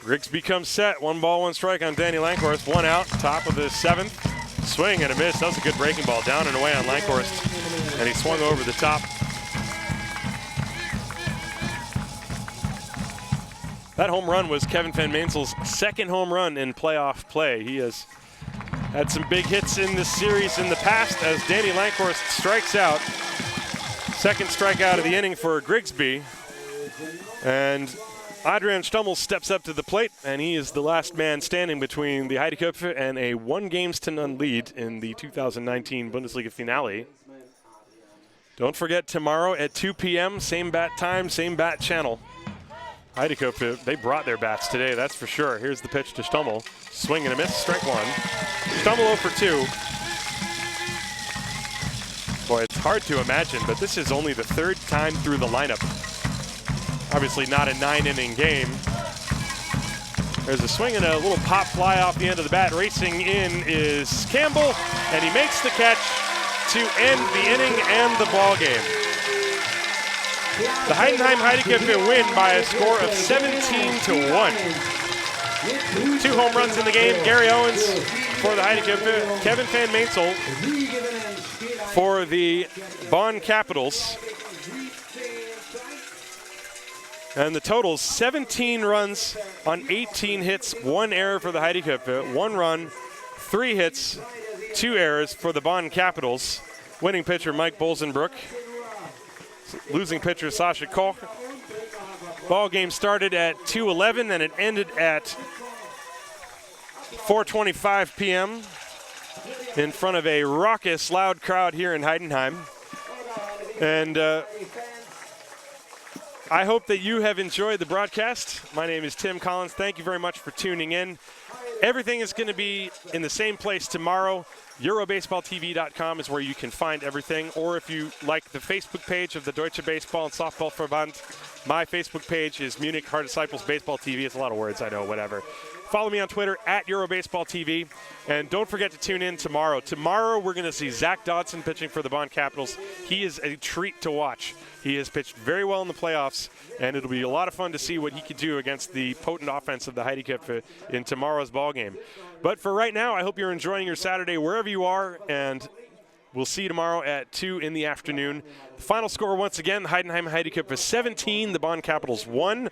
S1: Grigsby comes set. 1 ball, 1 strike on Danny Lankhorst. 1 out, top of the 7th. Swing and a miss. That was a good breaking ball, down and away on Lankhorst, and he swung over the top. That home run was Kevin Van Meensel's 2nd home run in playoff play. He has had some big hits in this series in the past as Danny Lankhorst strikes out. 2nd strikeout of the inning for Grigsby. And Adrian Stummel steps up to the plate, and he is the last man standing between the Heideköpfe and a 1-0 lead in the 2019 Bundesliga Finale. Don't forget, tomorrow at 2 p.m., same bat time, same bat channel. Heideköpfe, they brought their bats today, that's for sure. Here's the pitch to Stummel. Swing and a miss, strike 1. Stummel 0 for 2. Boy, it's hard to imagine, but this is only the 3rd time through the lineup. Obviously not a 9-inning game. There's a swing and a little pop fly off the end of the bat. Racing in is Campbell, and he makes the catch to end the inning and the ball game. The Heidenheim Heideköpfe win by a score of 17-1. 2 home runs in the game. Gary Owens for the Heideköpfe. Kevin Van Meensel for the Bonn Capitals. And the total 17 runs on 18 hits, 1 error for the Heideköpfe, 1 run, 3 hits, 2 errors for the Bonn Capitals. Winning pitcher Mike Bolzenbrook. Losing pitcher Sasha Koch. Ball game started at 2:11 and it ended at 4:25 p.m. in front of a raucous, loud crowd here in Heidenheim. And I hope that you have enjoyed the broadcast. My name is Tim Collins. Thank you very much for tuning in. Everything is going to be in the same place tomorrow. EuroBaseballTV.com is where you can find everything. Or if you like the Facebook page of the Deutsche Baseball and Softball Verband, my Facebook page is Munich-Haar Disciples Baseball TV. It's a lot of words, I know, whatever. Follow me on Twitter at EuroBaseballTV. And don't forget to tune in tomorrow. Tomorrow we're going to see Zach Dodson pitching for the Bonn Capitals. He is a treat to watch. He has pitched very well in the playoffs, and it'll be a lot of fun to see what he could do against the potent offense of the Heideköpfe in tomorrow's ballgame. But for right now, I hope you're enjoying your Saturday wherever you are, and we'll see you tomorrow at 2 in the afternoon. The final score once again, the Heidenheim Heideköpfe 17, the Bonn Capitals 1.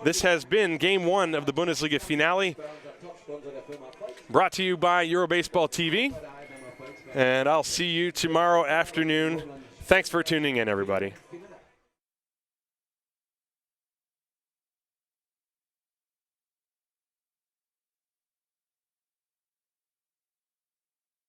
S1: This has been Game 1 of the Bundesliga Finale, brought to you by EuroBaseball TV. And I'll see you tomorrow afternoon. Thanks for tuning in, everybody.